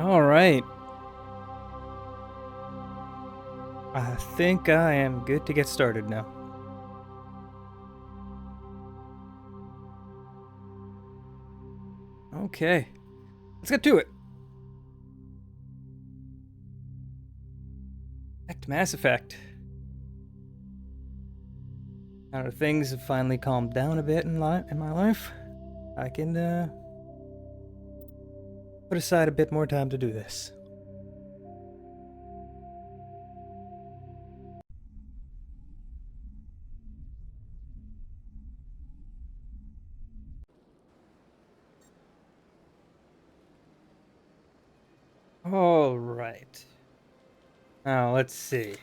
All right. I think I am good to get started now. Okay. Let's get to it. Back to Mass Effect. Now that things have finally calmed down a bit in my life, I can put aside a bit more time to do this. All right. Now let's see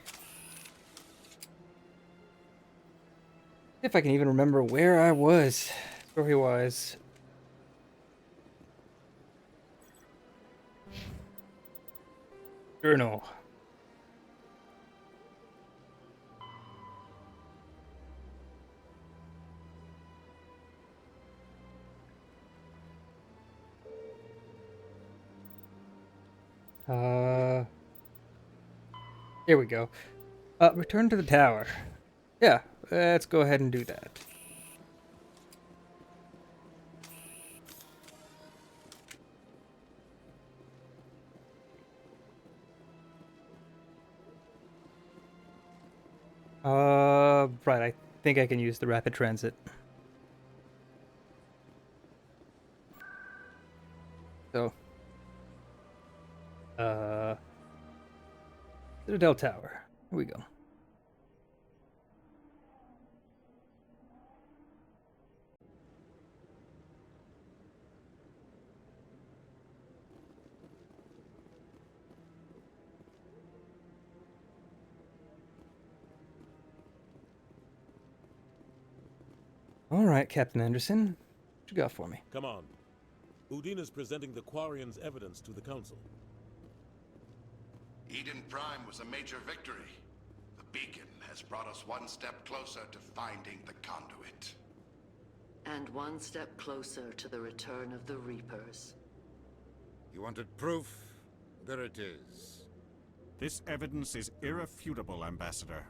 if I can even remember where I was story-wise. Journal. Uh, here we go. Return to the tower. Yeah, let's go ahead and do that. Right, I think I can use the rapid transit. So, uh, Citadel Tower. Here we go. All right, Captain Anderson. What you got for me? Come on. Udine is presenting the Quarians' evidence to the Council. Eden Prime was a major victory. The beacon has brought us one step closer to finding the conduit. And one step closer to the return of the Reapers. You wanted proof? There it is. This evidence is irrefutable, Ambassador.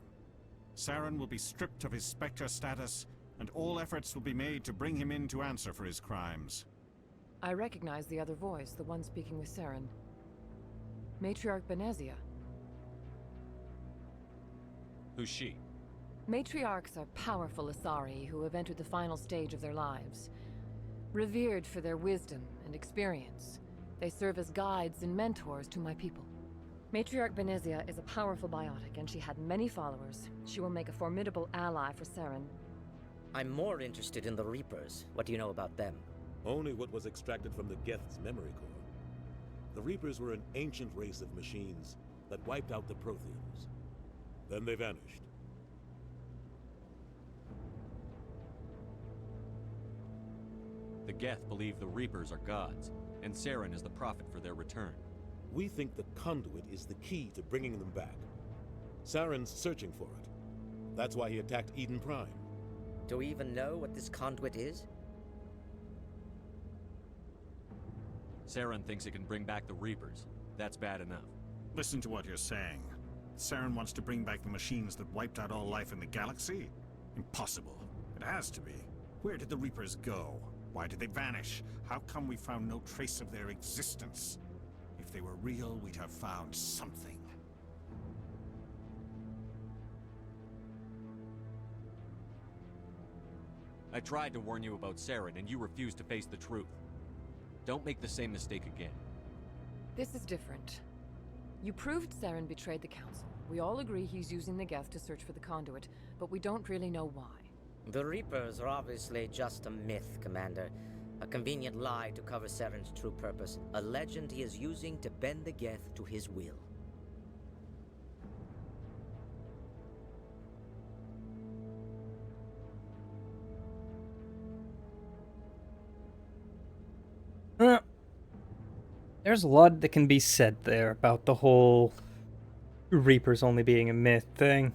Saren will be stripped of his Spectre status, and all efforts will be made to bring him in to answer for his crimes. I recognize the other voice, the one speaking with Saren. Matriarch Benezia. Who's she? Matriarchs are powerful Asari who have entered the final stage of their lives. Revered for their wisdom and experience, they serve as guides and mentors to my people. Matriarch Benezia is a powerful biotic, and she had many followers. She will make a formidable ally for Saren. I'm more interested in the Reapers. What do you know about them? Only what was extracted from the Geth's memory core. The Reapers were an ancient race of machines that wiped out the Protheans. Then they vanished. The Geth believe the Reapers are gods, and Saren is the prophet for their return. We think the conduit is the key to bringing them back. Saren's searching for it. That's why he attacked Eden Prime. Do we even know what this conduit is? Saren thinks it can bring back the Reapers. That's bad enough. Listen to what you're saying. Saren wants to bring back the machines that wiped out all life in the galaxy? Impossible. It has to be. Where did the Reapers go? Why did they vanish? How come we found no trace of their existence? If they were real, we'd have found something. I tried to warn you about Saren, and you refused to face the truth. Don't make the same mistake again. This is different. You proved Saren betrayed the Council. We all agree he's using the Geth to search for the conduit, but we don't really know why. The Reapers are obviously just a myth, Commander. A convenient lie to cover Saren's true purpose. A legend he is using to bend the Geth to his will. There's a lot that can be said there about the whole Reapers only being a myth thing.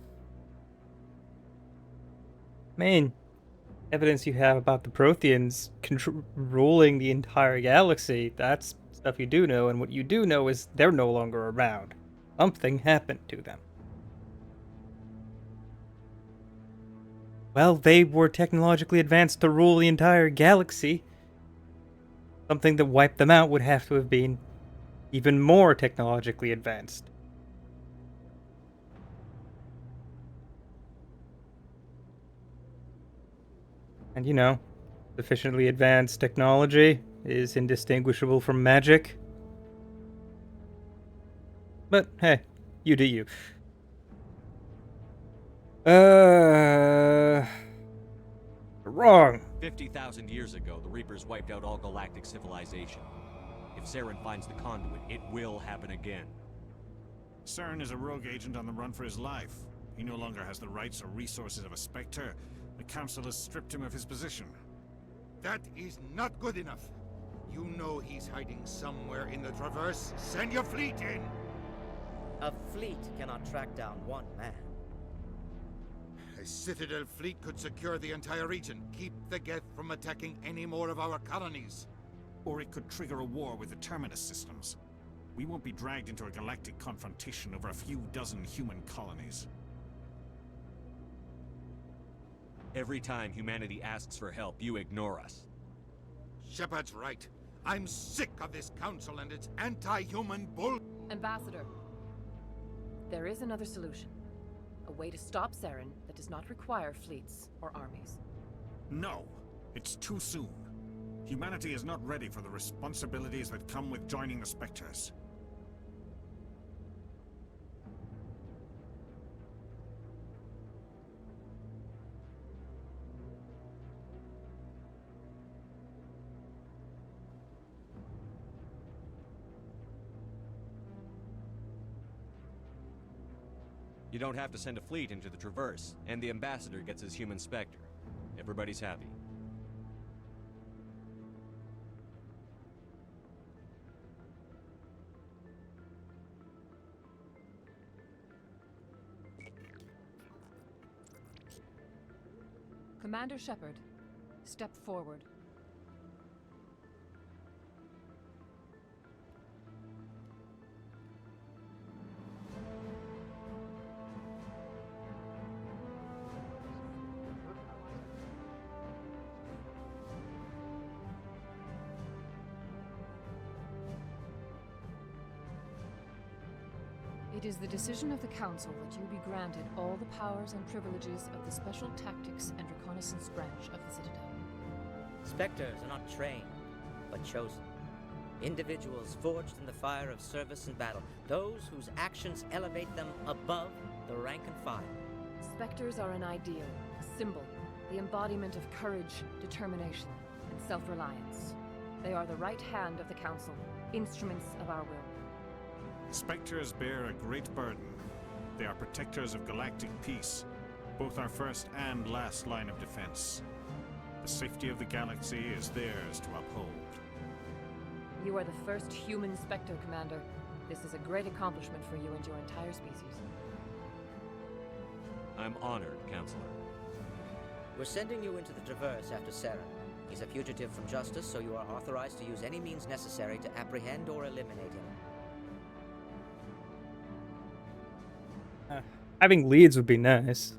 Main evidence you have about the Protheans controlling the entire galaxy, that's stuff you do know, and what you do know is they're no longer around. Something happened to them. Well, they were technologically advanced to rule the entire galaxy. Something that wiped them out would have to have been even more technologically advanced. And you know, sufficiently advanced technology is indistinguishable from magic. But hey, you do you. Wrong. 50,000 years ago, the Reapers wiped out all galactic civilization. If Saren finds the conduit, it will happen again. Saren is a rogue agent on the run for his life. He no longer has the rights or resources of a Spectre. The Council has stripped him of his position. That is not good enough. You know he's hiding somewhere in the Traverse. Send your fleet in! A fleet cannot track down one man. A Citadel fleet could secure the entire region, keep the Geth from attacking any more of our colonies. Or it could trigger a war with the Terminus systems. We won't be dragged into a galactic confrontation over a few dozen human colonies. Every time humanity asks for help, you ignore us. Shepard's right. I'm sick of this council and its anti-human bull. Ambassador, there is another solution. A way to stop Saren that does not require fleets or armies. No! It's too soon. Humanity is not ready for the responsibilities that come with joining the Spectres. You don't have to send a fleet into the Traverse, and the Ambassador gets his human Spectre. Everybody's happy. Commander Shepard, step forward. It is the decision of the Council that you be granted all the powers and privileges of the Special Tactics and Reconnaissance Branch of the Citadel. Spectres are not trained, but chosen. Individuals forged in the fire of service and battle. Those whose actions elevate them above the rank and file. Spectres are an ideal, a symbol, the embodiment of courage, determination, and self-reliance. They are the right hand of the Council, instruments of our will. Spectres bear a great burden. They are protectors of galactic peace, both our first and last line of defense. The safety of the galaxy is theirs to uphold. You are the first human Spectre, Commander. This is a great accomplishment for you and your entire species. I'm honored, Counselor. We're sending you into the Traverse after Saren. He's a fugitive from justice, so you are authorized to use any means necessary to apprehend or eliminate him. Having leads would be nice.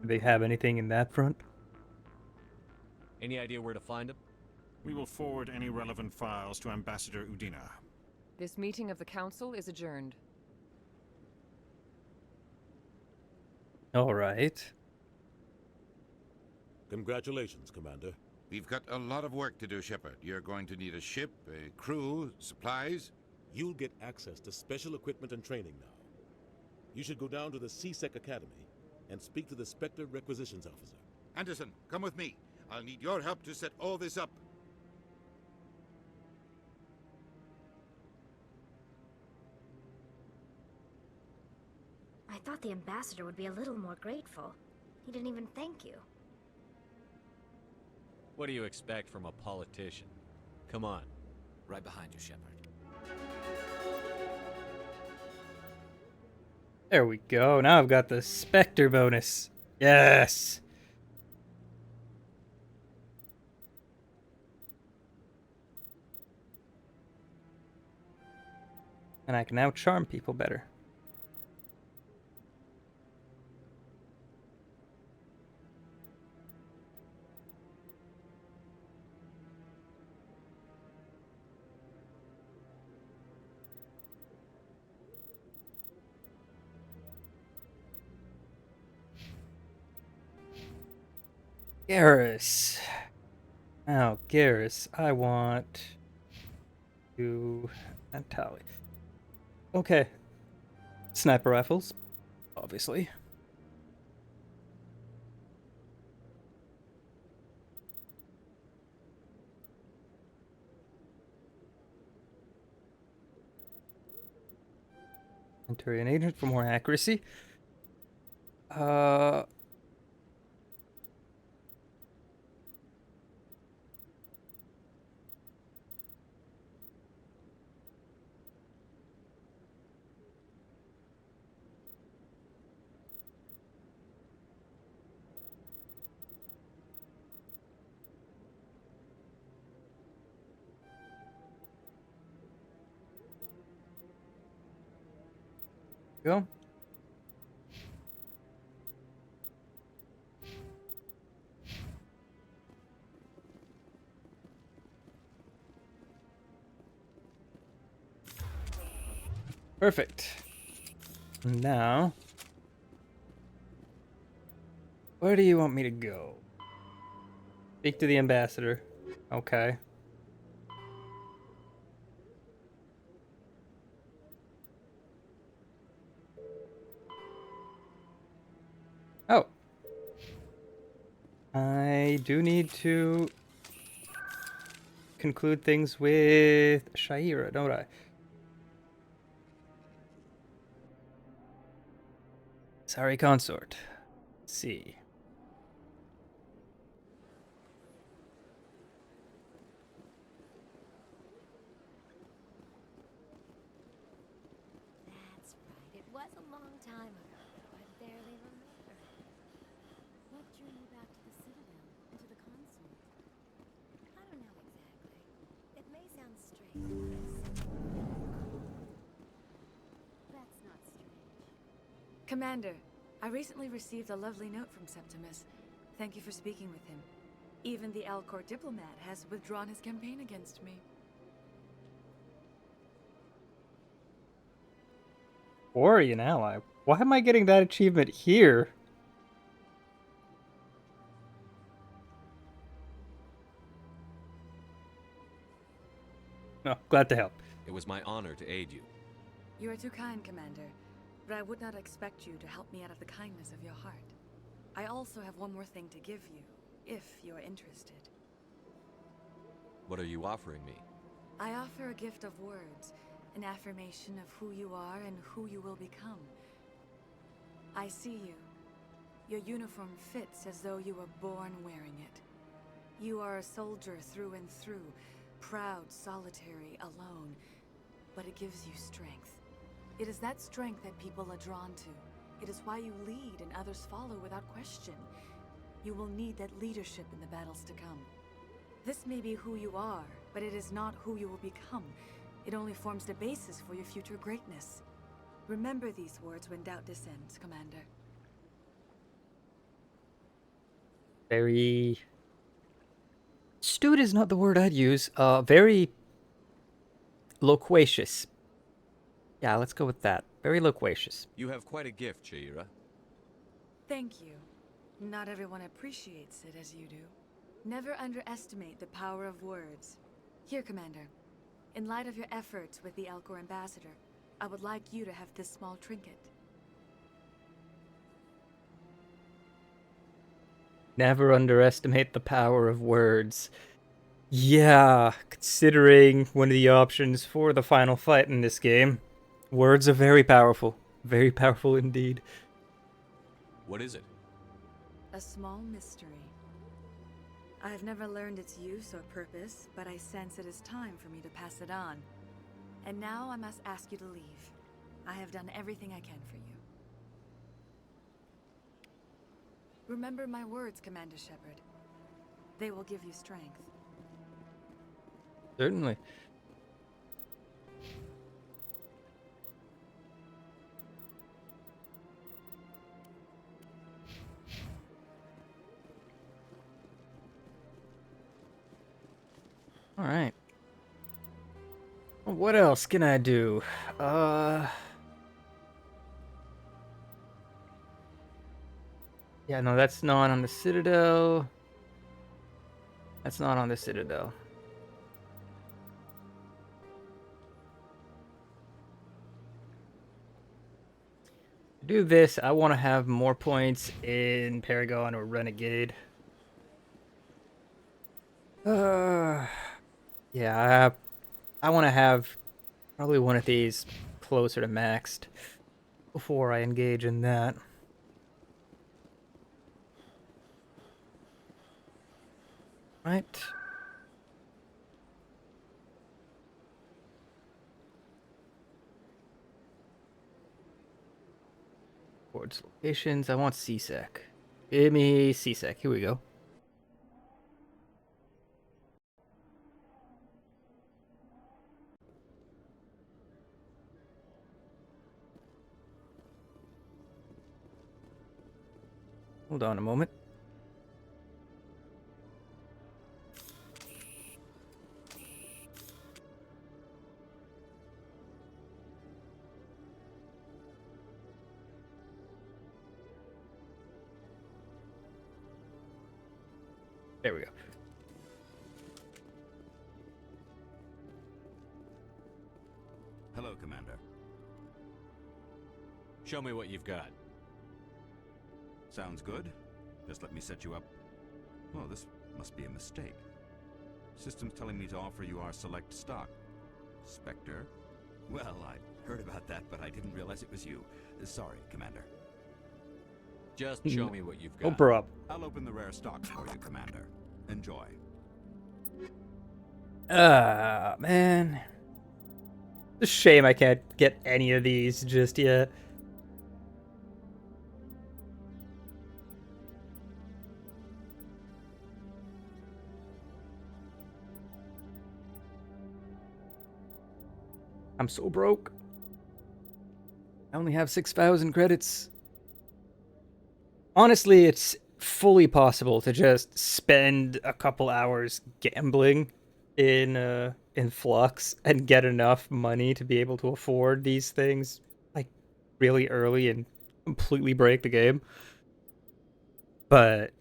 Do they have anything in that front? Any idea where to find him? We will forward any relevant files to Ambassador Udina. This meeting of the Council is adjourned. All right. Congratulations, Commander. We've got a lot of work to do, Shepard. You're going to need a ship, a crew, supplies. You'll get access to special equipment and training now. You should go down to the C-Sec Academy and speak to the Spectre Requisitions Officer. Anderson, come with me. I'll need your help to set all this up. I thought the ambassador would be a little more grateful. He didn't even thank you. What do you expect from a politician? Come on. Right behind you, Shepard. There we go. Now I've got the Spectre bonus. Yes. And I can now charm people better. Garrus. Now, Garrus, I want to... and Tally. Okay. Sniper rifles, obviously. Centurion agent for more accuracy. Go. Perfect. Now, where do you want me to go? Speak to the ambassador. Okay. Oh. I do need to conclude things with Sha'ira, don't I? Sorry, consort. Let's see. That's right. It was a long time ago. I barely remember. What drew you back to the Citadel and to the consort? I don't know exactly. It may sound strange, but that's not strange. Commander, I recently received a lovely note from Septimus. Thank you for speaking with him. Even the Alcor diplomat has withdrawn his campaign against me. Warrior ally. Why am I getting that achievement here? No, glad to help. It was my honor to aid you. You are too kind, Commander, but I would not expect you to help me out of the kindness of your heart. I also have one more thing to give you, if you are interested. What are you offering me? I offer a gift of words, an affirmation of who you are and who you will become. I see you. Your uniform fits as though you were born wearing it. You are a soldier through and through, proud, solitary, alone, but it gives you strength. It is that strength that people are drawn to. It is why you lead and others follow without question. You will need that leadership in the battles to come. This may be who you are, but it is not who you will become. It only forms the basis for your future greatness. Remember these words when doubt descends, Commander. Very... Stewed is not the word I'd use. Very loquacious. Yeah, let's go with that. Very loquacious. You have quite a gift, Sha'ira. Thank you. Not everyone appreciates it as you do. Never underestimate the power of words. Here, Commander. In light of your efforts with the Alcor ambassador, I would like you to have this small trinket. Never underestimate the power of words. Yeah, considering one of the options for the final fight in this game, words are very powerful. Very powerful indeed. What is it? A small mystery. I have never learned its use or purpose, but I sense it is time for me to pass it on. And now I must ask you to leave. I have done everything I can for you. Remember my words, Commander Shepard. They will give you strength. Certainly. Alright. What else can I do? Yeah, no, that's not on the Citadel. That's not on the Citadel. To do this, I want to have more points in Paragon or Renegade. Yeah, I want to have probably one of these closer to maxed before I engage in that. Right. Towards locations, I want CSEC. Give me CSEC, here we go. Hold on a moment. There we go. Hello, Commander. Show me what you've got. Sounds good. Just let me set you up. Oh, this must be a mistake. System's telling me to offer you our select stock. Spectre? Well, I heard about that, but I didn't realize it was you. Sorry, Commander. Just show me what you've got. Open her up. I'll open the rare stocks for you, Commander. Enjoy. Man. It's a shame I can't get any of these just yet. I'm so broke. I only have 6,000 credits. Honestly, it's fully possible to just spend a couple hours gambling in Flux and get enough money to be able to afford these things like really early and completely break the game. But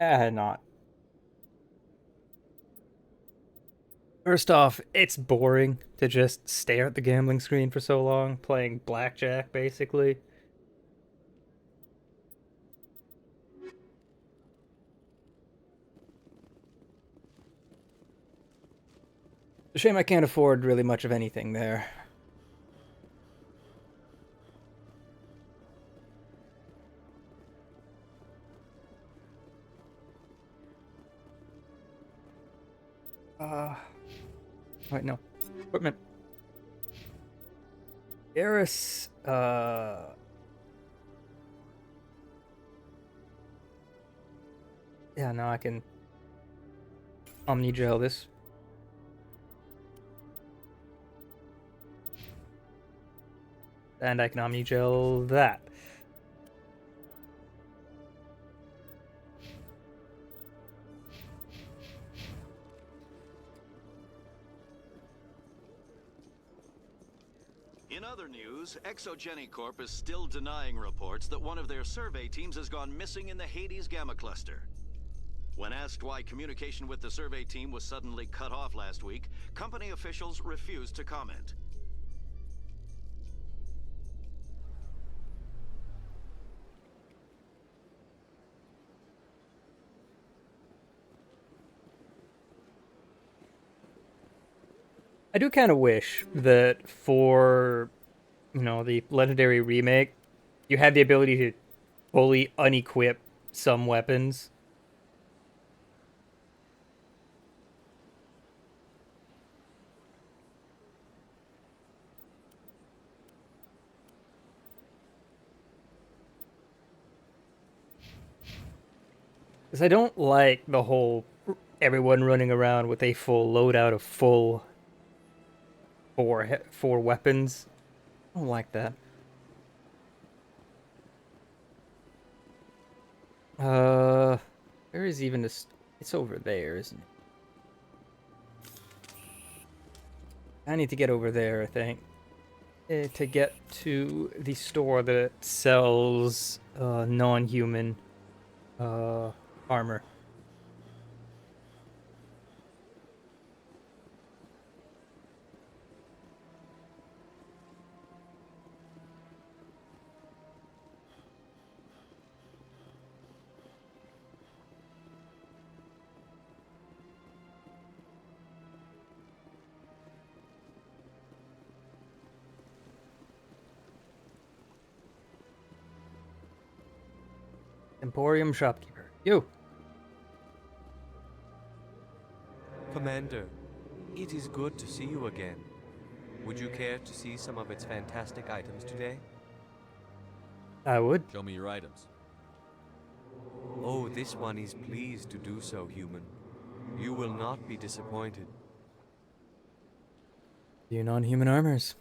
not. First off, it's boring to just stare at the gambling screen for so long, playing blackjack, basically. It's a shame I can't afford really much of anything there. Wait, no. Equipment. Eris, yeah, no, I can Omnigel this. And I can Omnigel that. In other news, Exogeny Corp is still denying reports that one of their survey teams has gone missing in the Hades Gamma Cluster. When asked why communication with the survey team was suddenly cut off last week, company officials refused to comment. I do kind of wish that for, you know, the Legendary Remake, you had the ability to fully unequip some weapons. Because I don't like the whole everyone running around with a full loadout of full four weapons. I don't like that. Where is even this? It's over there, isn't it? I need to get over there, I think. To get to the store that sells non-human armor. Emporium shopkeeper. You. Commander, it is good to see you again. Would you care to see some of its fantastic items today? I would. Show me your items. Oh, this one is pleased to do so, human. You will not be disappointed. You non-human armors.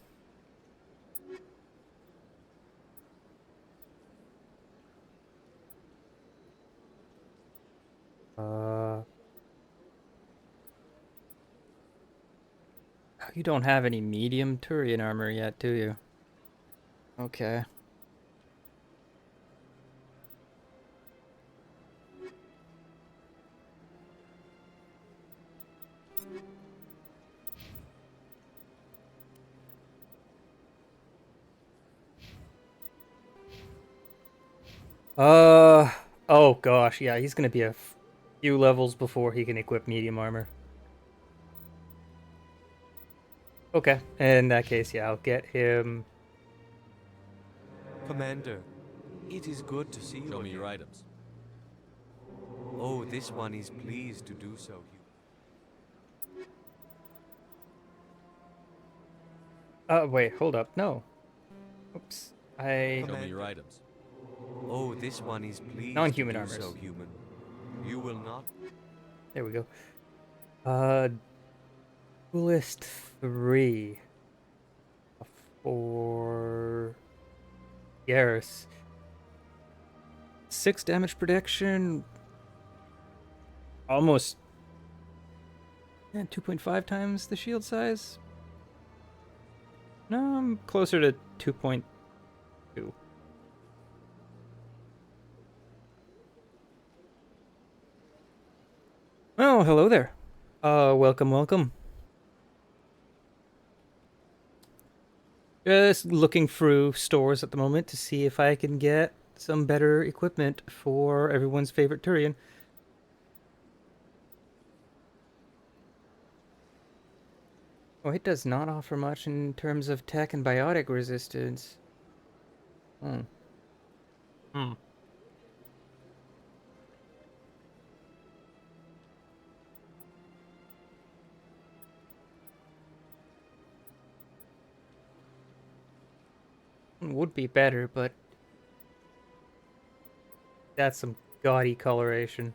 You don't have any medium Turian armor yet, do you? Okay. Oh gosh, yeah, he's gonna be a few levels before he can equip medium armor. Okay, in that case, yeah, I'll get him. Commander, it is good to see you Show me again. your items. Oh, this one is pleased to do so, human. Wait, hold up, no. Oops, Show me your items. Oh, this one is pleased non-human to do armors. so, human. You will not. There we go. Duelist 3 for Garrus. 6 damage protection. Almost 2.5 times the shield size. No, I'm closer to 2.2. Oh, hello there. Welcome, welcome. Just looking through stores at the moment to see if I can get some better equipment for everyone's favorite Turian. Oh, it does not offer much in terms of tech and biotic resistance. Hmm. Would be better, but that's some gaudy coloration.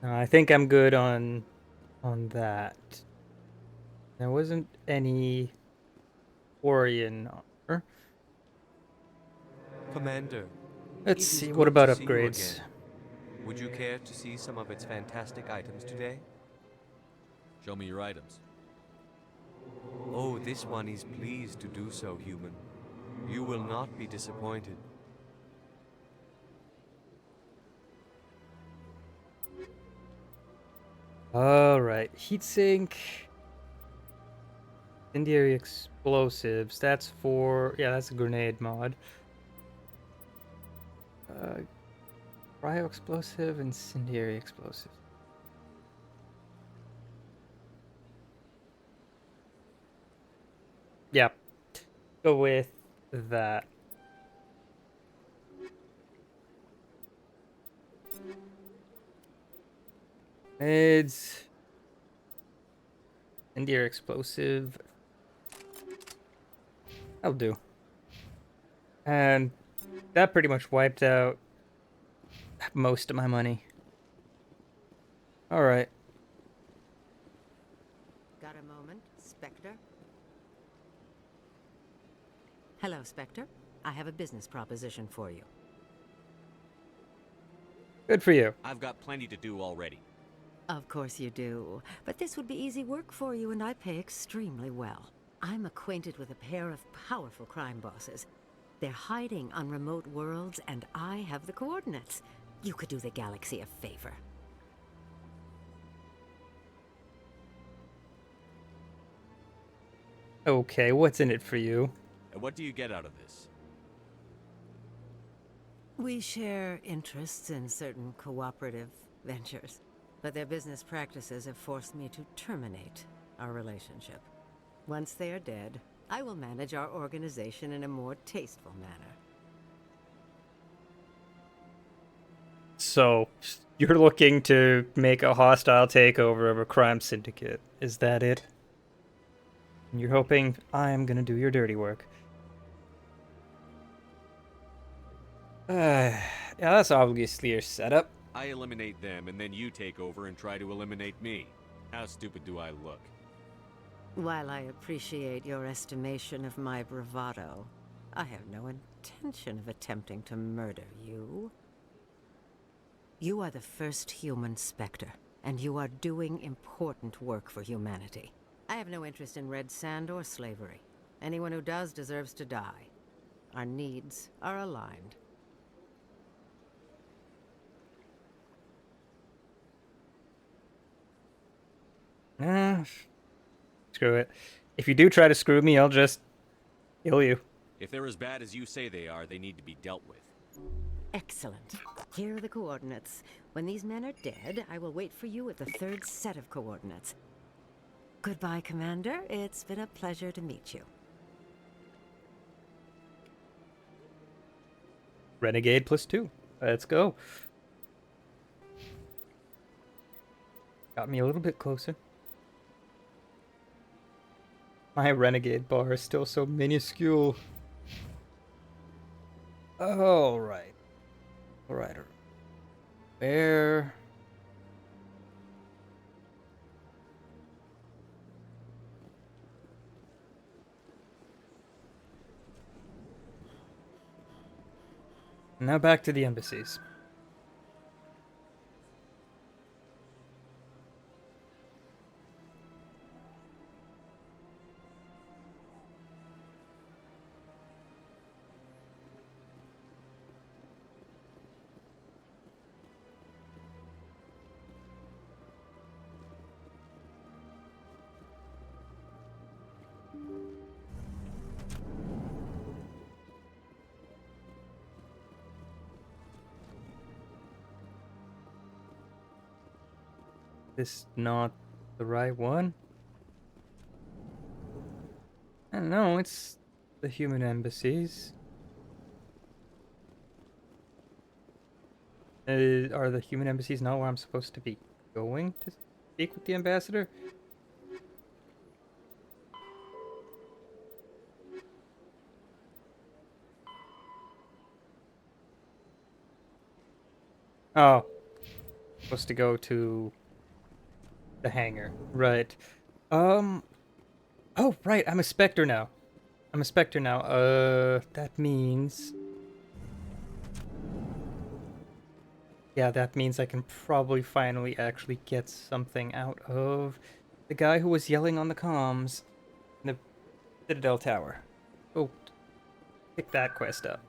I think I'm good on that. There wasn't any Orion armor. Commander, Let's it is see, good what about to see you upgrades? again. Would you care to see some of its fantastic items today? Show me your items. Oh, this one is pleased to do so, human. You will not be disappointed. Alright, heatsink. Incendiary explosives. That's for... yeah, that's a grenade mod. Cryo explosive, incendiary explosive. Yeah. Go with that. It's incendiary explosive. That'll do. And that pretty much wiped out most of my money. Alright. Got a moment, Spectre? Hello, Spectre. I have a business proposition for you. Good for you. I've got plenty to do already. Of course you do. But this would be easy work for you, and I pay extremely well. I'm acquainted with a pair of powerful crime bosses. They're hiding on remote worlds, and I have the coordinates. You could do the galaxy a favor. Okay, what's in it for you? And what do you get out of this? We share interests in certain cooperative ventures, but their business practices have forced me to terminate our relationship. Once they are dead, I will manage our organization in a more tasteful manner. So, you're looking to make a hostile takeover of a crime syndicate. Is that it? And you're hoping I'm gonna do your dirty work. Yeah, that's obviously your setup. I eliminate them, and then you take over and try to eliminate me. How stupid do I look? While I appreciate your estimation of my bravado, I have no intention of attempting to murder you. You are the first human Spectre, and you are doing important work for humanity. I have no interest in red sand or slavery. Anyone who does deserves to die. Our needs are aligned. Screw it. If you do try to screw me, I'll just kill you. If they're as bad as you say they are, they need to be dealt with. Excellent. Here are the coordinates. When these men are dead, I will wait for you at the third set of coordinates. Goodbye, Commander. It's been a pleasure to meet you. Renegade +2. Let's go. Got me a little bit closer. My renegade bar is still so minuscule. Alright. Alright. Where? Now back to the embassies. This not the right one? I don't know, it's the human embassies. Are the human embassies not where I'm supposed to be going to speak with the ambassador? Oh. Supposed to go to the hangar. Right. Oh, right. I'm a Spectre now. That means... Yeah, that means I can probably finally actually get something out of the guy who was yelling on the comms in the Citadel Tower. Oh, pick that quest up.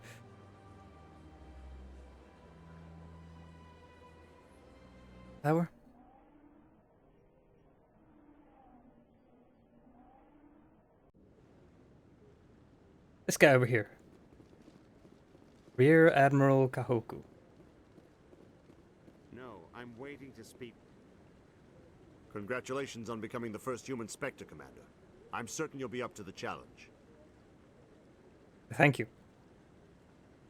Tower? This guy over here. Rear Admiral Kahoku. No, I'm waiting to speak. Congratulations on becoming the first human Spectre, Commander. I'm certain you'll be up to the challenge. Thank you.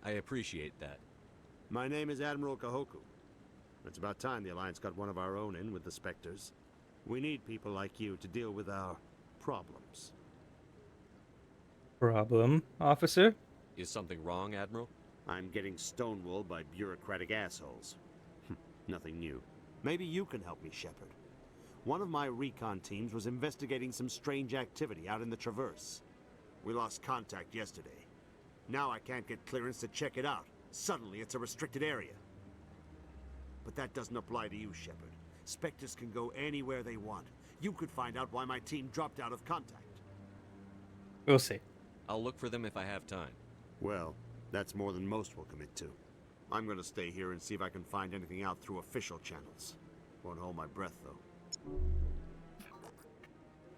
I appreciate that. My name is Admiral Kahoku. It's about time the Alliance got one of our own in with the Spectres. We need people like you to deal with our problems. Problem, officer? Is something wrong, Admiral? I'm getting stonewalled by bureaucratic assholes. Nothing new. Maybe you can help me, Shepard. One of my recon teams was investigating some strange activity out in the Traverse. We lost contact yesterday. Now I can't get clearance to check it out. Suddenly it's a restricted area. But that doesn't apply to you, Shepard. Spectres can go anywhere they want. You could find out why my team dropped out of contact. We'll see. I'll look for them if I have time. Well, that's more than most will commit to. I'm gonna stay here and see if I can find anything out through official channels. Won't hold my breath, though.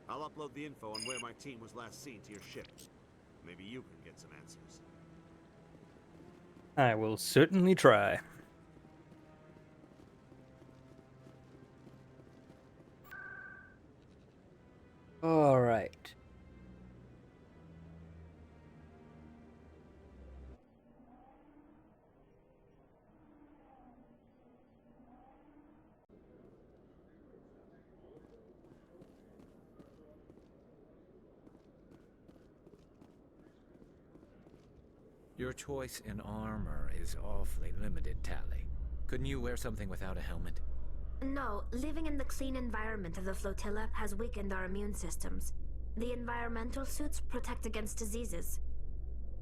I'll upload the info on where my team was last seen to your ship. Maybe you can get some answers. I will certainly try. All right. Your choice in armor is awfully limited, Tali. Couldn't you wear something without a helmet? No, living in the clean environment of the flotilla has weakened our immune systems. The environmental suits protect against diseases.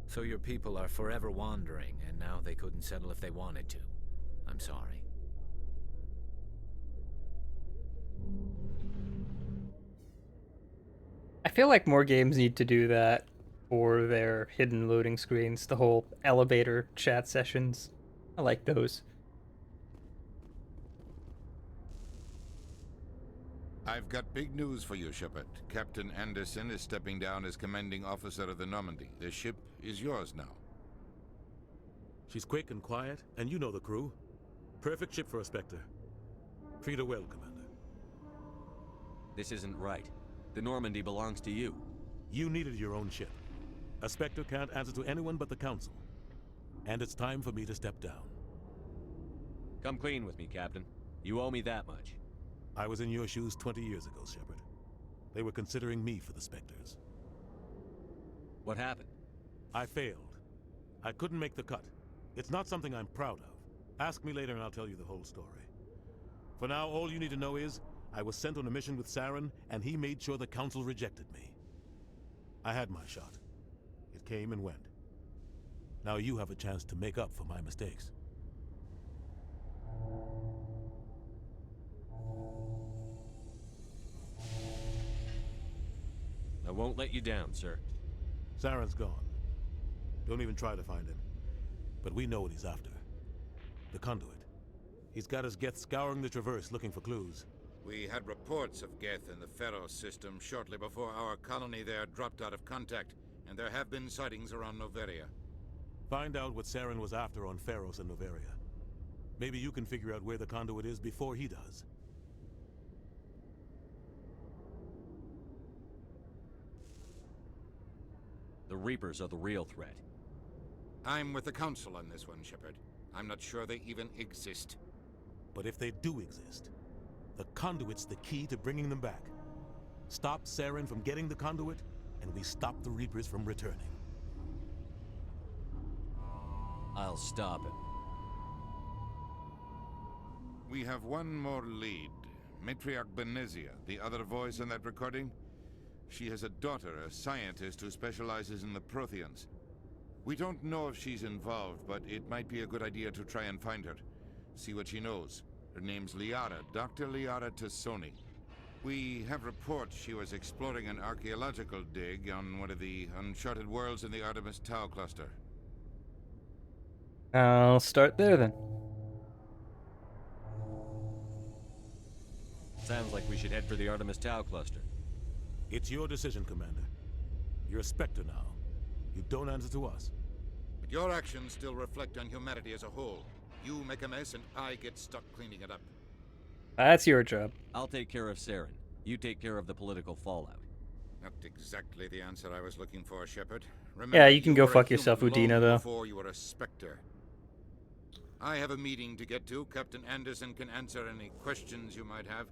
So your people are forever wandering, and now they couldn't settle if they wanted to. I'm sorry. I feel like more games need to do that for their hidden loading screens, the whole elevator chat sessions. I like those. I've got big news for you, Shepard. Captain Anderson is stepping down as commanding officer of the Normandy. The ship is yours now. She's quick and quiet, and you know the crew. Perfect ship for a Spectre. Treat her well, Commander. This isn't right. The Normandy belongs to you. You needed your own ship. A Spectre can't answer to anyone but the Council. And it's time for me to step down. Come clean with me, Captain. You owe me that much. I was in your shoes 20 years ago, Shepard. They were considering me for the Spectres. What happened? I failed. I couldn't make the cut. It's not something I'm proud of. Ask me later and I'll tell you the whole story. For now, all you need to know is, I was sent on a mission with Saren, and he made sure the Council rejected me. I had my shot. It came and went. Now you have a chance to make up for my mistakes. I won't let you down, sir. Saren's gone. Don't even try to find him. But we know what he's after. The conduit. He's got his Geth scouring the Traverse looking for clues. We had reports of Geth in the Pharaoh system shortly before our colony there dropped out of contact, and there have been sightings around Noveria. Find out what Saren was after on Pharos and Noveria. Maybe you can figure out where the conduit is before he does. The Reapers are the real threat. I'm with the Council on this one, Shepard. I'm not sure they even exist. But if they do exist, the conduit's the key to bringing them back. Stop Saren from getting the conduit, and we stop the Reapers from returning. I'll stop him. We have one more lead. Matriarch Benezia, the other voice in that recording. She has a daughter, a scientist who specializes in the Protheans. We don't know if she's involved, but it might be a good idea to try and find her. See what she knows. Her name's Liara, Dr. Liara Tassoni. We have reports she was exploring an archaeological dig on one of the uncharted worlds in the Artemis Tau cluster. I'll start there then. Sounds like we should head for the Artemis Tau cluster. It's your decision, Commander. You're a Spectre now. You don't answer to us. But your actions still reflect on humanity as a whole. You make a mess and I get stuck cleaning it up. That's your job. I'll take care of Saren. You take care of the political fallout. Not exactly the answer I was looking for, Shepard. Yeah, you can go were a fuck yourself, human Udina, long though. Before you were a Spectre. I have a meeting to get to. Captain Anderson can answer any questions you might have.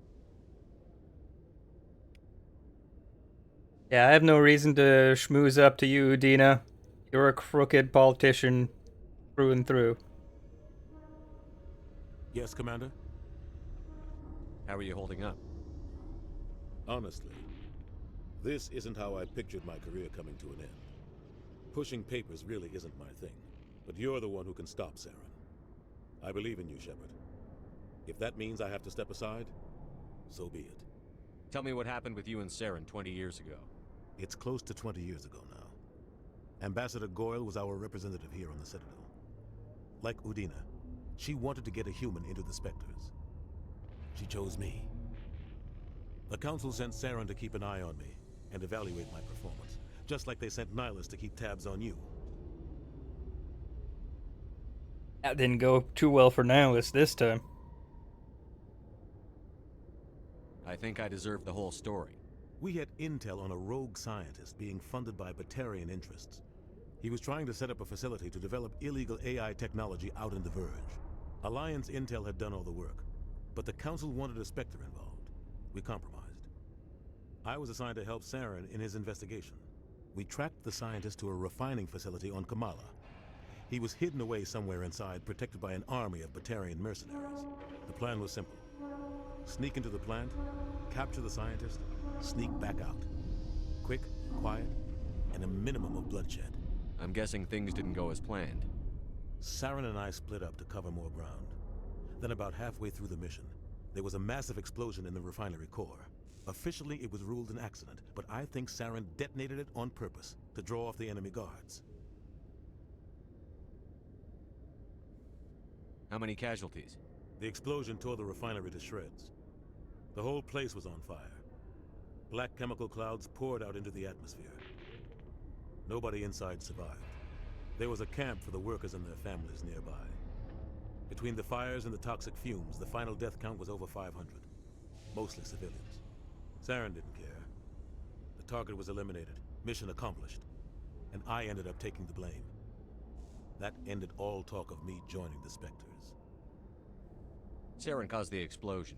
Yeah, I have no reason to schmooze up to you, Udina. You're a crooked politician through and through. Yes, Commander? How are you holding up? Honestly, this isn't how I pictured my career coming to an end. Pushing papers really isn't my thing, but you're the one who can stop Saren. I believe in you, Shepard. If that means I have to step aside, so be it. Tell me what happened with you and Saren 20 years ago. It's close to 20 years ago now. Ambassador Goyle was our representative here on the Citadel. Like Udina, she wanted to get a human into the Spectres. She chose me. The Council sent Saren to keep an eye on me and evaluate my performance, just like they sent Nihilus to keep tabs on you. That didn't go too well for Nihilus this time. I think I deserve the whole story. We had intel on a rogue scientist being funded by Batarian interests. He was trying to set up a facility to develop illegal AI technology out in the Verge. Alliance intel had done all the work, but the Council wanted a Spectre involved. We compromised. I was assigned to help Saren in his investigation. We tracked the scientist to a refining facility on Kamala. He was hidden away somewhere inside, protected by an army of Batarian mercenaries. The plan was simple. Sneak into the plant, capture the scientist, sneak back out. Quick, quiet, and a minimum of bloodshed. I'm guessing things didn't go as planned. Saren and I split up to cover more ground. Then about halfway through the mission, there was a massive explosion in the refinery core. Officially, it was ruled an accident, but I think Saren detonated it on purpose to draw off the enemy guards. How many casualties? The explosion tore the refinery to shreds. The whole place was on fire. Black chemical clouds poured out into the atmosphere. Nobody inside survived. There was a camp for the workers and their families nearby. Between the fires and the toxic fumes, the final death count was over 500. Mostly civilians. Saren didn't care. The target was eliminated, mission accomplished, and I ended up taking the blame. That ended all talk of me joining the Spectres. Saren caused the explosion.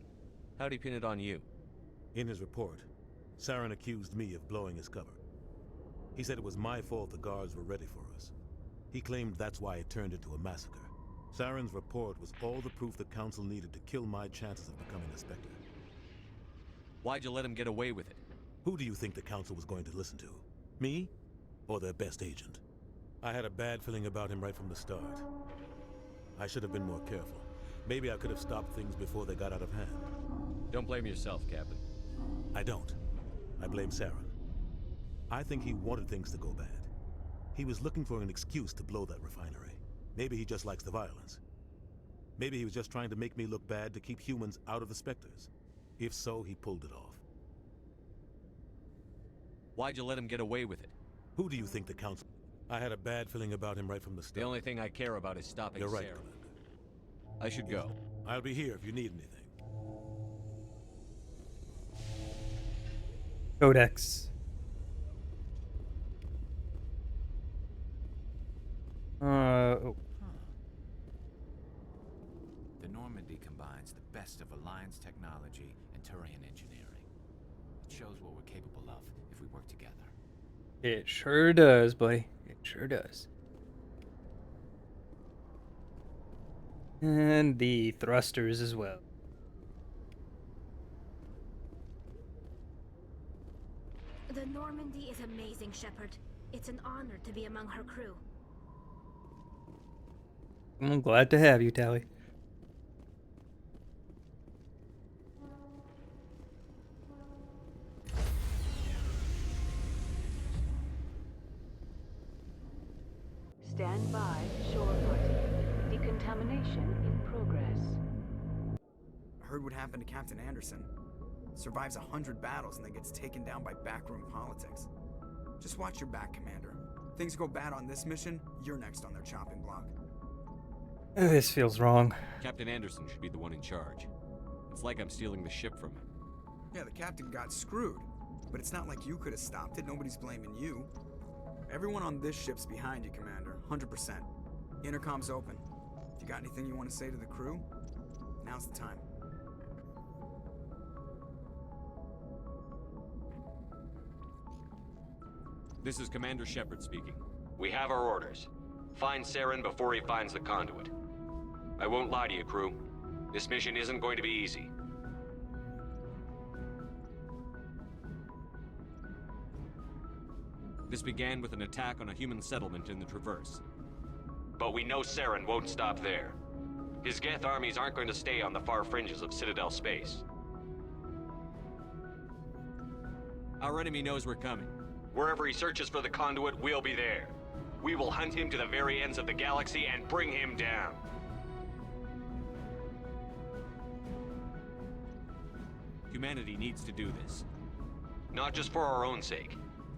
How'd he pin it on you? In his report, Saren accused me of blowing his cover. He said it was my fault the guards were ready for us. He claimed that's why it turned into a massacre. Saren's report was all the proof the Council needed to kill my chances of becoming a Spectre. Why'd you let him get away with it? Who do you think the Council was going to listen to? Me? Or their best agent? I had a bad feeling about him right from the start. I should have been more careful. Maybe I could have stopped things before they got out of hand. Don't blame yourself, Captain. I don't. I blame Saren. I think he wanted things to go bad. He was looking for an excuse to blow that refinery. Maybe he just likes the violence. Maybe he was just trying to make me look bad to keep humans out of the Spectres. If so, he pulled it off. Why'd you let him get away with it? Who do you think the Council... I had a bad feeling about him right from the start. The only thing I care about is stopping You're right, Saren. Commander. I should go. I'll be here if you need anything. Codex. Oh. The Normandy combines the best of Alliance technology and Turian engineering. It shows what we're capable of if we work together. It sure does, buddy. It sure does. And the thrusters as well. The Normandy is amazing, Shepard. It's an honor to be among her crew. I'm glad to have you, Tali. Stand by, shorefoot. Decontamination in progress. I heard what happened to Captain Anderson. Survives 100 battles and then gets taken down by backroom politics. Just watch your back, Commander. Things go bad on this mission, you're next on their chopping block. This feels wrong. Captain Anderson should be the one in charge. It's like I'm stealing the ship from him. Yeah, the captain got screwed. But it's not like you could have stopped it. Nobody's blaming you. Everyone on this ship's behind you, Commander. 100%. Intercom's open. If you got anything you want to say to the crew, now's the time. This is Commander Shepard speaking. We have our orders. Find Saren before he finds the conduit. I won't lie to you, crew. This mission isn't going to be easy. This began with an attack on a human settlement in the Traverse. But we know Saren won't stop there. His Geth armies aren't going to stay on the far fringes of Citadel space. Our enemy knows we're coming. Wherever he searches for the conduit, we'll be there. We will hunt him to the very ends of the galaxy and bring him down. Humanity needs to do this. Not just for our own sake,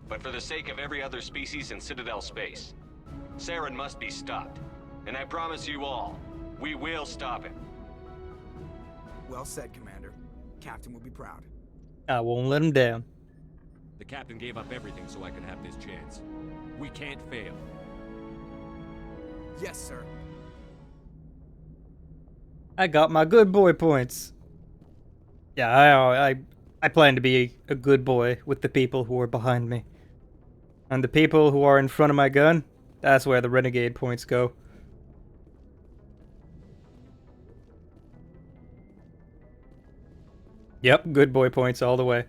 but for the sake of every other species in Citadel space. Saren must be stopped. And I promise you all, we will stop him. Well said, Commander. Captain will be proud. I won't let him down. The captain gave up everything so I could have this chance. We can't fail. Yes, sir. I got my good boy points. Yeah, I plan to be a good boy with the people who are behind me. And the people who are in front of my gun, that's where the renegade points go. Yep, good boy points all the way.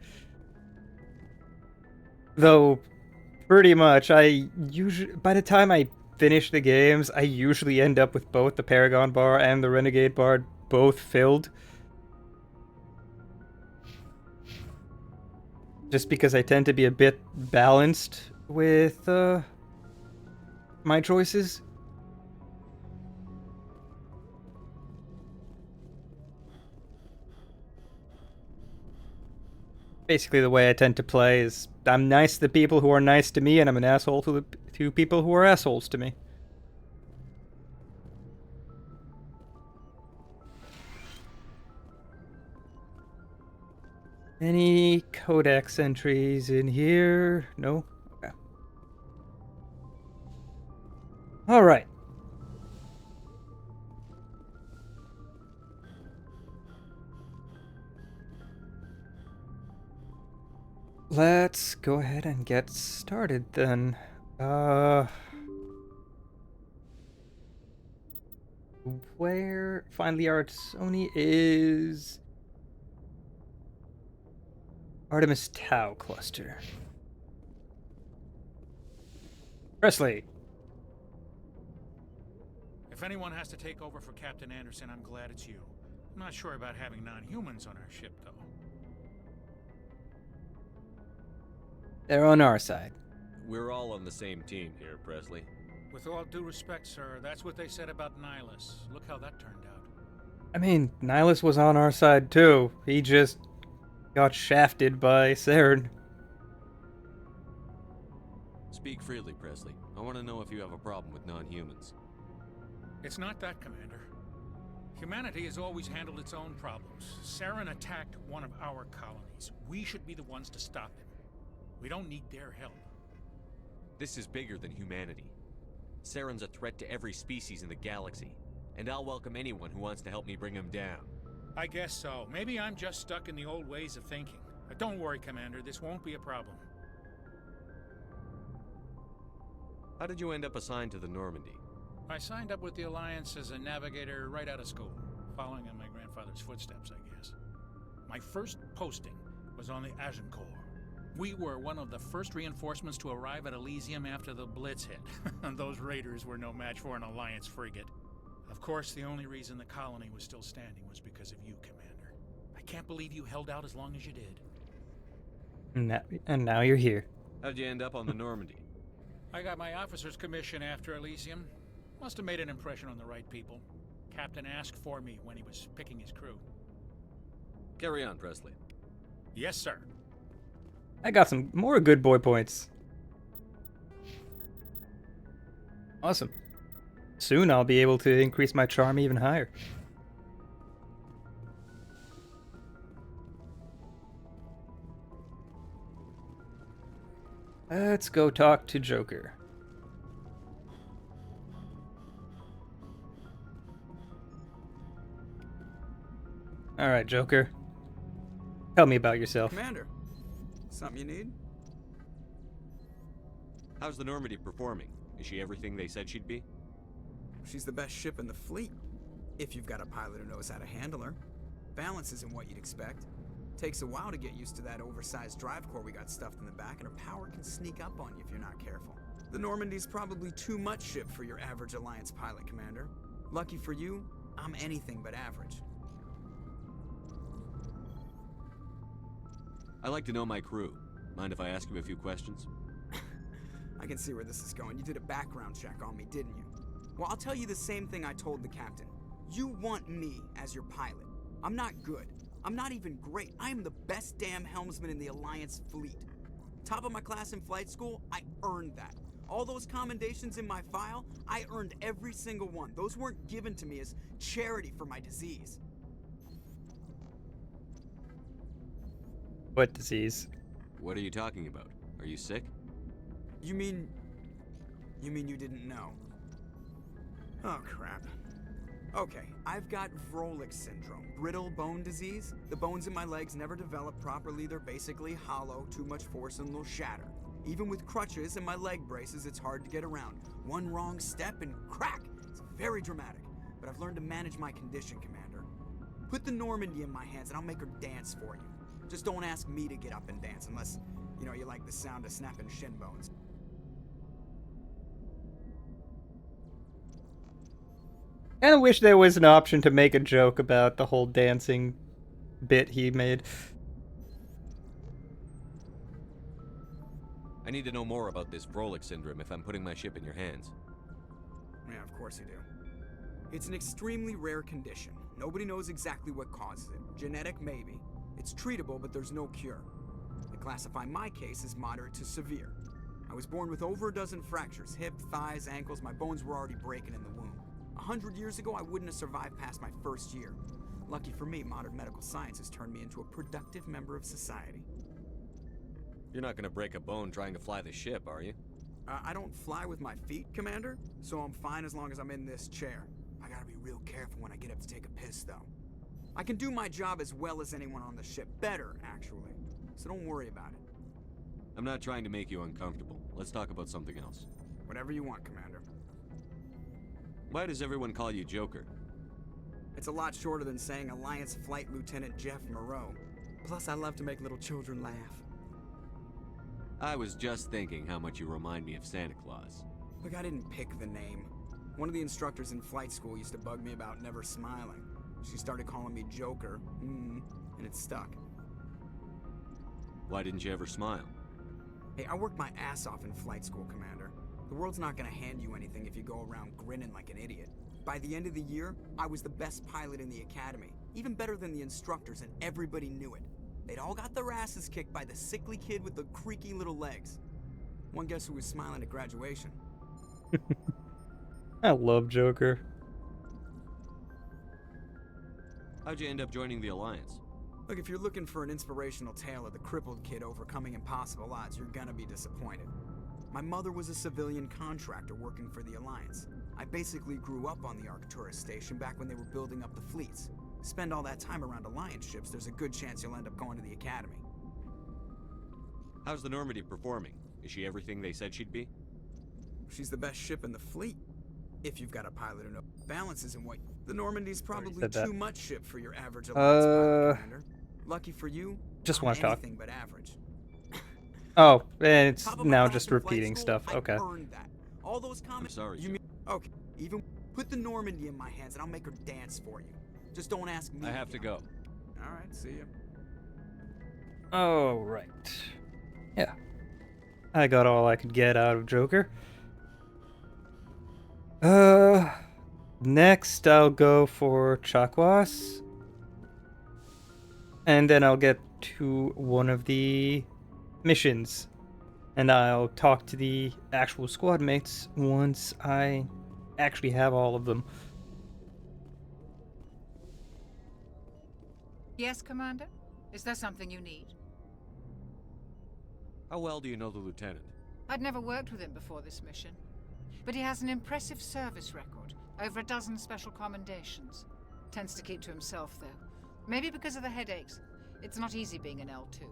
Though, pretty much, by the time I finish the games, I usually end up with both the Paragon bar and the Renegade bar both filled. Just because I tend to be a bit balanced with my choices. Basically, the way I tend to play is I'm nice to the people who are nice to me, and I'm an asshole to the people who are assholes to me. Any codex entries in here? No? Okay. Alright. Let's go ahead and get started then. Where finally Artsoni is Artemis Tau cluster. Presley. If anyone has to take over for Captain Anderson, I'm glad it's you. I'm not sure about having non-humans on our ship, though. They're on our side. We're all on the same team here, Presley. With all due respect, sir, that's what they said about Nihilus. Look how that turned out. I mean, Nihilus was on our side too. He just got shafted by Saren. Speak freely, Presley. I want to know if you have a problem with non-humans. It's not that, Commander. Humanity has always handled its own problems. Saren attacked one of our colonies. We should be the ones to stop him. We don't need their help. This is bigger than humanity. Saren's a threat to every species in the galaxy, and I'll welcome anyone who wants to help me bring him down. I guess so. Maybe I'm just stuck in the old ways of thinking. But don't worry, Commander. This won't be a problem. How did you end up assigned to the Normandy? I signed up with the Alliance as a navigator right out of school, following in my grandfather's footsteps, I guess. My first posting was on the Agincourt. We were one of the first reinforcements to arrive at Elysium after the Blitz hit. Those raiders were no match for an Alliance frigate. Of course, the only reason the colony was still standing was because of you, Commander. I can't believe you held out as long as you did. And now you're here. How'd you end up on the Normandy? I got my officer's commission after Elysium. Must have made an impression on the right people. Captain asked for me when he was picking his crew. Carry on, Presley. Yes, sir. I got some more good boy points. Awesome. Soon I'll be able to increase my charm even higher. Let's go talk to Joker. Alright, Joker. Tell me about yourself. Commander, something you need? How's the Normandy performing? Is she everything they said she'd be? She's the best ship in the fleet. If you've got a pilot who knows how to handle her. Balance isn't what you'd expect. Takes a while to get used to that oversized drive core we got stuffed in the back, and her power can sneak up on you if you're not careful. The Normandy's probably too much ship for your average Alliance pilot, Commander. Lucky for you, I'm anything but average. I like to know my crew. Mind if I ask you a few questions? I can see where this is going. You did a background check on me, didn't you? Well, I'll tell you the same thing I told the captain. You want me as your pilot. I'm not good. I'm not even great. I am the best damn helmsman in the Alliance fleet. Top of my class in flight school, I earned that. All those commendations in my file, I earned every single one. Those weren't given to me as charity for my disease. What disease? What are you talking about? Are you sick? You mean you didn't know? Oh, crap. Okay, I've got Vrolik syndrome, brittle bone disease. The bones in my legs never develop properly. They're basically hollow, too much force and they'll shatter. Even with crutches and my leg braces, it's hard to get around. One wrong step and crack! It's very dramatic, but I've learned to manage my condition, Commander. Put the Normandy in my hands and I'll make her dance for you. Just don't ask me to get up and dance unless, you like the sound of snapping shin bones. Kind of wish there was an option to make a joke about the whole dancing bit he made. I need to know more about this Vrolik syndrome if I'm putting my ship in your hands. Yeah, of course you do. It's an extremely rare condition. Nobody knows exactly what causes it. Genetic, maybe. It's treatable, but there's no cure. They classify my case as moderate to severe. I was born with over a dozen fractures, hip, thighs, ankles. My bones were already breaking in the womb. 100 years ago, I wouldn't have survived past my first year. Lucky for me, modern medical science has turned me into a productive member of society. You're not gonna break a bone trying to fly the ship, are you? I don't fly with my feet, Commander, so I'm fine as long as I'm in this chair. I gotta be real careful when I get up to take a piss, though. I can do my job as well as anyone on the ship. Better, actually. So don't worry about it. I'm not trying to make you uncomfortable. Let's talk about something else. Whatever you want, Commander. Why does everyone call you Joker? It's a lot shorter than saying Alliance Flight Lieutenant Jeff Moreau. Plus, I love to make little children laugh. I was just thinking how much you remind me of Santa Claus. Look, I didn't pick the name. One of the instructors in flight school used to bug me about never smiling. She started calling me Joker, and it stuck. Why didn't you ever smile? Hey, I worked my ass off in flight school, Commander. The world's not gonna hand you anything if you go around grinning like an idiot. By the end of the year, I was the best pilot in the academy, even better than the instructors, and everybody knew it. They'd all got their asses kicked by the sickly kid with the creaky little legs. One guess who was smiling at graduation? I love Joker. How'd you end up joining the Alliance? Look, if you're looking for an inspirational tale of the crippled kid overcoming impossible odds, you're gonna be disappointed. My mother was a civilian contractor working for the Alliance. I basically grew up on the Arcturus station back when they were building up the fleets. Spend all that time around Alliance ships, there's a good chance you'll end up going to the Academy. How's the Normandy performing? Is she everything they said she'd be? She's the best ship in the fleet. If you've got a pilot who knows balance isn't what... The Normandy's probably too much ship for your average Alliance pilot, Commander. Lucky for you, just want to talk. Anything but average. Oh, and it's now just repeating stuff. Okay. I earned that. All those comments. I'm sorry. You mean, okay. Even put the Normandy in my hands, and I'll make her dance for you. Just don't ask me. I have to go. All right. See ya. Oh right. Yeah. I got all I could get out of Joker. Next I'll go for Chakwas. And then I'll get to one of the missions. And I'll talk to the actual squad mates once I actually have all of them. Yes, Commander? Is there something you need? How well do you know the Lieutenant? I'd never worked with him before this mission. But he has an impressive service record. Over a dozen special commendations. Tends to keep to himself, though. Maybe because of the headaches. It's not easy being an L2.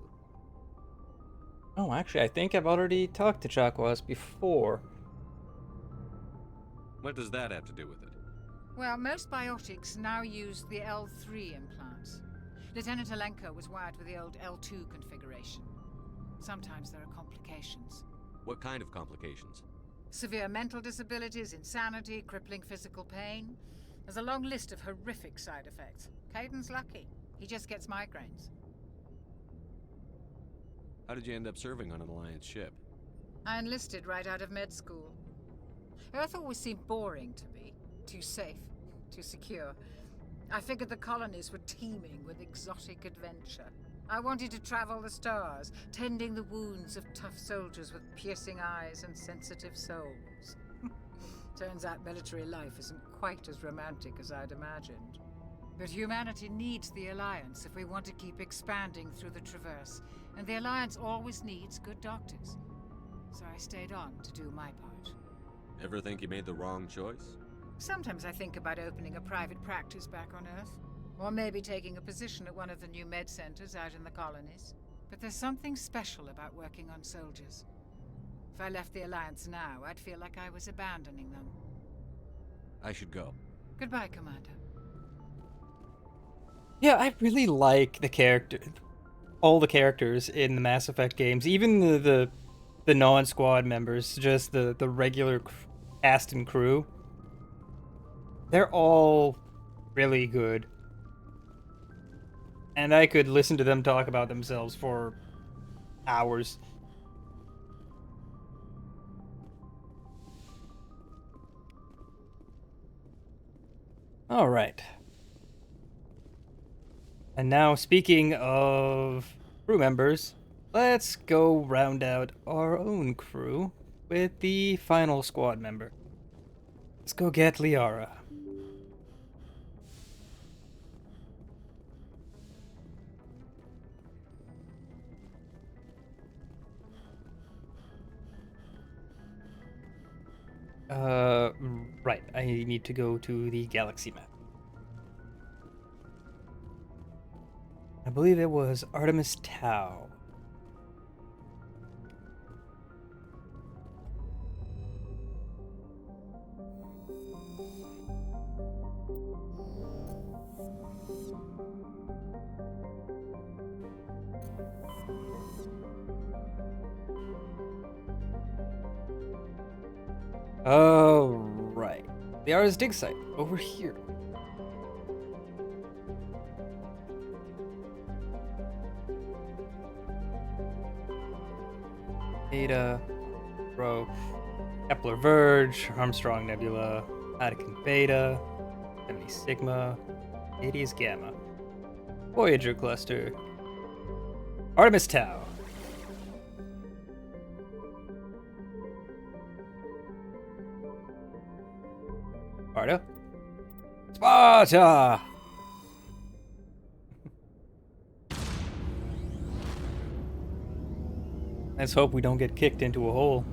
Oh, actually, I think I've already talked to Chakwas before. What does that have to do with it? Well, most biotics now use the L3 implants. Lieutenant Alenko was wired with the old L2 configuration. Sometimes there are complications. What kind of complications? Severe mental disabilities, insanity, crippling physical pain. There's a long list of horrific side effects. Caden's lucky. He just gets migraines. How did you end up serving on an Alliance ship? I enlisted right out of med school. Earth always seemed boring to me. Too safe, too secure. I figured the colonies were teeming with exotic adventure. I wanted to travel the stars, tending the wounds of tough soldiers with piercing eyes and sensitive souls. Turns out military life isn't quite as romantic as I'd imagined. But humanity needs the Alliance if we want to keep expanding through the Traverse, and the Alliance always needs good doctors. So I stayed on to do my part. Ever think you made the wrong choice? Sometimes I think about opening a private practice back on Earth. Or maybe taking a position at one of the new med centers out in the colonies. But there's something special about working on soldiers. If I left the Alliance now, I'd feel like I was abandoning them. I should go. Goodbye, Commander. Yeah, I really like all the characters in the Mass Effect games, even the non-squad members, just the regular cast and crew. They're all really good. And I could listen to them talk about themselves for hours. All right. And now, speaking of crew members, let's go round out our own crew with the final squad member. Let's go get Liara. Right, I need to go to the galaxy map. I believe it was Artemis Tau. Oh, right. Liara's dig site, over here. Beta, Bro, Kepler Verge, Armstrong Nebula, Attican Beta, 70 Sigma, Hades Gamma, Voyager Cluster, Artemis Tau. Sparta. Sparta! Let's hope we don't get kicked into a hole.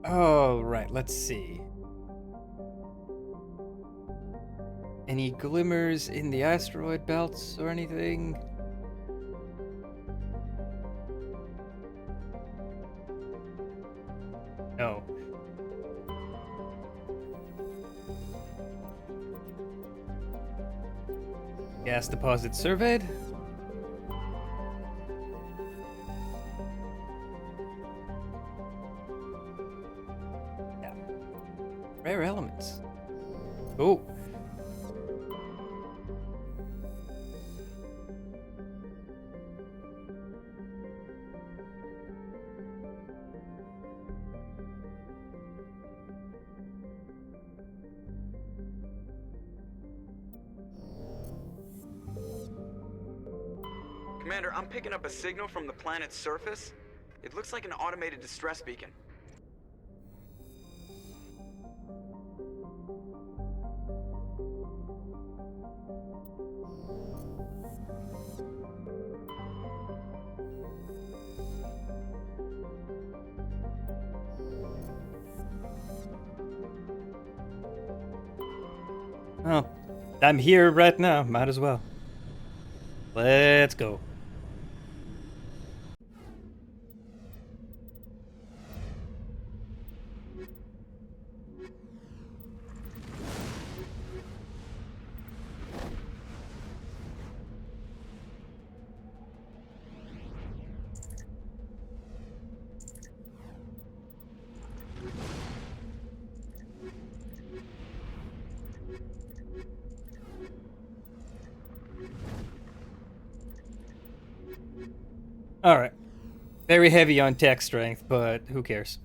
Oh, right, let's see. Any glimmers in the asteroid belts or anything? No. Gas deposit surveyed. Yeah. Rare elements. Oh. Commander, I'm picking up a signal from the planet's surface. It looks like an automated distress beacon. Well, I'm here right now. Might as well. Let's go. Alright. Very heavy on tech strength, but who cares?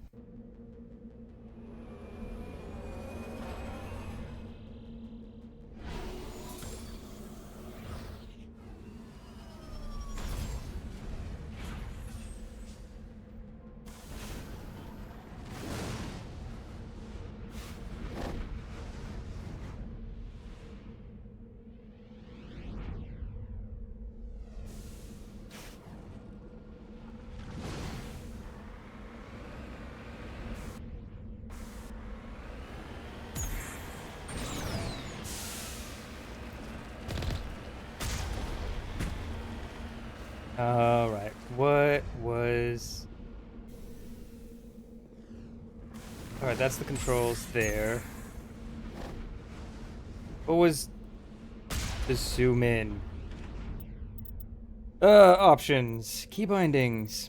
Alright, what was... Alright, that's the controls there. What was the zoom in? Options. Key bindings.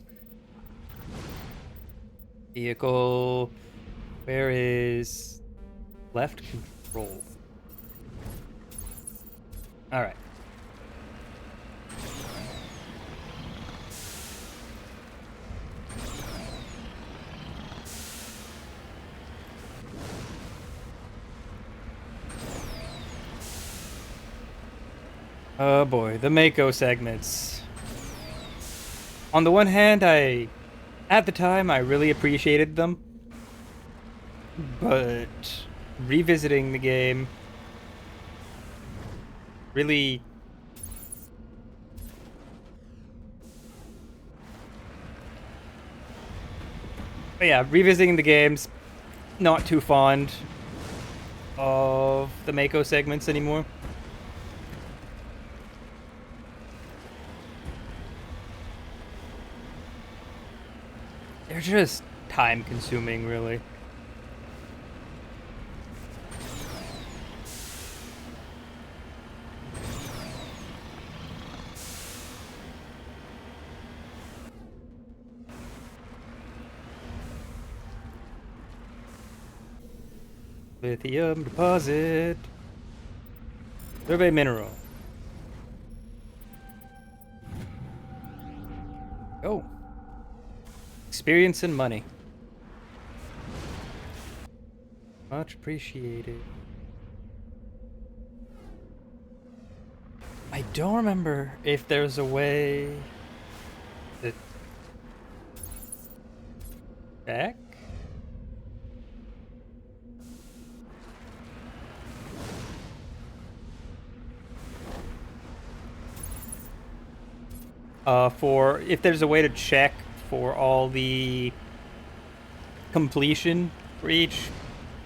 Vehicle. Where is left control? Alright. Oh boy, the Mako segments. On the one hand, at the time, I really appreciated them. But revisiting the game really... But yeah, revisiting the game's not too fond of the Mako segments anymore. They're just time-consuming, really. Lithium deposit. Survey mineral. Oh. Experience and money. Much appreciated. I don't remember if there's a way to back. For if there's a way to check for all the completion for each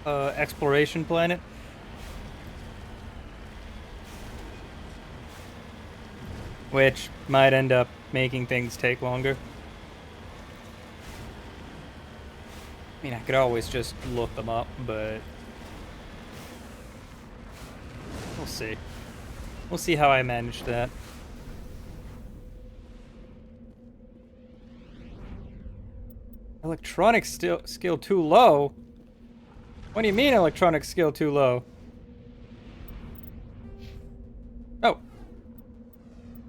exploration planet. Which might end up making things take longer. I mean, I could always just look them up, but we'll see. We'll see how I manage that. Electronic skill too low? What do you mean electronic skill too low? Oh.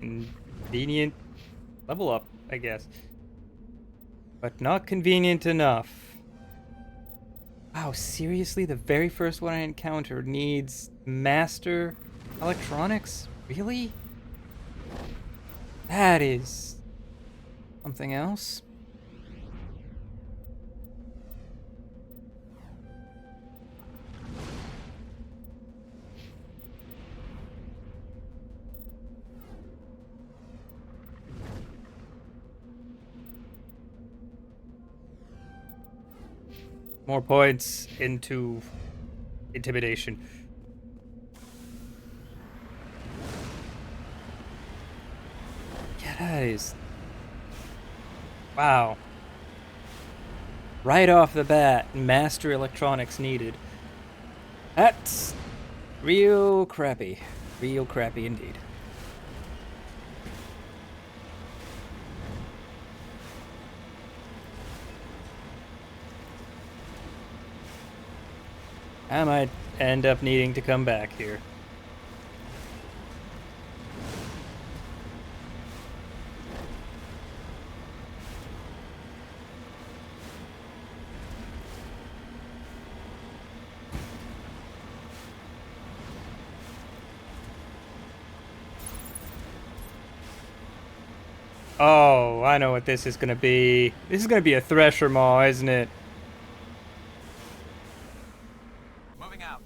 Convenient level up, I guess. But not convenient enough. Wow, seriously? The very first one I encountered needs master electronics? Really? That is something else. More points into intimidation. Yeah, that is... Wow. Right off the bat, master electronics needed. That's real crappy. Real crappy indeed. I might end up needing to come back here. Oh, I know what this is gonna be. This is gonna be a Thresher Maw, isn't it? Moving out.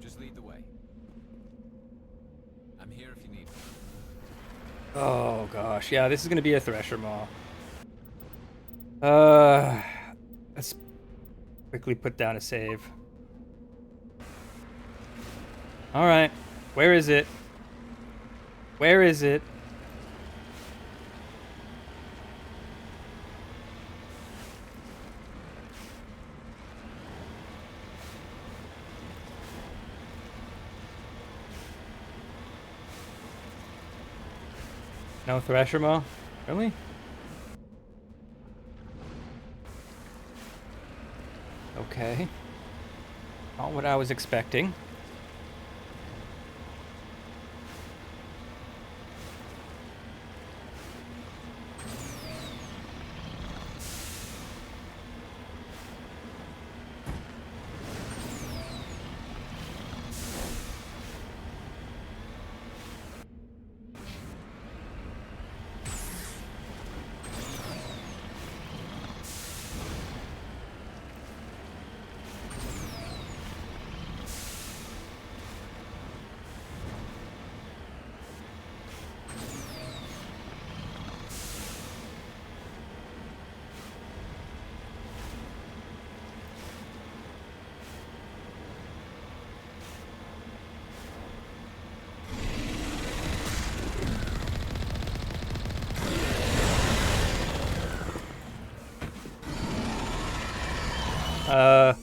Just lead the way. I'm here if you need me. Oh gosh, yeah, this is gonna be a Thresher Maw. Let's quickly put down a save. Alright, where is it? Where is it? No Thresher Maw? Really? Okay. Not what I was expecting. Ugh.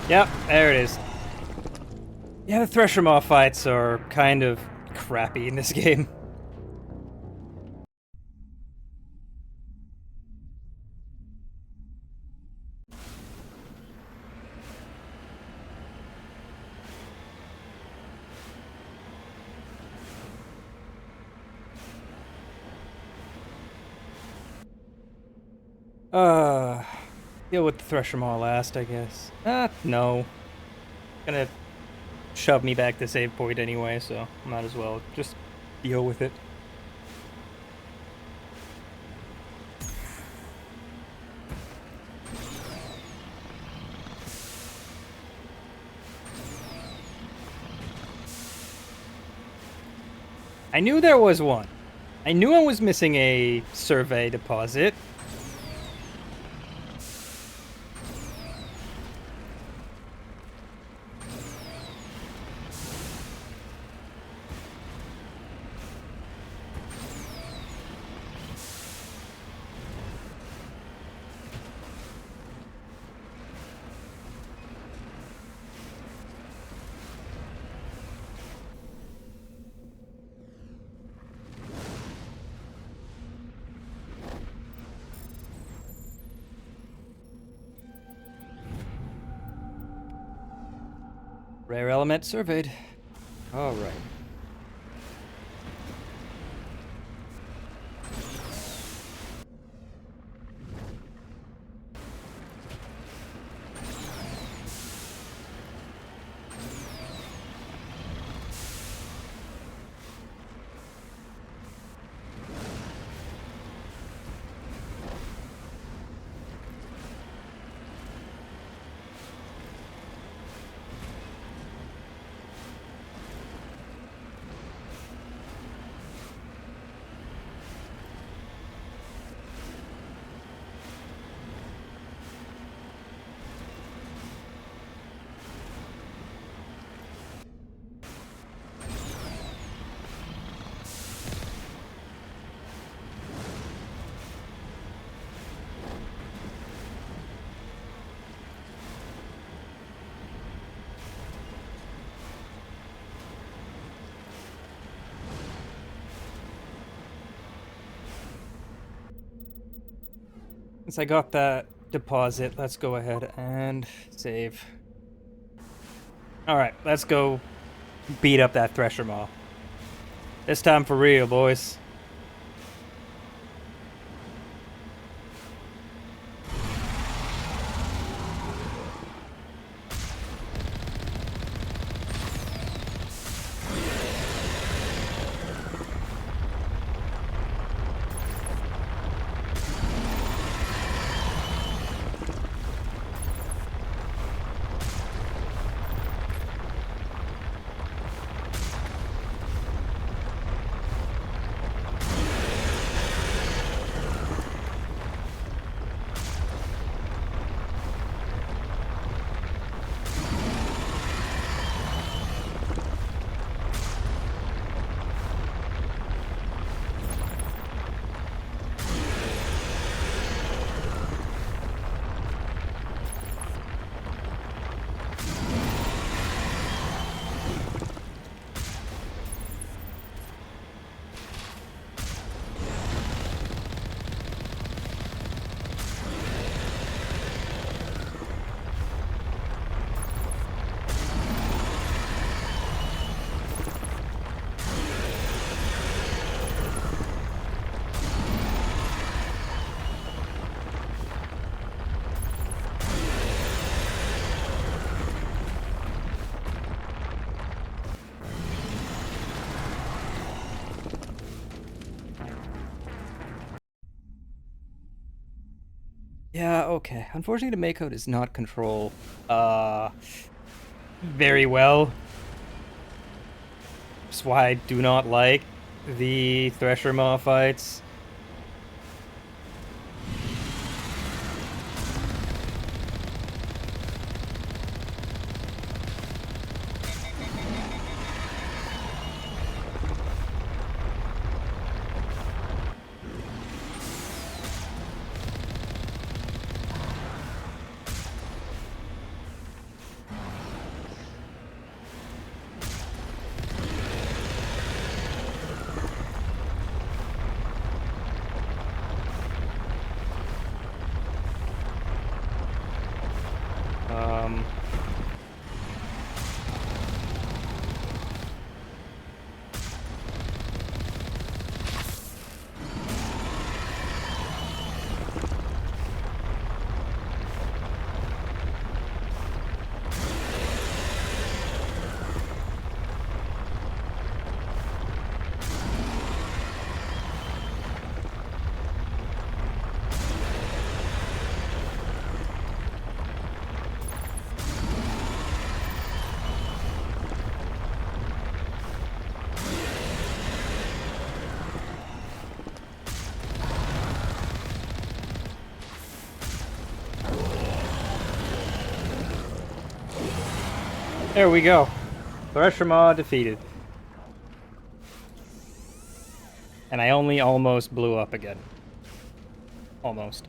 Yep, there it is. Yeah, the Thresher Maw fights are kind of crappy in this game. Deal with the Thresher Maw last, I guess. No. Gonna shove me back to save point anyway, so might as well just deal with it. I knew there was one. I knew I was missing a survey deposit. Rare element surveyed. Alright. Since I got that deposit, let's go ahead and save. Alright, let's go beat up that Thresher Maw. This time for real, boys. Yeah, okay. Unfortunately, the Mako does not control, very well. That's why I do not like the Thresher Maw fights. There we go. Thresher Maw defeated. And I only almost blew up again. Almost.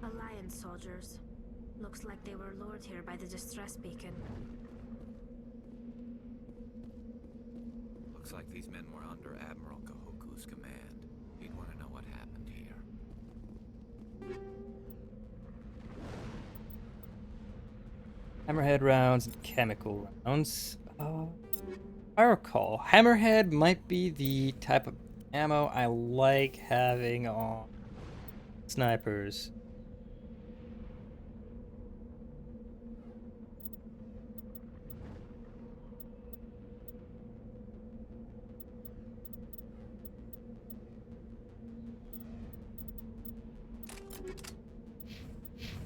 Alliance soldiers. Looks like they were lured here by the distress beacon. Looks like these men were under Admiral Kahoku's command. He'd want to know what happened here. Hammerhead rounds and chemical rounds. I recall, Hammerhead might be the type of ammo I like having on snipers.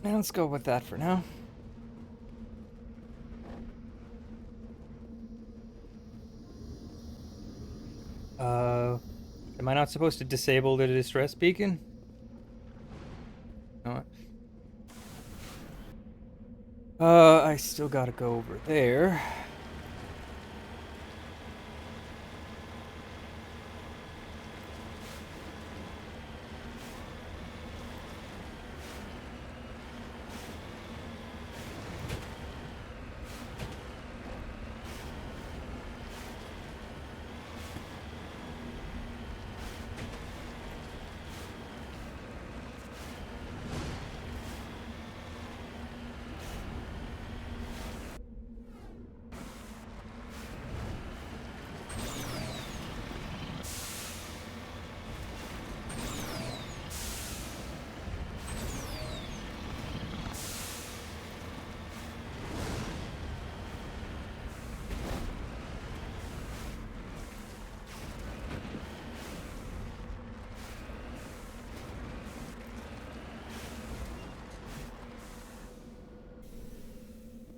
Now let's go with that for now. Am I not supposed to disable the distress beacon? No. I still gotta go over there.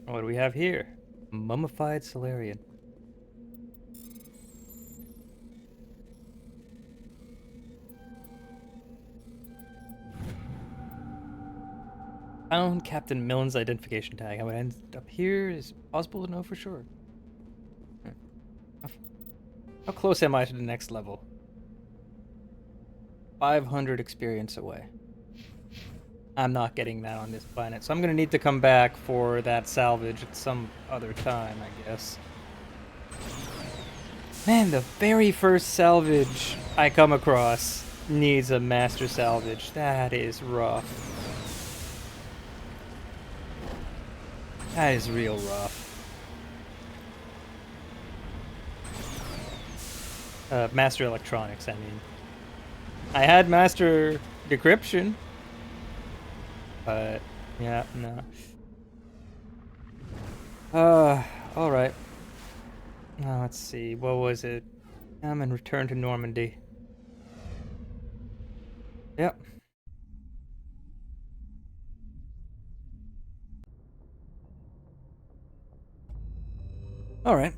What do we have here? Mummified Solarian. Found Captain Millen's identification tag. How it ends up here is possible to know for sure. How close am I to the next level? 500 experience away. I'm not getting that on this planet, so I'm gonna need to come back for that salvage at some other time, I guess. Man, the very first salvage I come across needs a master salvage. That is rough. That is real rough. Master electronics, I mean. I had master decryption. But, yeah, no. Alright. Now, let's see. What was it? I'm in Return to Normandy. Yep. Alright.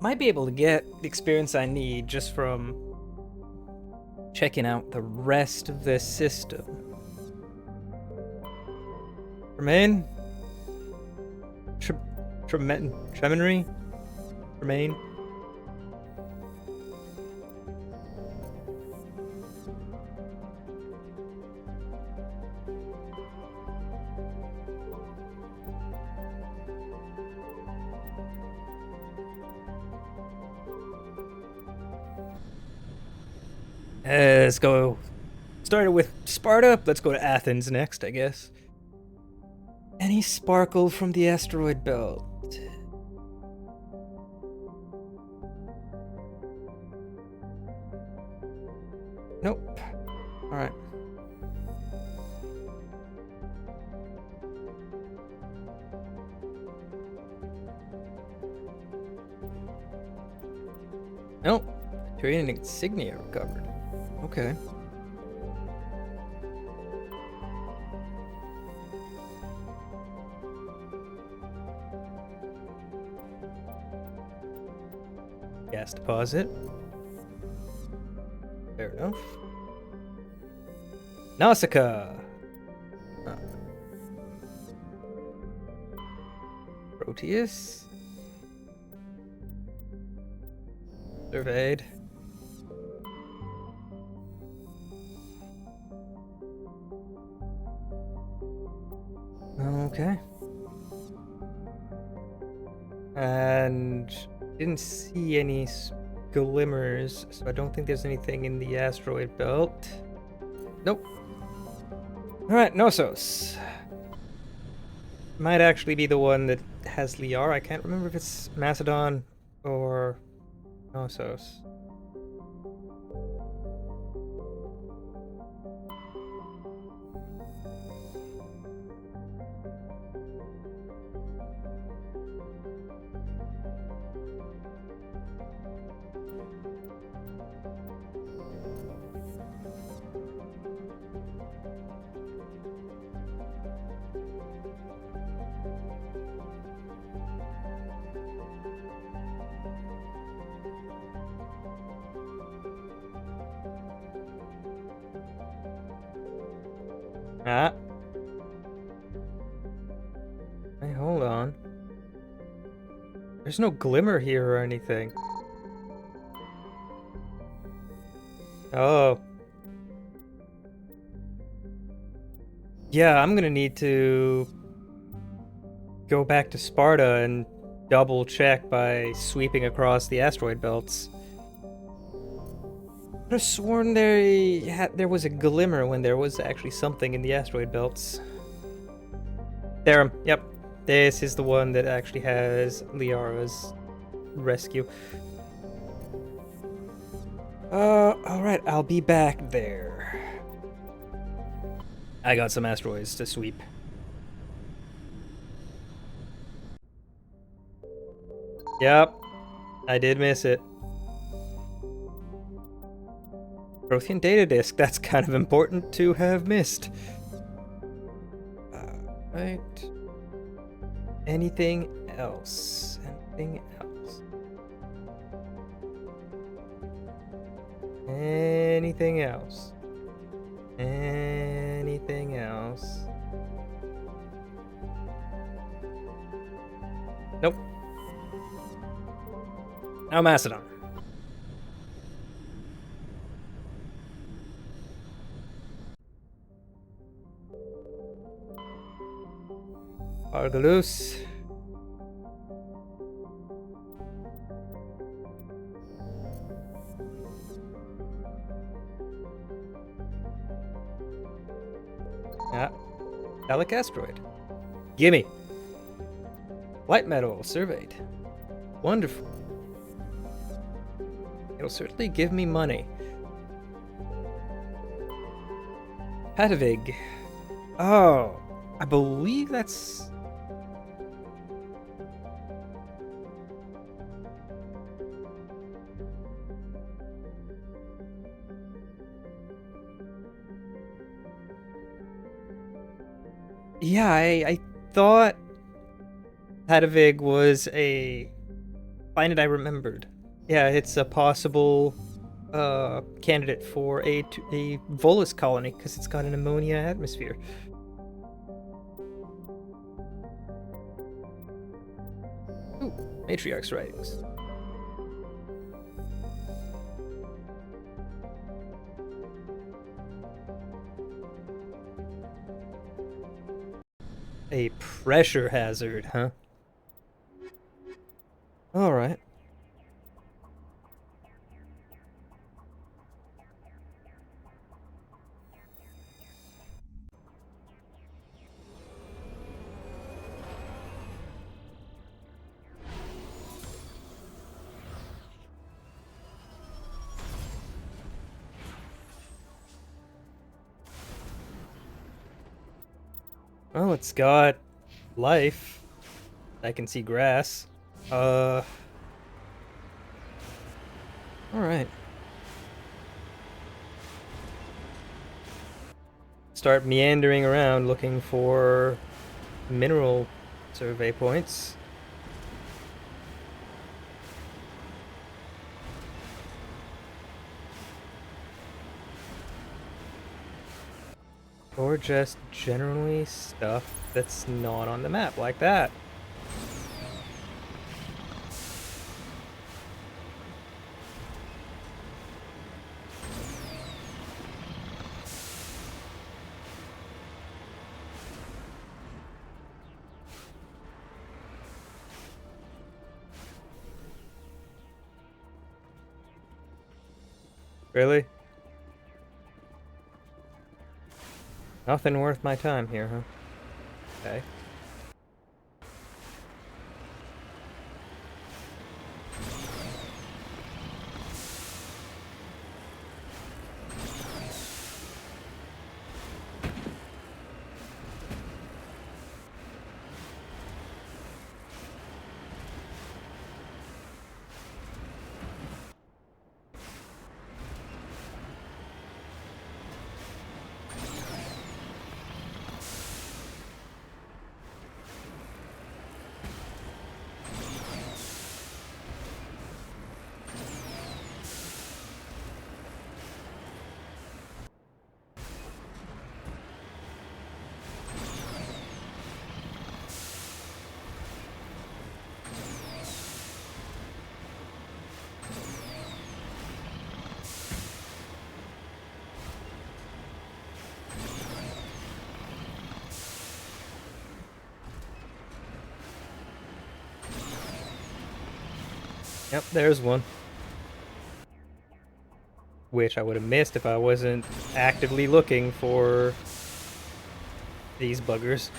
Might be able to get the experience I need just from checking out the rest of this system. Tremaine? Tremaine? Tremaine? Let's go. Started with Sparta. Let's go to Athens next, I guess. Any sparkle from the asteroid belt? Nope. Alright. Nope. Turian insignia recovered. Okay. Gas deposit. Fair enough. Nausicaa. Proteus. Surveyed. Okay. And didn't see any glimmers, so I don't think there's anything in the asteroid belt. Nope. Alright, Knossos. Might actually be the one that has Liara. I can't remember if it's Macedon or Knossos. Ah. Hey, hold on. There's no glimmer here or anything. Oh. Yeah, I'm gonna need to go back to Sparta and double check by sweeping across the asteroid belts. I could have sworn there was a glimmer when there was actually something in the asteroid belts. There, yep. This is the one that actually has Liara's rescue. Alright, I'll be back there. I got some asteroids to sweep. Yep, I did miss it. Prothean data disk, that's kind of important to have missed. Right. Anything else? Anything else? Anything else? Anything else? Nope. Now Macedon. Argalus. Ah, Alec asteroid. Gimme. Light metal surveyed. Wonderful. It'll certainly give me money. Patavig. Oh, I believe that's... Yeah, I thought Patavig was a planet I remembered. Yeah, it's a possible candidate for a Volus colony because it's got an ammonia atmosphere. Ooh, Matriarch's writings. A pressure hazard, huh? Alright. Well, it's got life. I can see grass. Alright. Start meandering around looking for mineral survey points. Or just generally stuff that's not on the map, like that. Really? Nothing worth my time here, huh? Okay. Yep, there's one. Which I would have missed if I wasn't actively looking for these buggers.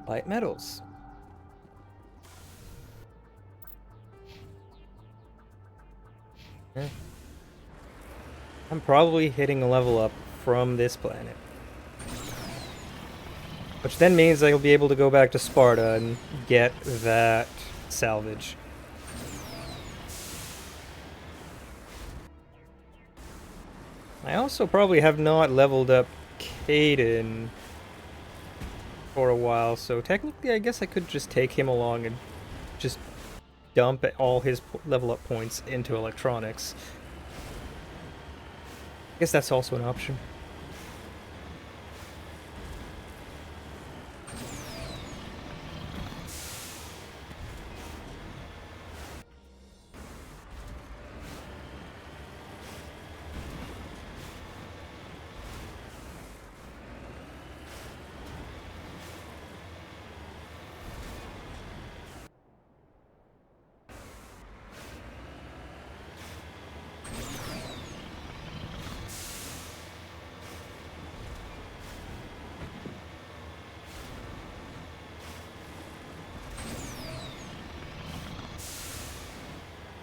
Light metals. Yeah. I'm probably hitting a level up from this planet. Which then means I'll be able to go back to Sparta and get that salvage. I also probably have not leveled up Caden for a while, so technically I guess I could just take him along and just dump all his level up points into electronics. I guess that's also an option.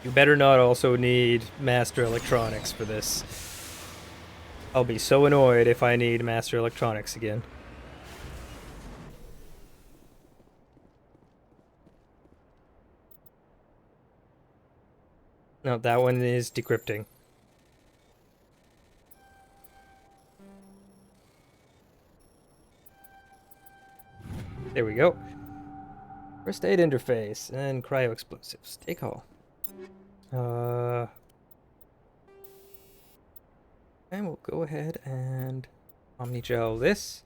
You better not also need Master Electronics for this. I'll be so annoyed if I need Master Electronics again. No, that one is decrypting. There we go. First aid interface and cryo explosives. Take all. And we'll go ahead and Omnigel this.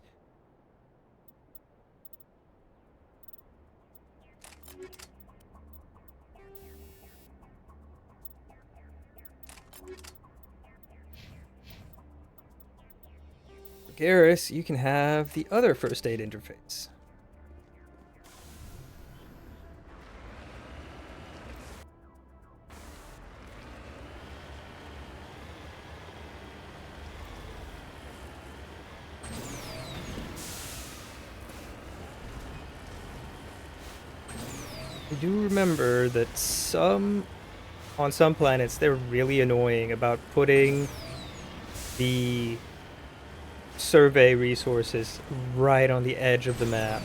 Garrus, you can have the other first aid interface. I do remember that on some planets they're really annoying about putting the survey resources right on the edge of the map.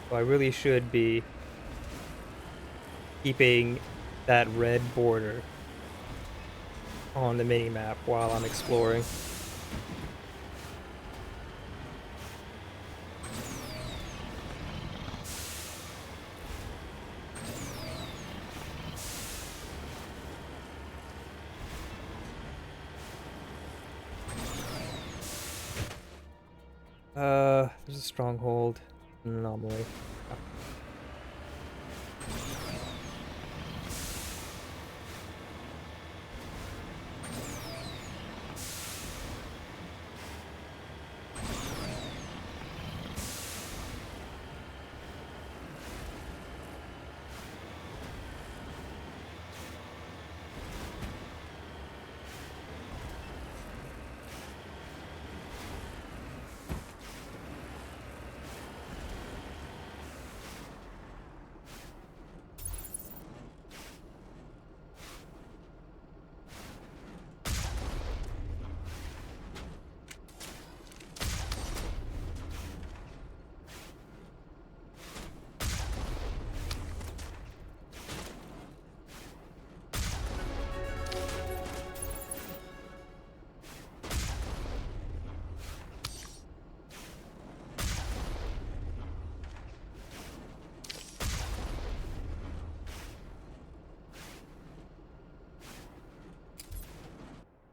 So I really should be keeping that red border on the minimap while I'm exploring. There's a stronghold anomaly. Oh.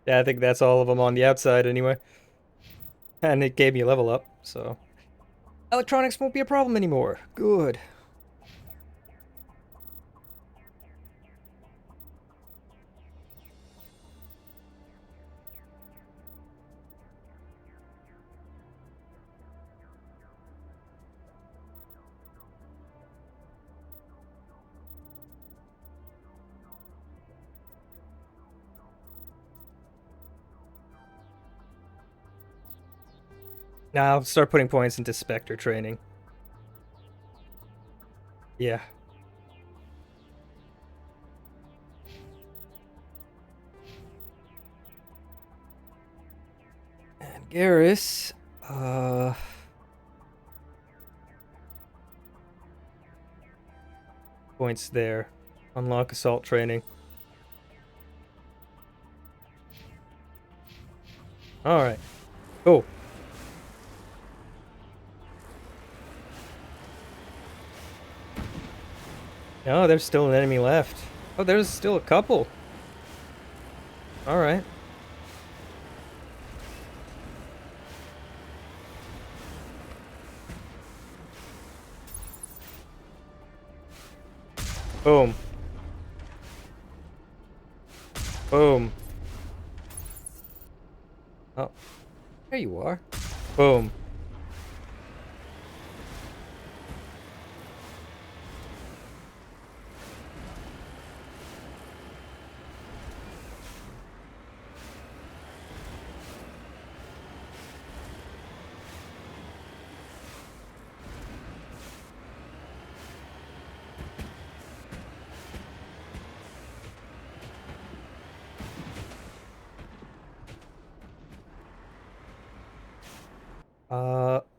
Yeah, I think that's all of them on the outside anyway. And it gave me a level up, so... Electronics won't be a problem anymore. Good. Now start putting points into Spectre training. Yeah. And Garrus, points there. Unlock assault training. Alright. Oh. No, there's still an enemy left. Oh, there's still a couple. Alright. Boom. Boom. Oh. There you are. Boom.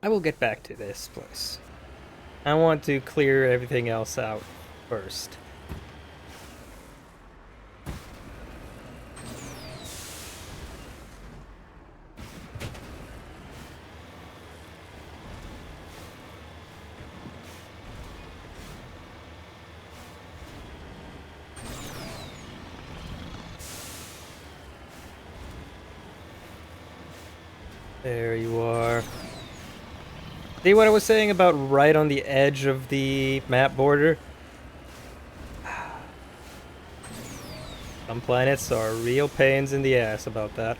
I will get back to this place. I want to clear everything else out first. There you are. See what I was saying about right on the edge of the map border? Some planets are real pains in the ass about that.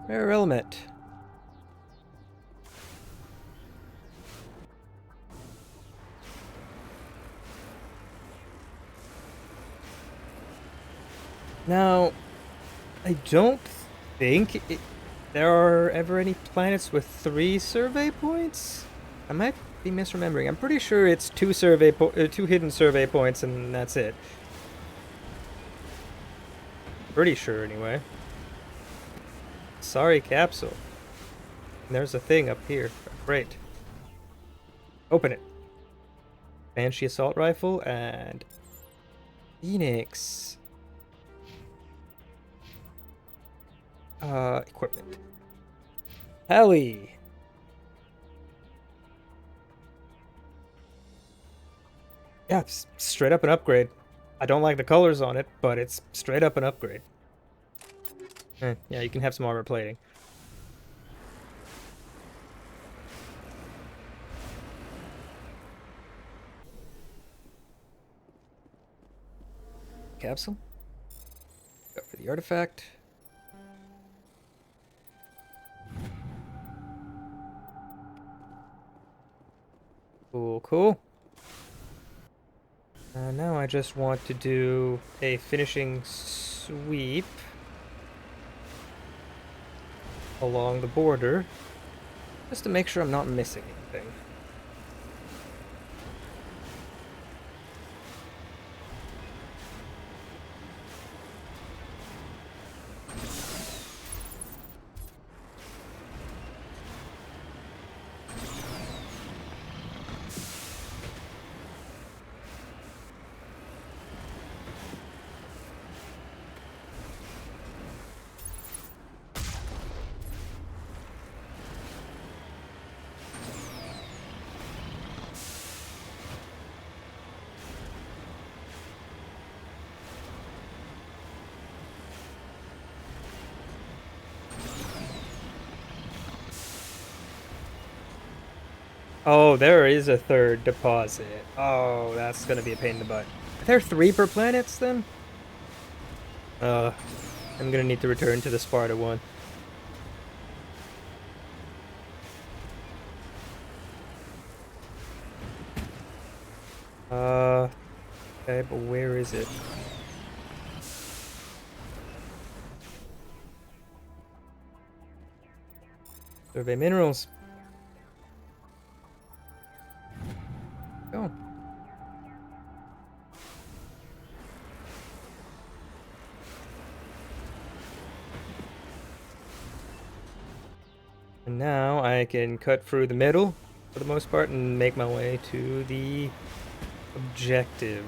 Rare element. Now, I don't think there are ever any planets with 3 survey points. I might be misremembering. I'm pretty sure it's 2 hidden survey points and that's it. Pretty sure anyway. Sorry, capsule. And there's a thing up here. Great. Open it. Banshee assault rifle and Phoenix. Equipment. Heli. Yeah, it's straight up an upgrade. I don't like the colors on it, but it's straight up an upgrade. Yeah, you can have some armor plating. Capsule. Go for the artifact. Cool, cool. Now I just want to do a finishing sweep along the border, just to make sure I'm not missing anything. Oh, there is a third deposit. Oh, that's gonna be a pain in the butt. Are there 3 per planets then? I'm gonna need to return to the Sparta one. Okay, but where is it? Survey minerals. Go. And now I can cut through the middle for the most part and make my way to the objective.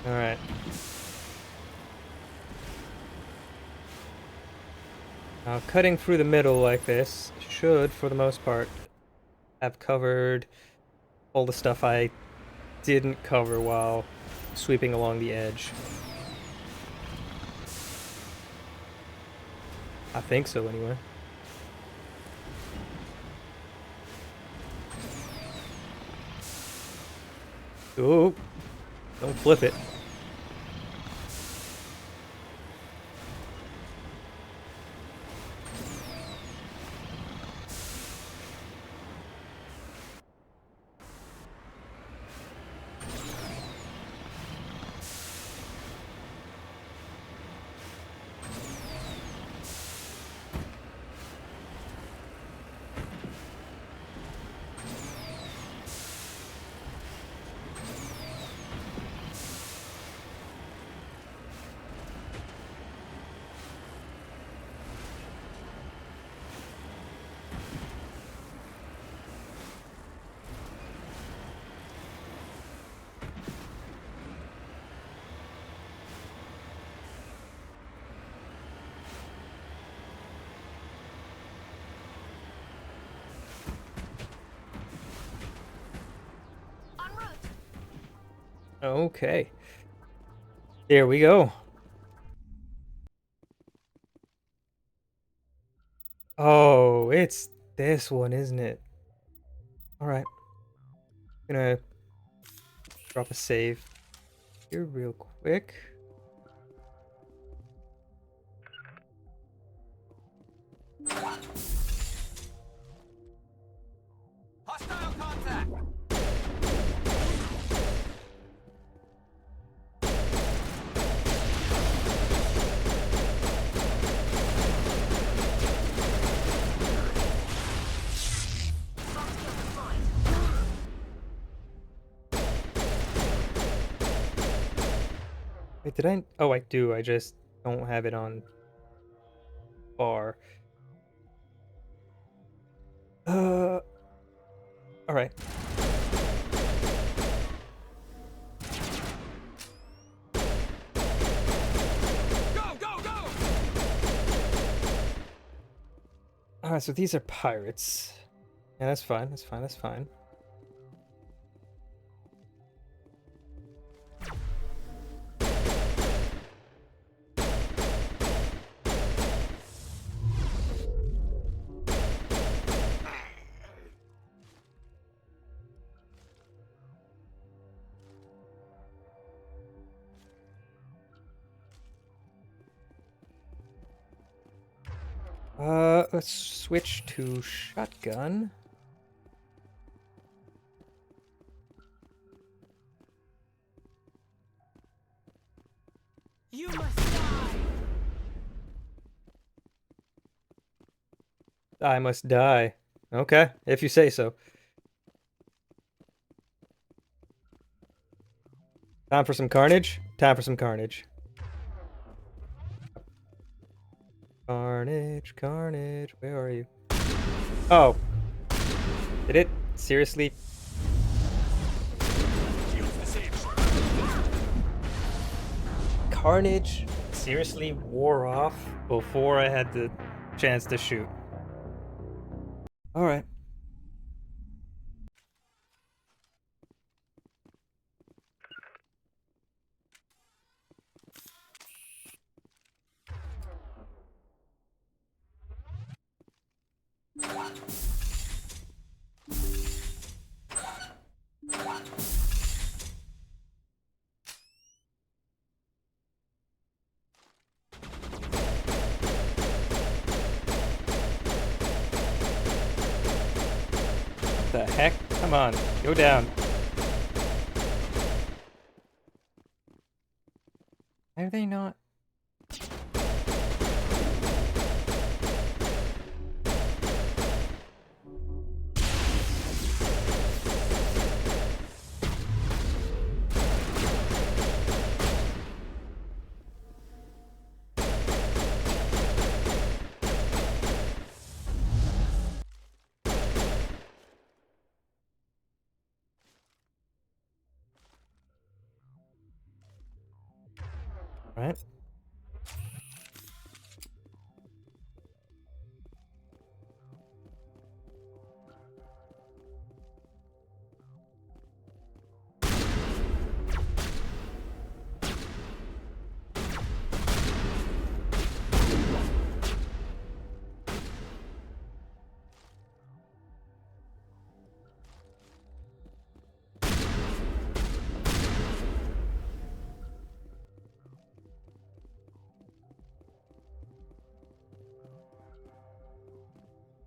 Alright. Now, cutting through the middle like this should, for the most part, have covered all the stuff I didn't cover while sweeping along the edge. I think so, anyway. Ooh, don't flip it. Okay. Here we go. Oh, it's this one, isn't it? Alright. Gonna drop a save here real quick. Hostile contact! Wait, did I? Oh, I do. I just don't have it on bar. All right. Go, go, go! All right, so these are pirates. Yeah, that's fine. That's fine. That's fine. Let's switch to shotgun. You must die! I must die. Okay, if you say so. Time for some carnage? Time for some carnage. Carnage, carnage, where are you? Oh. Did it? Seriously? carnage seriously wore off before I had the chance to shoot. Alright. The heck? Come on, go down. Are they not? Right.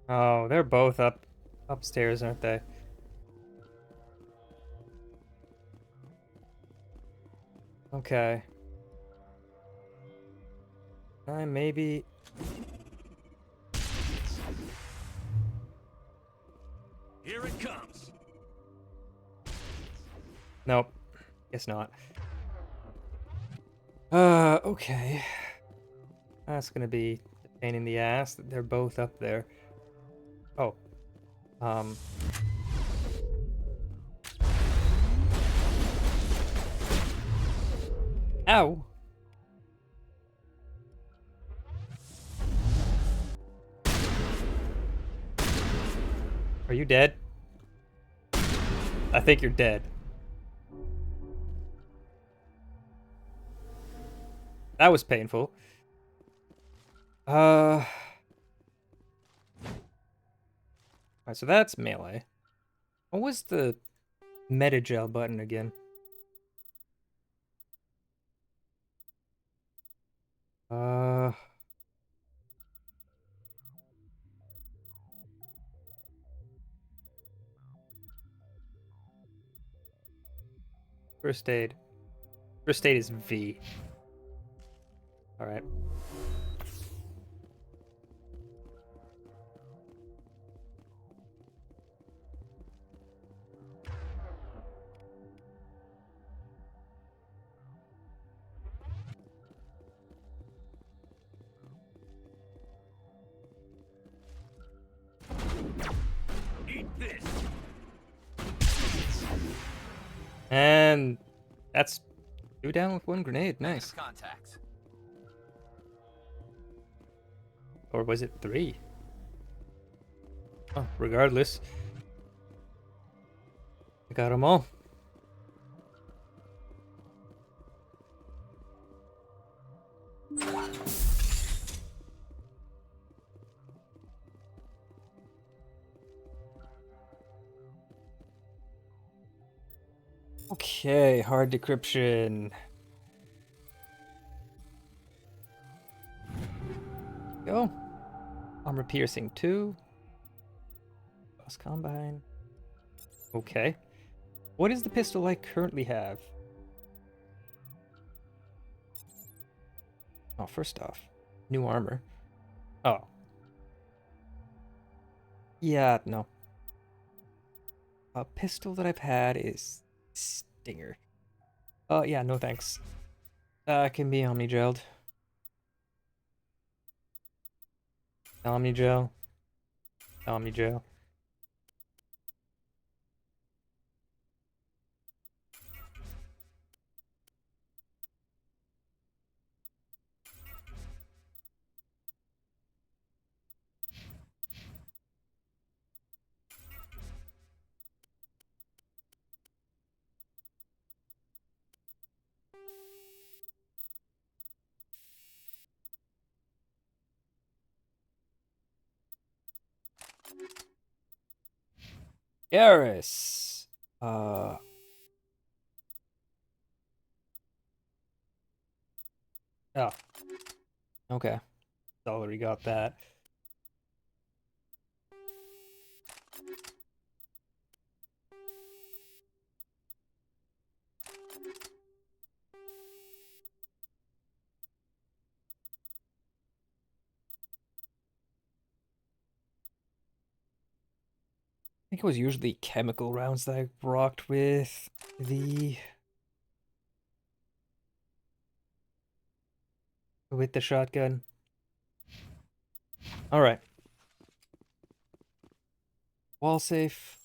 Oh, they're both upstairs, aren't they? Okay. Maybe. Here it comes. Nope. Guess not. Okay. That's gonna be a pain in the ass that they're both up there. Oh. Ow! Are you dead? I think you're dead. That was painful. Alright, so that's melee. What was the Metagel button again? First aid. First aid is V. Alright. Eat this. And that's 2 down with 1 grenade. Nice. Contacts. Or was it 3? Oh, regardless. I got them all. Okay, hard decryption. Go. Armor piercing 2. Boss combine. Okay. What is the pistol I currently have? Oh, first off, new armor. Oh. Yeah, no. A pistol that I've had is Stinger. Oh, yeah, no thanks. Can be Omnigelled. Omnigel. Omnigel. Garrus. Oh. Okay. Already got that. I think it was usually chemical rounds that I rocked with the shotgun. All right. Wall safe.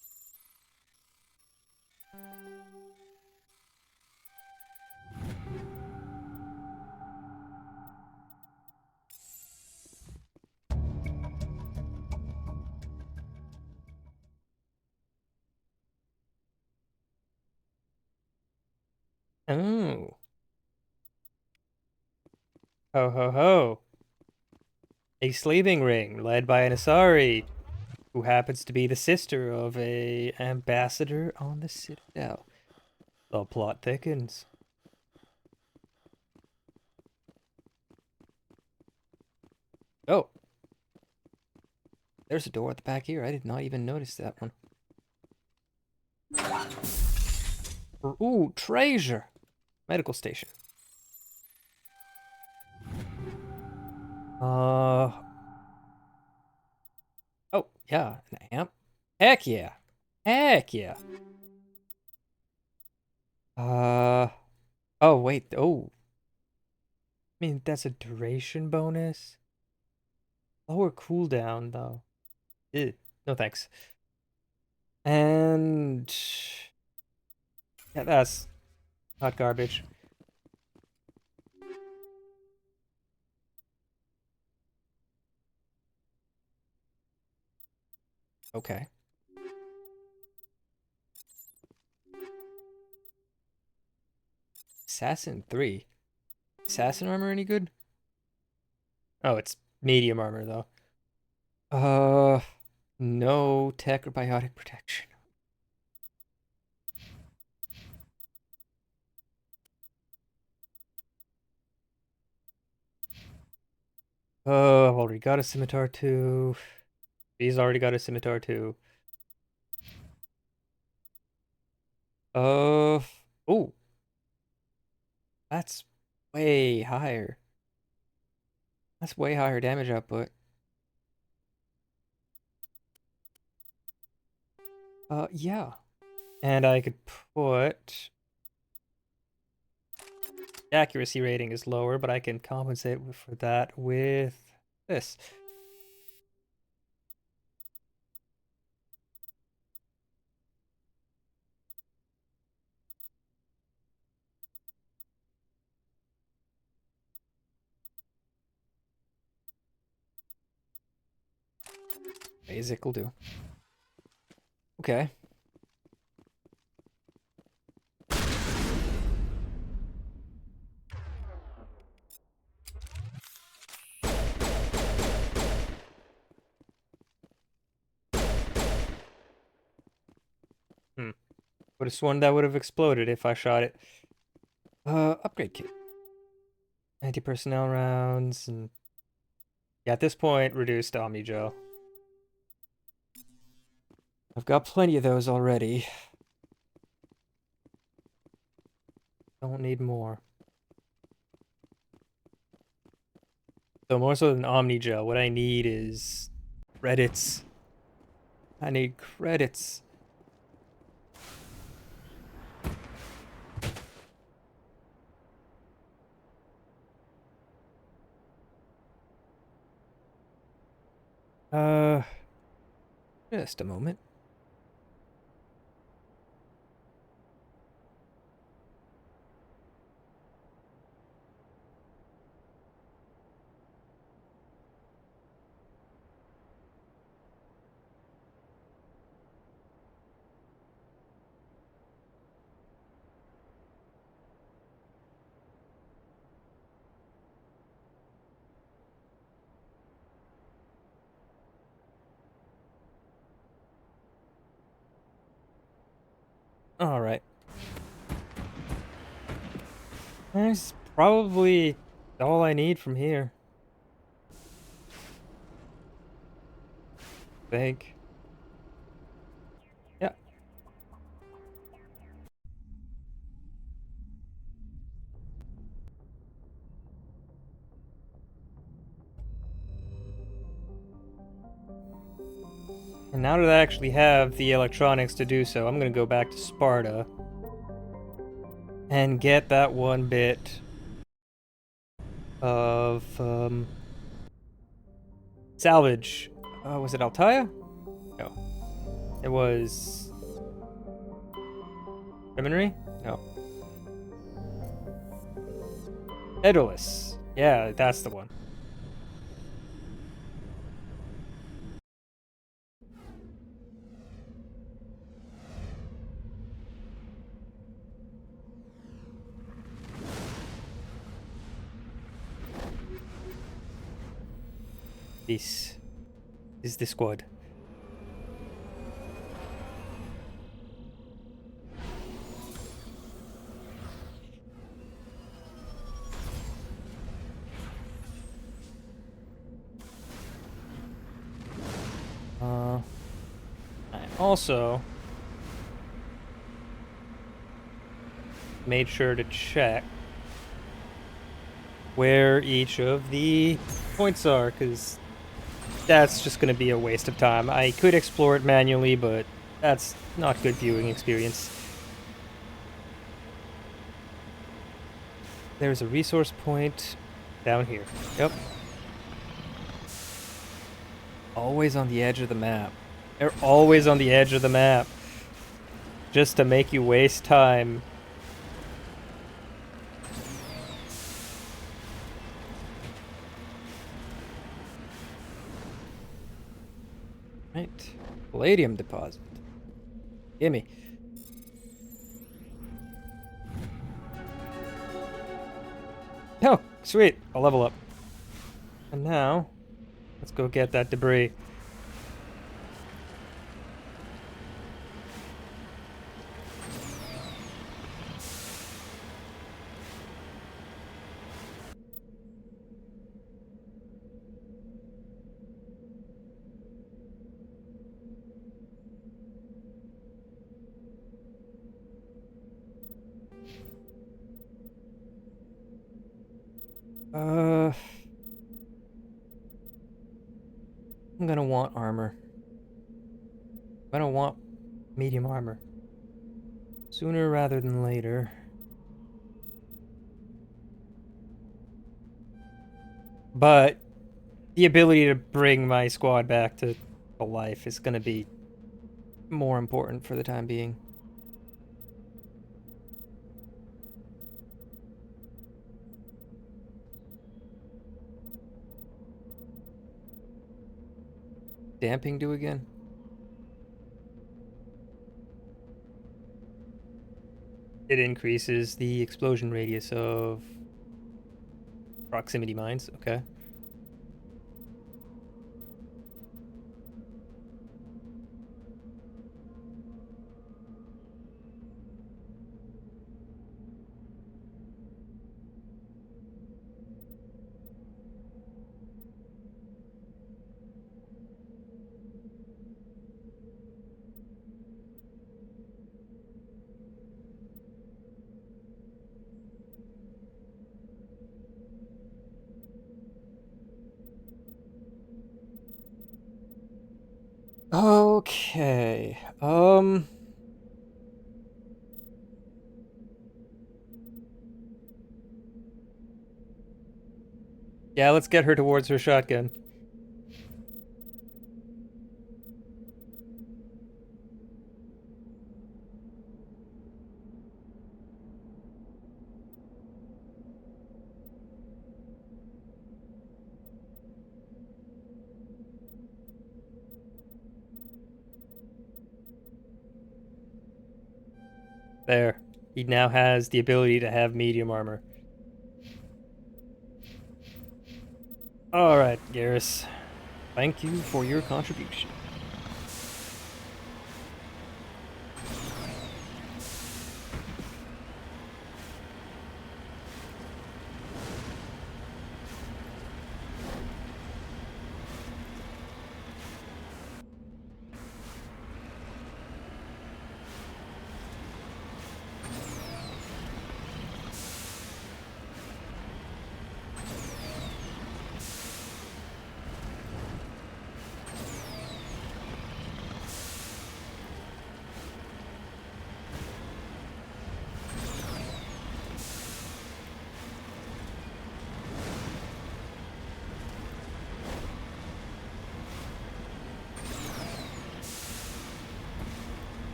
Oh. Ho ho ho. A slaving ring led by an Asari, who happens to be the sister of a ambassador on the Citadel. The plot thickens. Oh. There's a door at the back here. I did not even notice that one. Ooh, treasure. Medical station. Oh, yeah, an amp. Heck yeah. Heck yeah. Oh, wait. Oh. I mean, that's a duration bonus. Lower cooldown, though. Ew. No thanks. And yeah, that's not garbage. Okay. Assassin 3. Assassin armor any good? Oh, it's medium armor, though. No tech or biotic protection. Oh, I've already got a scimitar 2. He's already got a scimitar 2. Oh. That's way higher. That's way higher damage output. Yeah. And I could put... Accuracy rating is lower, but I can compensate for that with this. Basic will do. Okay. Would have sworn that would have exploded if I shot it. Upgrade kit. Anti-personnel rounds and... Yeah, at this point, reduced Omni Gel. I've got plenty of those already. Don't need more. So more so than Omni Gel, what I need is credits. I need credits. Just a moment. Alright. That's probably all I need from here. Think. Yeah. And now that I actually have the electronics to do so, I'm gonna go back to Sparta and get that one bit of salvage. Was it Altaia? No. It was Seminary? No. Daedalus. Yeah, that's the one. This is the squad. I also made sure to check where each of the points are, because that's just going to be a waste of time. I could explore it manually, but that's not good viewing experience. There's a resource point down here. Yep. Always on the edge of the map. They're always on the edge of the map. Just to make you waste time. Right. Palladium deposit. Gimme. Oh, sweet. I'll level up. And now, let's go get that debris. I'm gonna want armor. I'm gonna want medium armor. Sooner rather than later. But the ability to bring my squad back to life is gonna be more important for the time being. Damping do again? It increases the explosion radius of proximity mines. Okay. Okay. Yeah, let's get her towards her shotgun. There. He now has the ability to have medium armor. Alright, Garrus. Thank you for your contribution.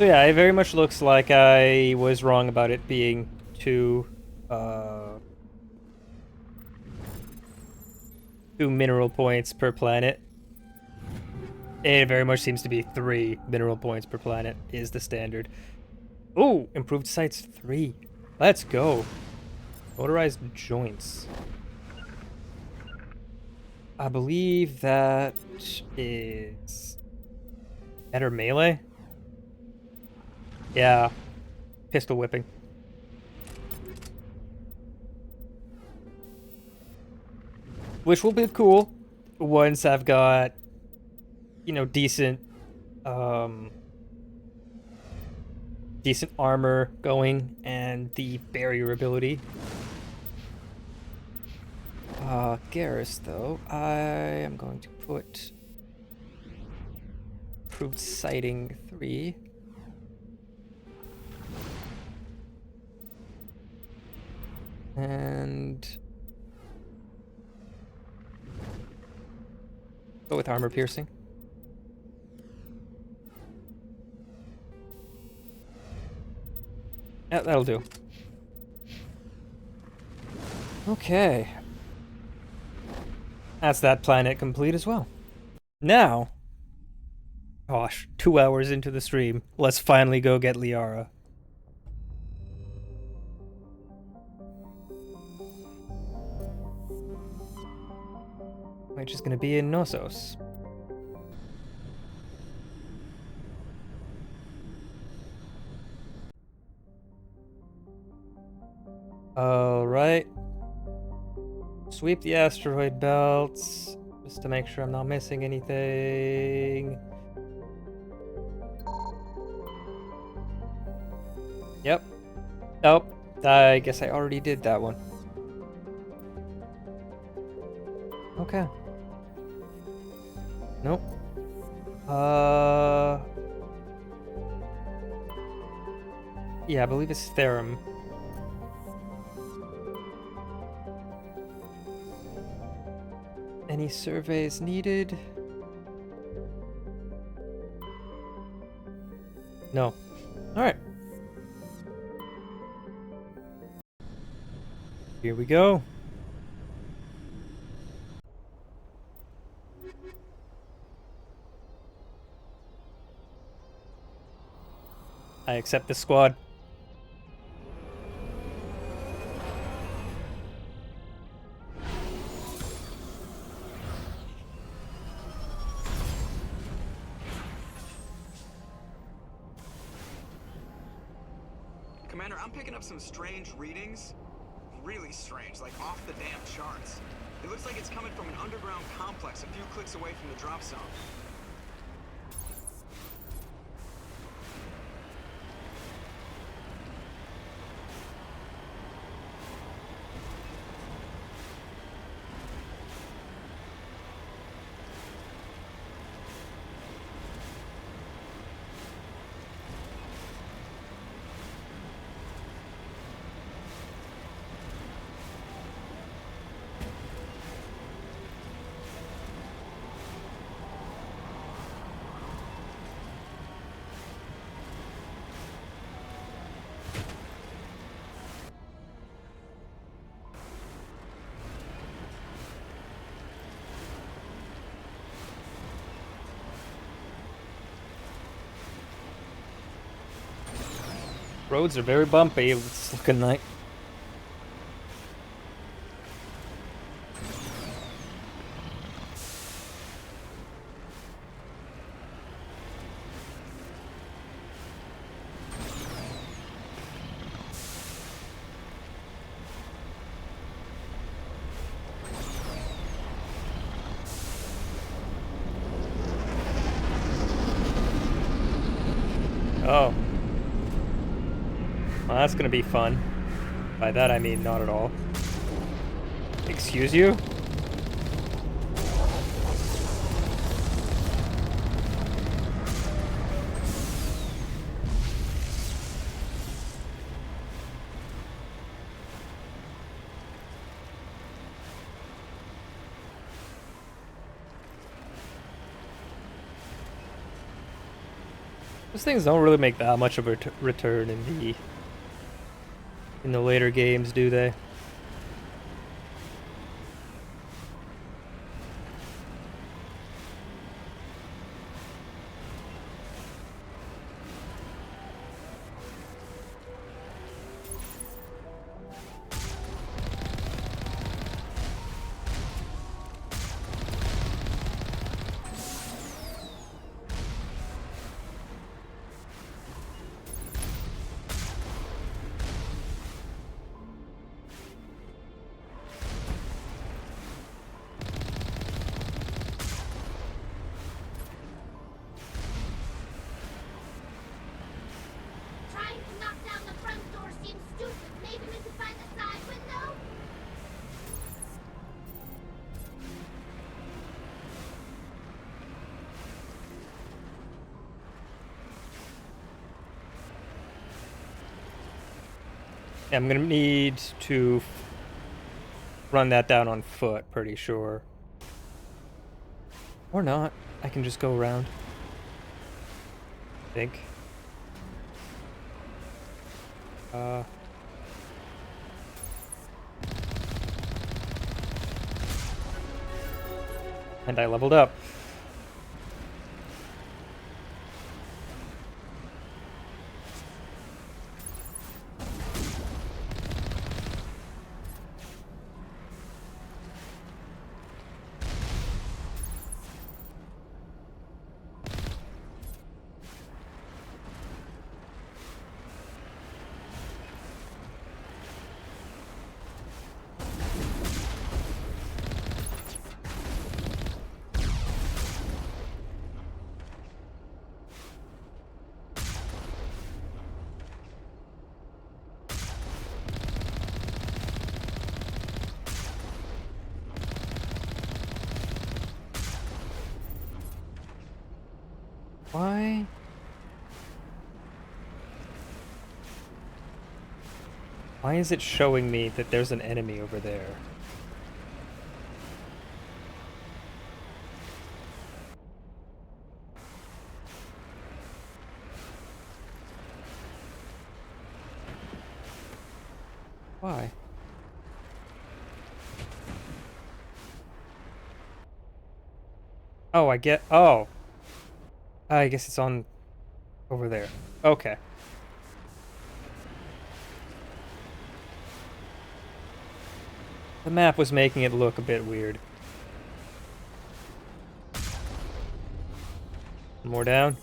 So yeah, it very much looks like I was wrong about it being two mineral points per planet. It very much seems to be 3 mineral points per planet is the standard. Ooh, improved sights 3. Let's go. Motorized joints. I believe that is better melee. Yeah, pistol whipping. Which will be cool once I've got, you know, decent armor going and the barrier ability. Garrus, though, I am going to put improved sighting 3. And go with armor piercing. Yeah, that'll do. Okay. That's that planet complete as well. Now, gosh, 2 hours into the stream, let's finally go get Liara. Which is going to be in Knossos. Alright. Sweep the asteroid belts, just to make sure I'm not missing anything. Yep. Oh, I guess I already did that one. Okay. Nope. Yeah, I believe it's Therum. Any surveys needed? No. Alright. Here we go. I accept the squad. Commander, I'm picking up some strange readings. Really strange, like off the damn charts. It looks like it's coming from an underground complex a few clicks away from the drop zone. Roads are very bumpy, it's looking like. Oh. Well, that's gonna be fun. By that I mean not at all. Excuse you? Those things don't really make that much of a return in the later games, do they? Trying to knock down the front door seems stupid. Maybe we could find the side window? Yeah, I'm gonna need to run that down on foot, pretty sure. Or not. I can just go around. I think. And I leveled up. Why? Why is it showing me that there's an enemy over there? Why? Oh, I get... Oh. I guess it's on over there. Okay. The map was making it look a bit weird. More down.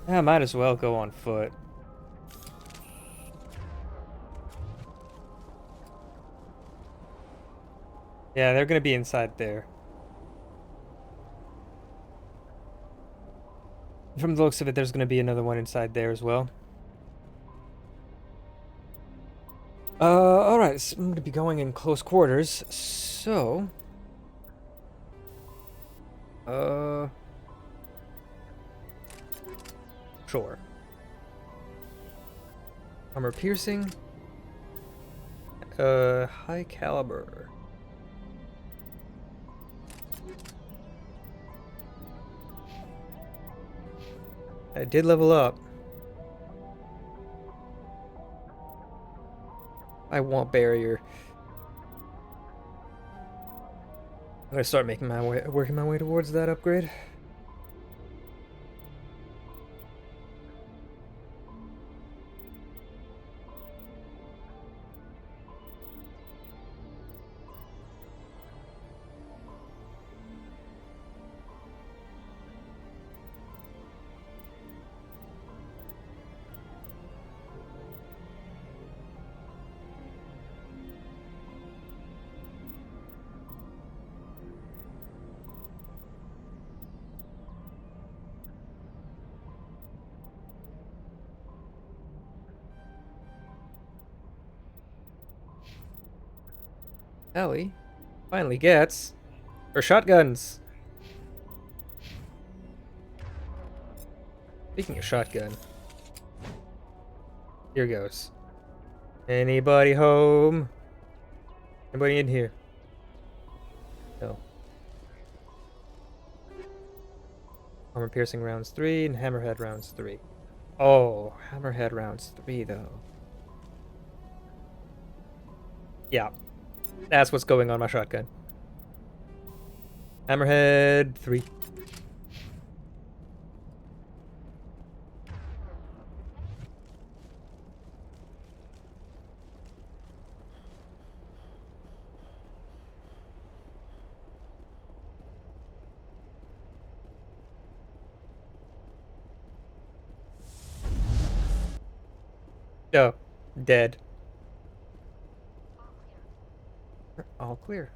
I might as well go on foot. Yeah, they're gonna be inside there. From the looks of it, there's gonna be another one inside there as well. Alright, so I'm gonna be going in close quarters, so... Sure. Armor piercing. High caliber. I did level up. I want barrier. I'm gonna start making my way, working my way towards that upgrade. Ellie finally gets her shotguns. Speaking of shotgun, here goes. Anybody home? Anybody in here? No. Armor piercing rounds 3 and hammerhead rounds 3. Oh, hammerhead rounds 3 though. Yeah, that's what's going on my shotgun. Hammerhead 3. Oh, dead. All clear.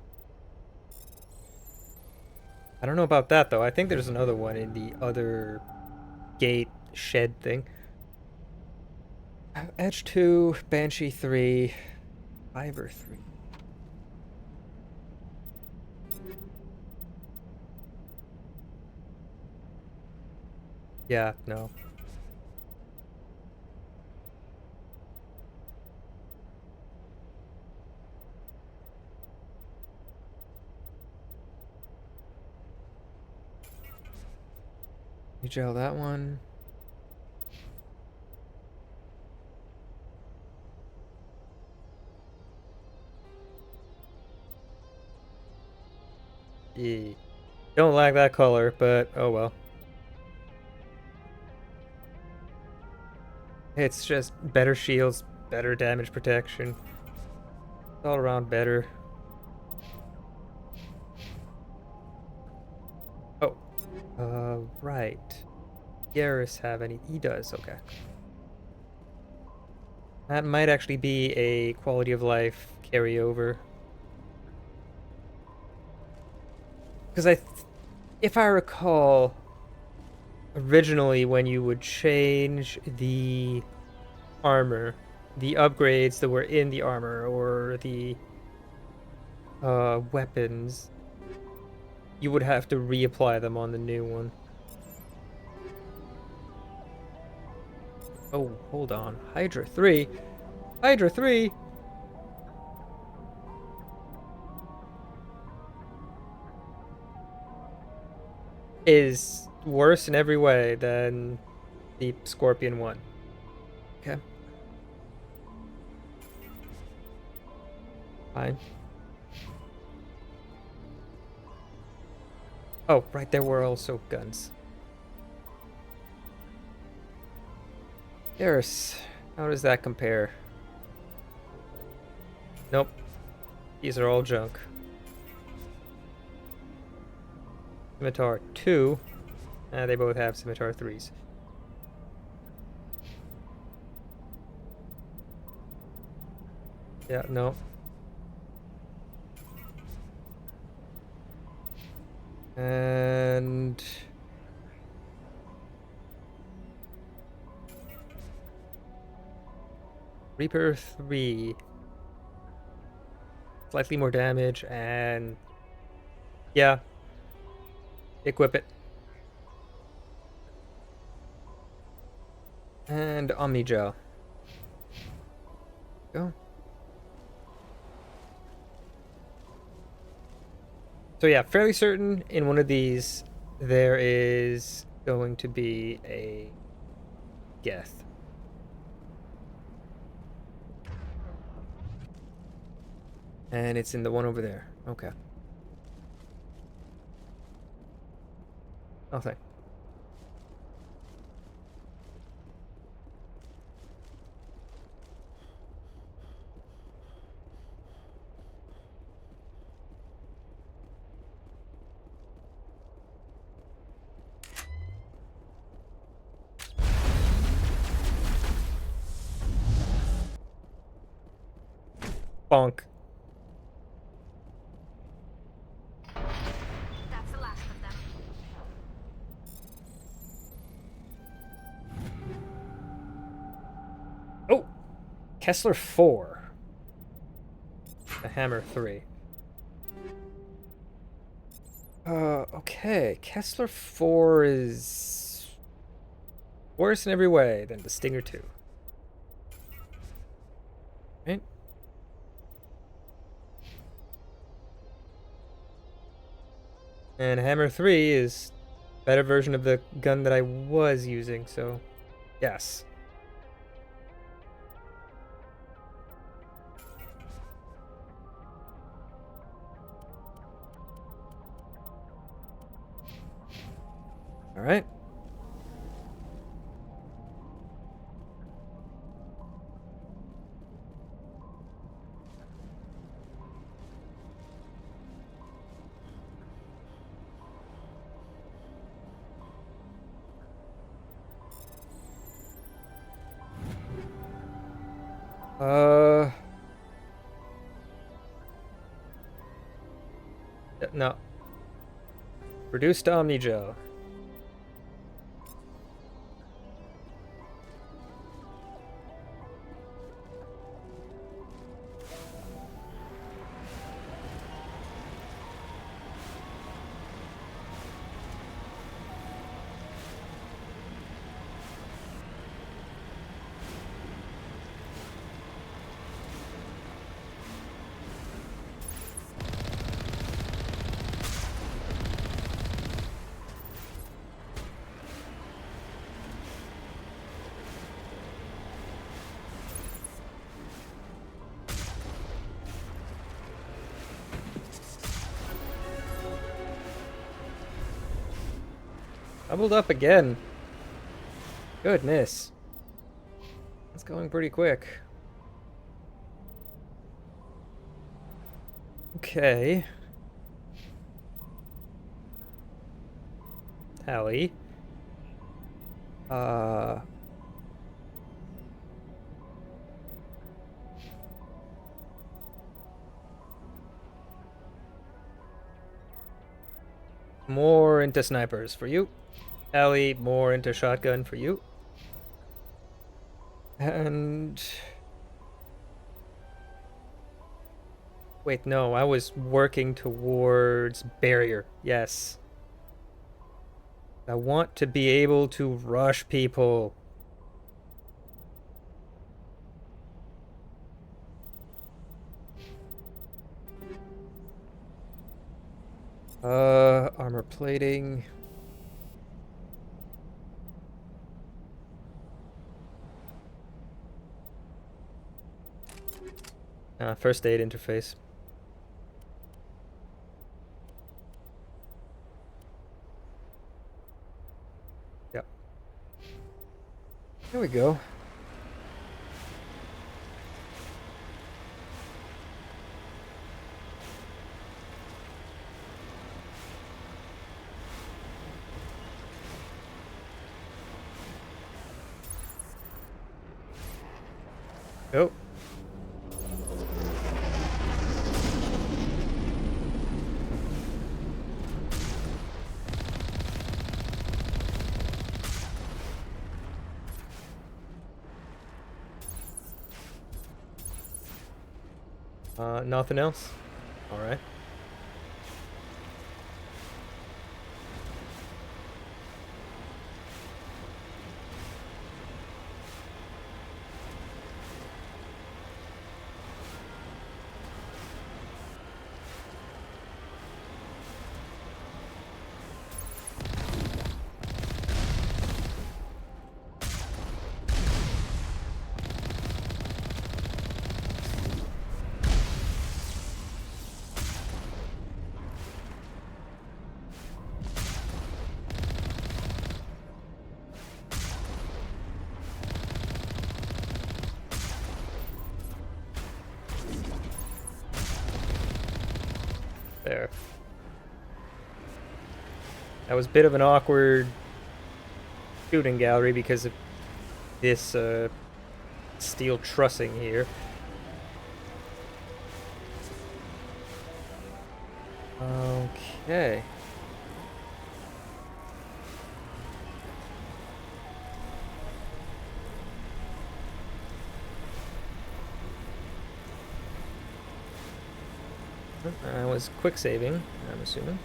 I don't know about that though. I think there's another one in the other gate shed thing. Edge 2, Banshee 3, Fiber 3. Yeah, no. You gel that one. Don't like that color, but oh well. It's just better shields, better damage protection. It's all around better. Oh. Right. Garrus have any? He does, okay. That might actually be a quality of life carryover. Because if I recall, originally when you would change the armor, the upgrades that were in the armor or the weapons, you would have to reapply them on the new one. Oh, hold on. Hydra 3? Hydra 3? Is worse in every way than the Scorpion 1. Okay. Fine. Oh, right, there were also guns. Garrus, how does that compare? Nope. These are all junk. Scimitar 2. They both have Scimitar 3s. Yeah, no. And Reaper 3. Slightly more damage and yeah. Equip it. And Omnigel. Go. So yeah, fairly certain in one of these there is going to be a Geth. And it's in the one over there. Okay. Nothing. Bonk. That's the last of them. Oh! Kessler 4. The Hammer 3. Okay. Kessler 4 is worse in every way than the Stinger 2. Right? And Hammer 3 is better version of the gun that I was using, so yes. All right. No. Reduced Omnigel. Doubled up again. Goodness. That's going pretty quick. Okay. Tally. More into snipers for you. Ellie, more into shotgun for you. And... wait, no, I was working towards barrier. Yes. I want to be able to rush people. Armor plating. First aid interface. Yep. There we go. Oh. Nothing else? All right. There. That was a bit of an awkward shooting gallery because of this steel trussing here. Okay. I was quick saving, I'm assuming.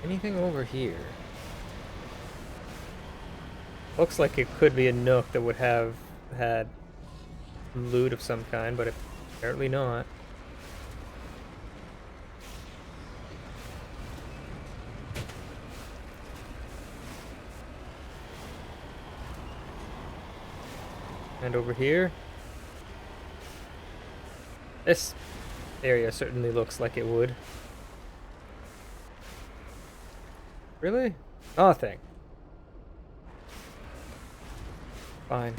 Anything over here? Looks like it could be a nook that would have had loot of some kind, but apparently not. And over here, this area certainly looks like it would. Really? Nothing. Fine.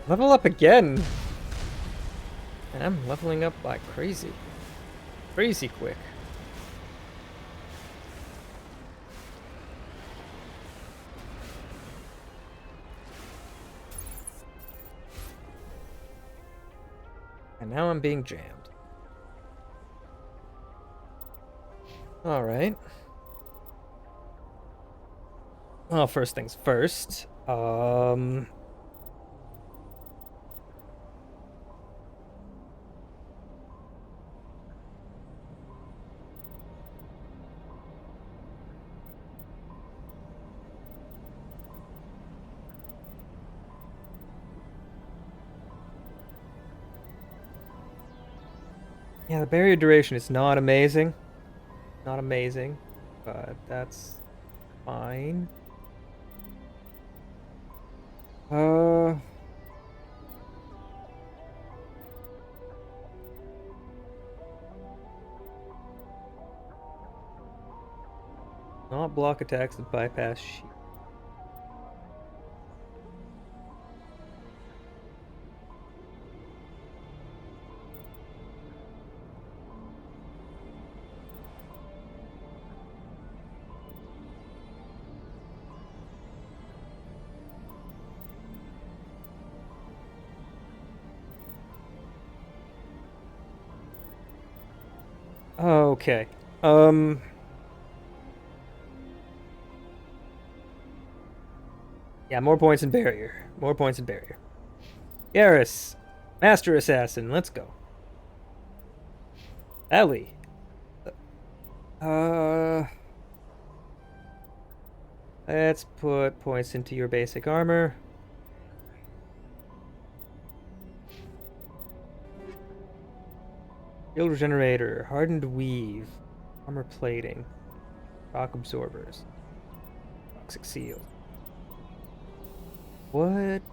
Level up again! And I'm leveling up like crazy. Crazy quick. And now I'm being jammed. Alright. Well, first things first. Yeah, the barrier duration is not amazing. Not amazing, but that's fine. Not block attacks that bypass shield. Okay. Yeah, more points in barrier. More points in barrier. Garrus, Master Assassin, let's go. Ellie. Let's put points into your basic armor. Shield regenerator, hardened weave, armor plating, rock absorbers, toxic seal. What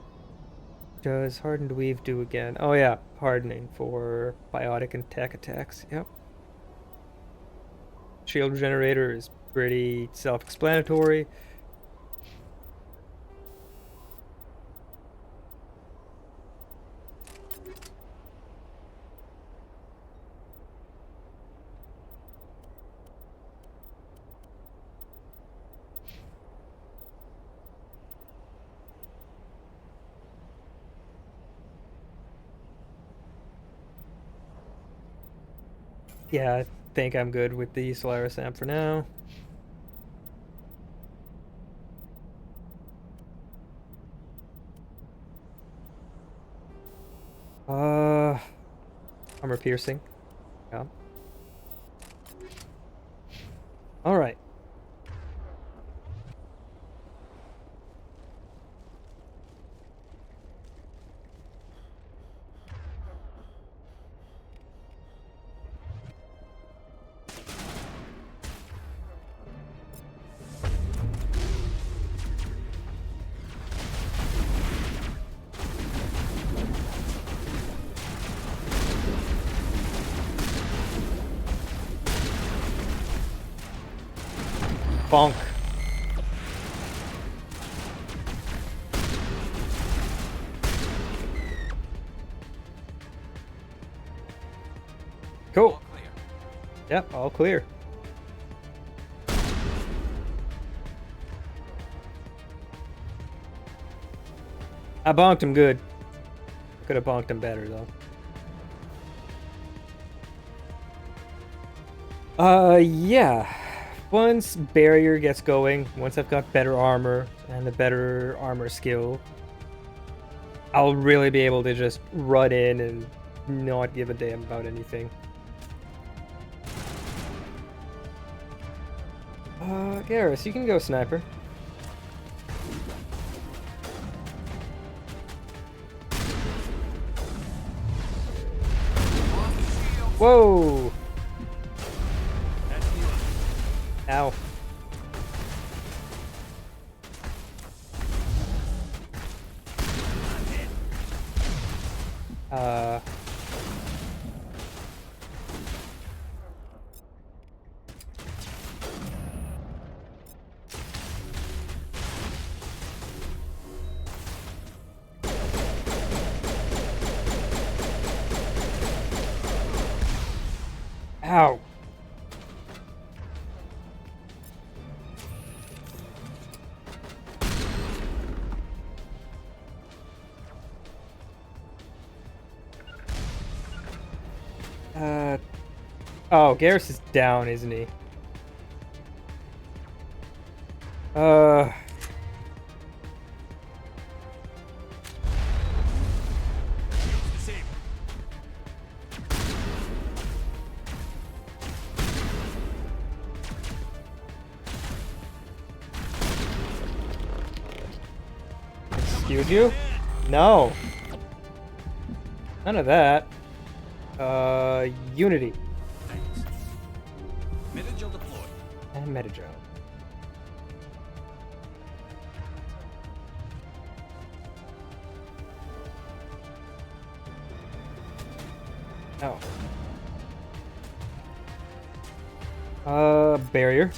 does hardened weave do again? Oh yeah, hardening for biotic and tech attacks. Yep. Shield regenerator is pretty self-explanatory. Yeah, I think I'm good with the Solaris amp for now. Armor piercing. Yeah. All right. Bonk. Cool. Yep, all clear. I bonked him good. Could have bonked him better though. Yeah. Once barrier gets going, once I've got better armor and a better armor skill, I'll really be able to just run in and not give a damn about anything. Garrus, you can go sniper. Whoa! Ow. Ow. Oh, Garrus is down, isn't he? Excuse you? No. None of that. Unity. Metagel deployed. And Metagel. Oh. Barrier.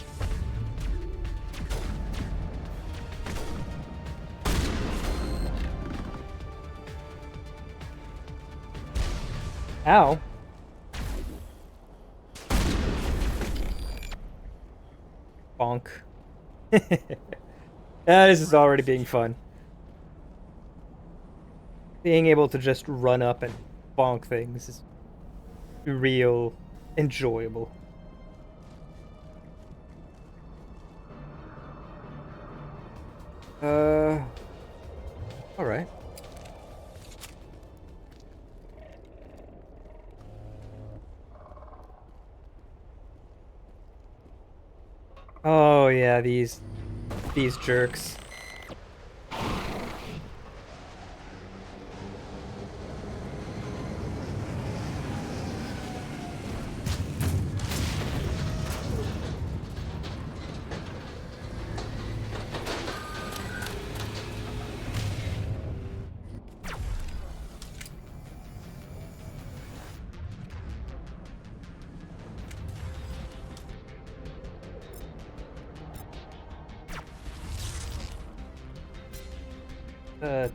Ow. Bonk. This is already being fun. Being able to just run up and bonk things is real enjoyable. Alright. Oh yeah, these jerks.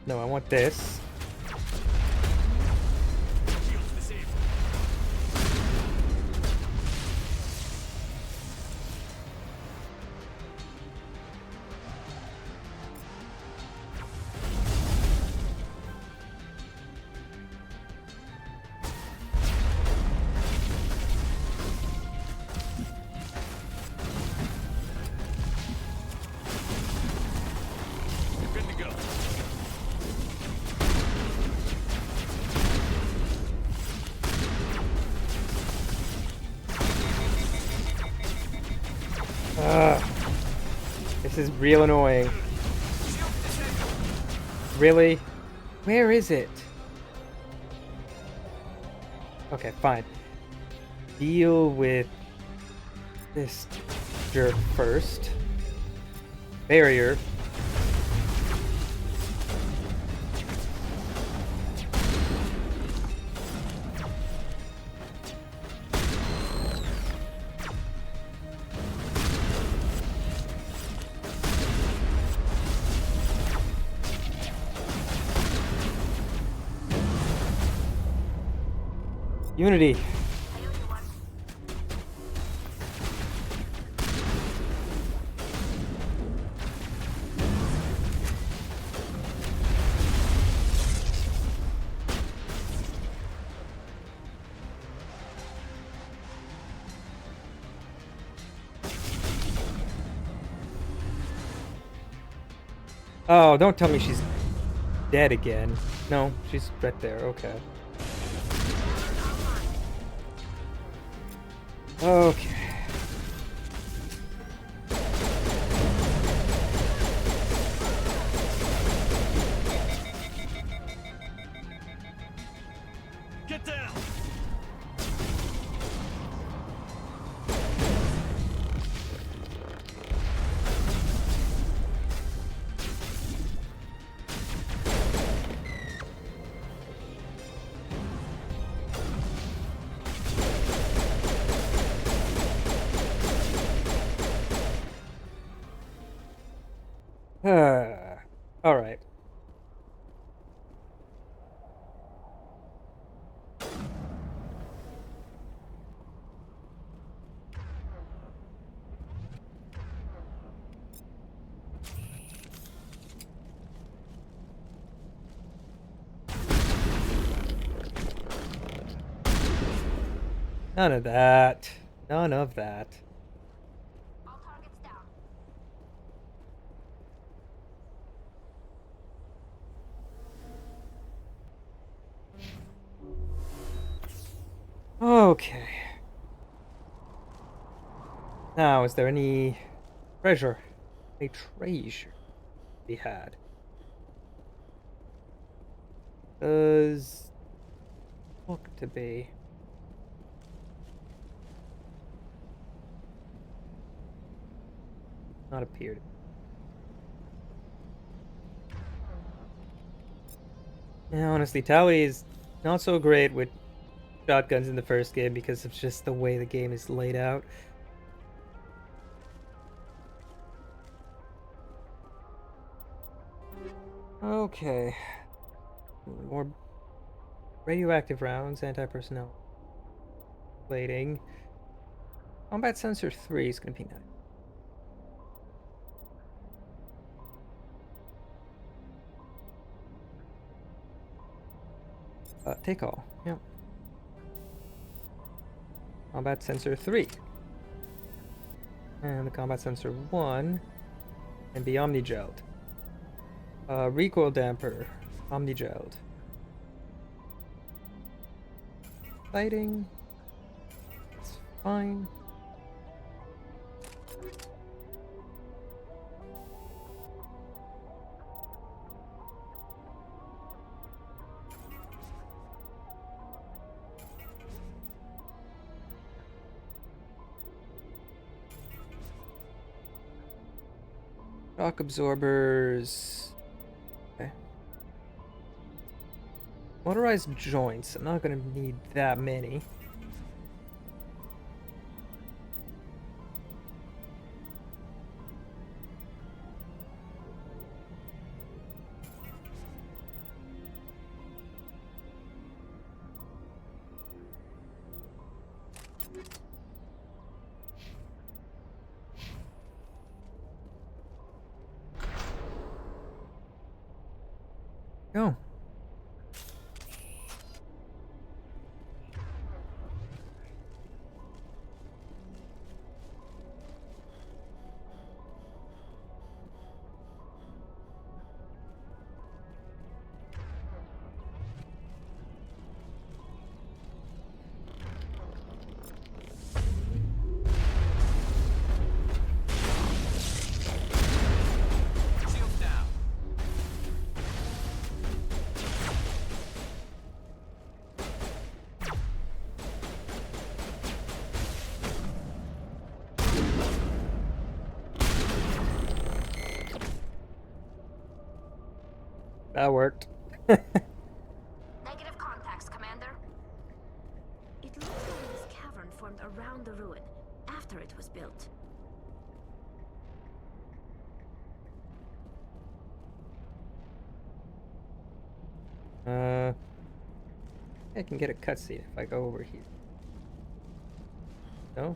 No, I want this. This is real annoying. Really? Where is it? Okay, fine. Deal with this jerk first. Barrier. Unity. Oh, don't tell me she's dead again. No, she's right there. Okay. Okay. Get down! All right. None of that. None of that. Okay. Now, is there any treasure? Any treasure to be had? Does look to be. Not appeared. Yeah, honestly, Tally is not so great with shotguns in the first game because of just the way the game is laid out. Okay. More radioactive rounds, anti-personnel plating. Combat sensor 3 is going to be nice. Take all. Yep. Combat sensor 3. And the combat sensor 1 and be omnigelled. Recoil damper, omnigelled. Fighting. It's fine. Shock absorbers. Okay. Motorized joints. I'm not gonna need that many. Go. That worked. Negative contacts, Commander. It looks like this cavern formed around the ruin after it was built. I can get a cutscene if I go over here. No?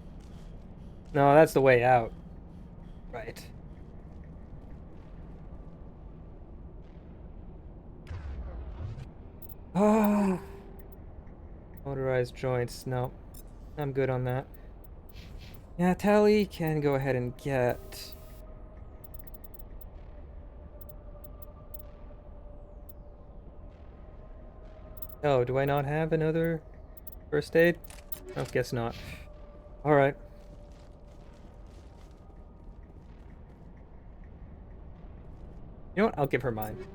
No, that's the way out. Right. Ah. Motorized joints. No. I'm good on that. Yeah, Tally can go ahead and get... Oh, do I not have another first aid? Oh, guess not. Alright. You know what? I'll give her mine.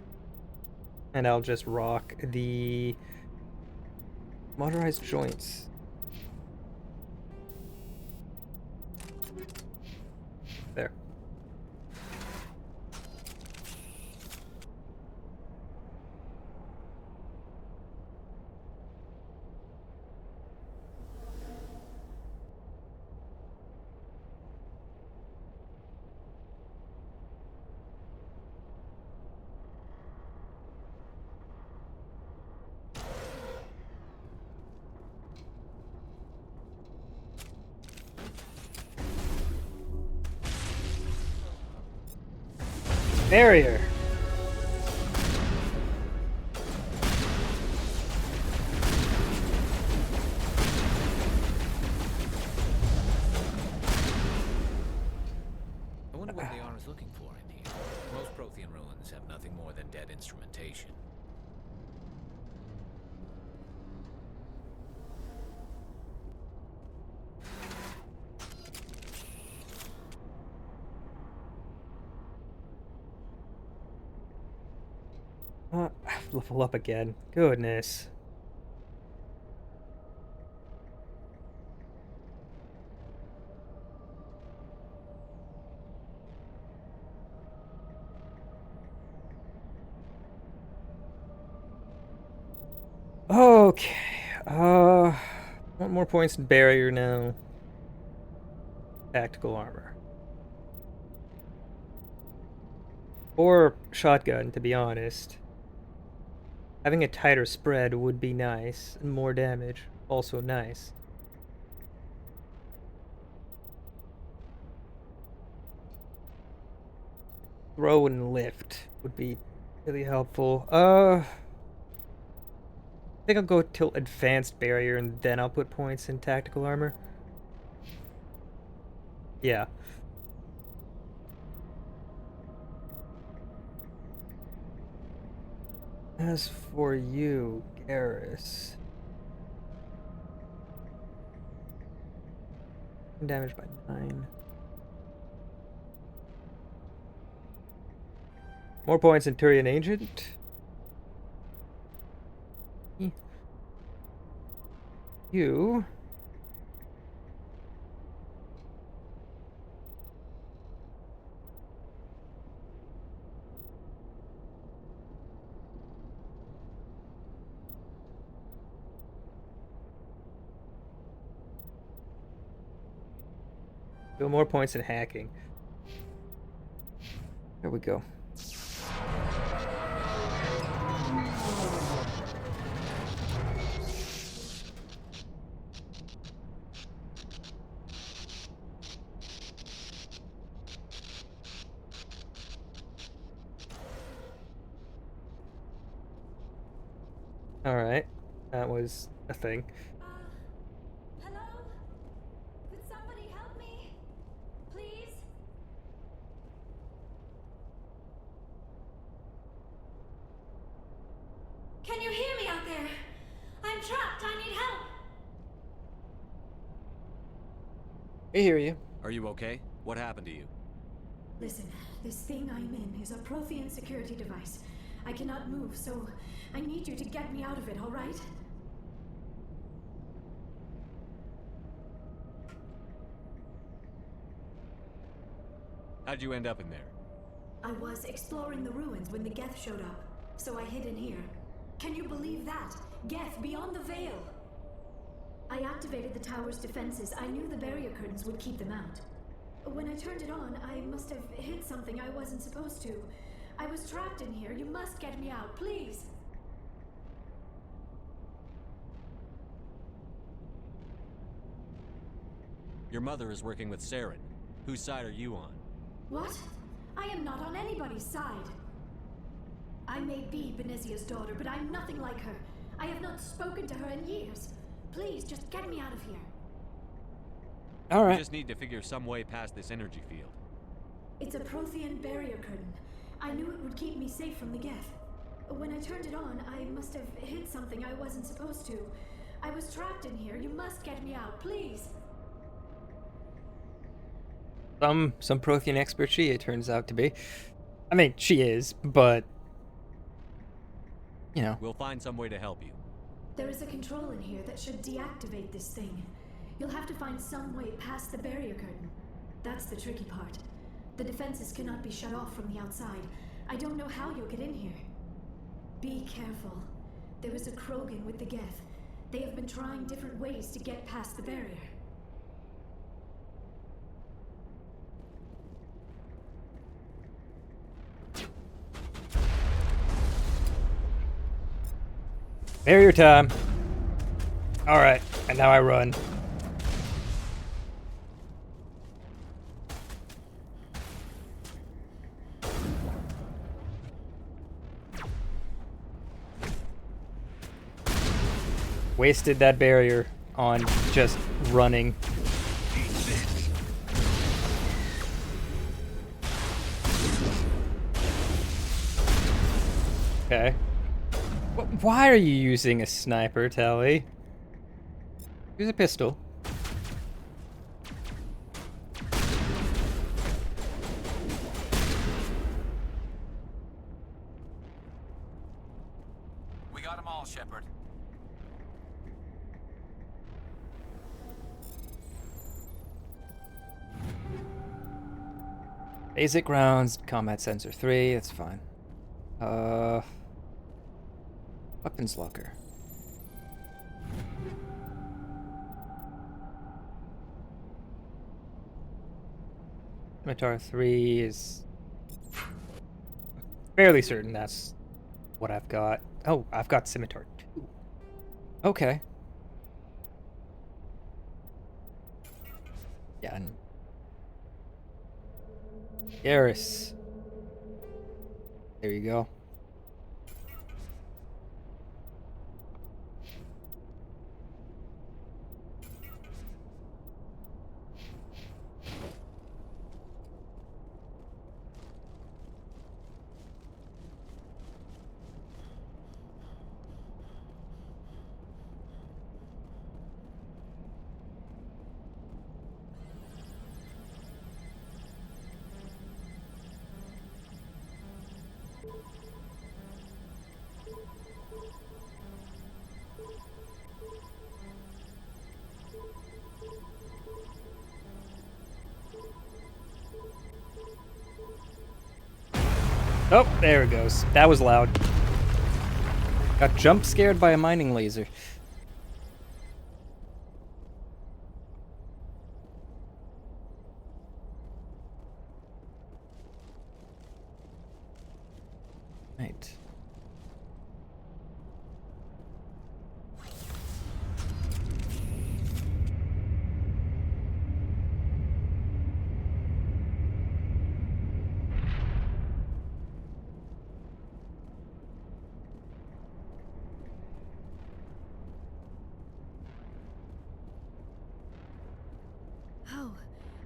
And I'll just rock the motorized joints. There. Barrier. I wonder what the is looking for in here. Most Prothean ruins have nothing more than dead instrumentation. Level up again. Goodness. Okay. Want more points in barrier now. Tactical armor. Or shotgun, to be honest. Having a tighter spread would be nice, and more damage, also nice. Throw and lift would be really helpful. I think I'll go till advanced barrier and then I'll put points in tactical armor. Yeah. As for you, Garrus. Damage by 9. More points in Turian Agent. You. Go more points in hacking. There we go. Alright, that was a thing. Hello? Could somebody help me? Please? Can you hear me out there? I'm trapped. I need help. I hear you. Are you okay? What happened to you? Listen, this thing I'm in is a Prothean security device. I cannot move, so I need you to get me out of it, all right? How'd you end up in there? I was exploring the ruins when the Geth showed up, so I hid in here. Can you believe that? Geth, beyond the veil! I activated the tower's defenses. I knew the barrier curtains would keep them out. When I turned it on, I must have hit something I wasn't supposed to. I was trapped in here. You must get me out, please! Your mother is working with Saren. Whose side are you on? What? I am not on anybody's side. I may be Benezia's daughter, but I'm nothing like her. I have not spoken to her in years. Please, just get me out of here. All right. We just need to figure some way past this energy field. It's a Prothean barrier curtain. I knew it would keep me safe from the Geth. When I turned it on, I must have hit something I wasn't supposed to. I was trapped in here. You must get me out, please. Some Prothean expert she it turns out to be. I mean, she is, but you know. We'll find some way to help you. There is a control in here that should deactivate this thing. You'll have to find some way past the barrier curtain. That's the tricky part. The defenses cannot be shut off from the outside. I don't know how you'll get in here. Be careful. There is a Krogan with the Geth. They have been trying different ways to get past the barrier. Barrier time. All right, and now I run. Wasted that barrier on just running. Okay. Why are you using a sniper, Tali? Use a pistol. We got them all, Shepard. Basic rounds, combat sensor 3, that's fine. Weapons locker. Scimitar 3 is fairly certain that's what I've got. Oh, I've got Scimitar 2. Okay. Yeah. Garrus. There you go. Oh, there it goes. That was loud. Got jump scared by a mining laser. Right.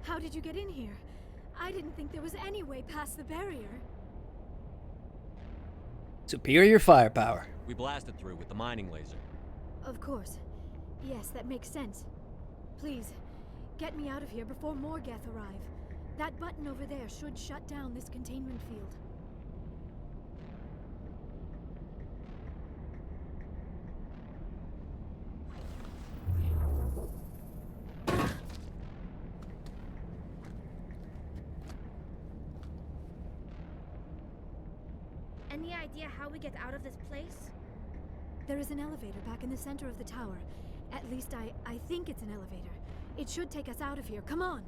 How did you get in here? I didn't think there was any way past the barrier. Superior firepower. We blasted through with the mining laser. Of course. Yes, that makes sense. Please, get me out of here before more Geth arrive. That button over there should shut down this containment field. Any idea how we get out of this place? There is an elevator back in the center of the tower. At least I think it's an elevator. It should take us out of here. Come on!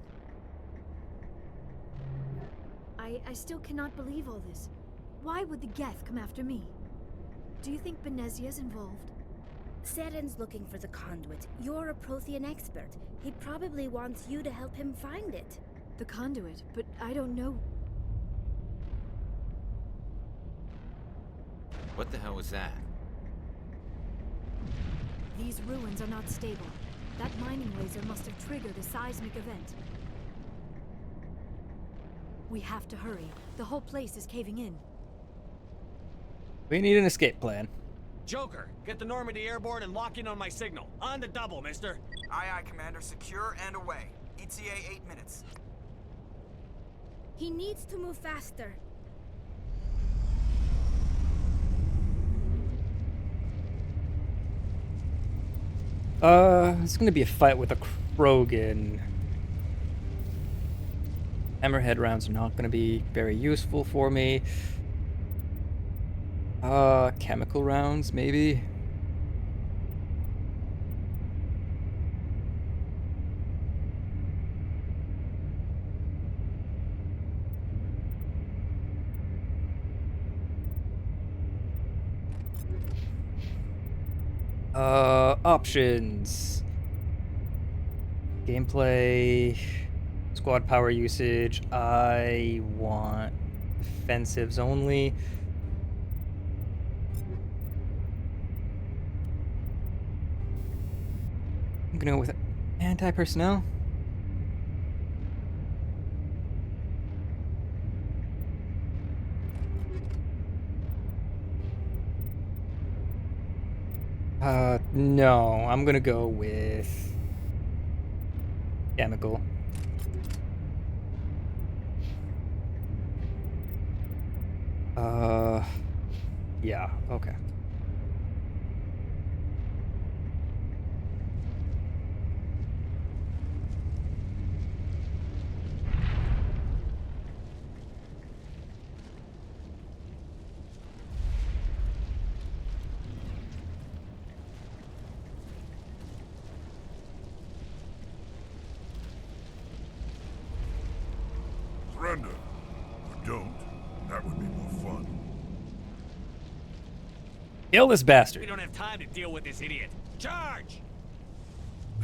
I still cannot believe all this. Why would the Geth come after me? Do you think Benezia's involved? Saren's looking for the conduit. You're a Prothean expert. He probably wants you to help him find it. The conduit, but I don't know. What the hell was that? These ruins are not stable. That mining laser must have triggered a seismic event. We have to hurry. The whole place is caving in. We need an escape plan. Joker, get the Normandy airborne and lock in on my signal. On the double, mister. Aye, aye, Commander. Secure and away. ETA 8 minutes. He needs to move faster. It's gonna be a fight with a Krogan. Hammerhead rounds are not gonna be very useful for me. Chemical rounds, maybe? Options. Gameplay, squad power usage. I want defensives only. I'm gonna go with anti-personnel. No, I'm gonna go with chemical. Yeah, okay. Surrender. Or don't. That would be more fun. Kill this bastard. We don't have time to deal with this idiot. Charge!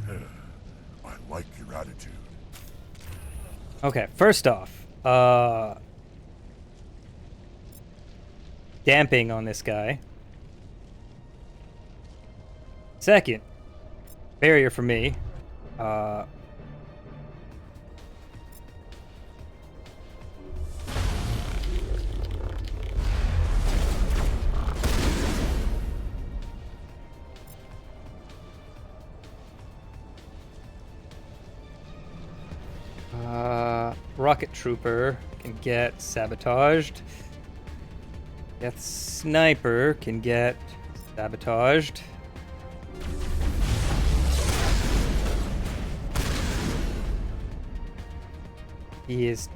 I like your attitude. Okay, first off, damping on this guy. Second, barrier for me. Rocket Trooper can get sabotaged. Death Sniper can get sabotaged. He is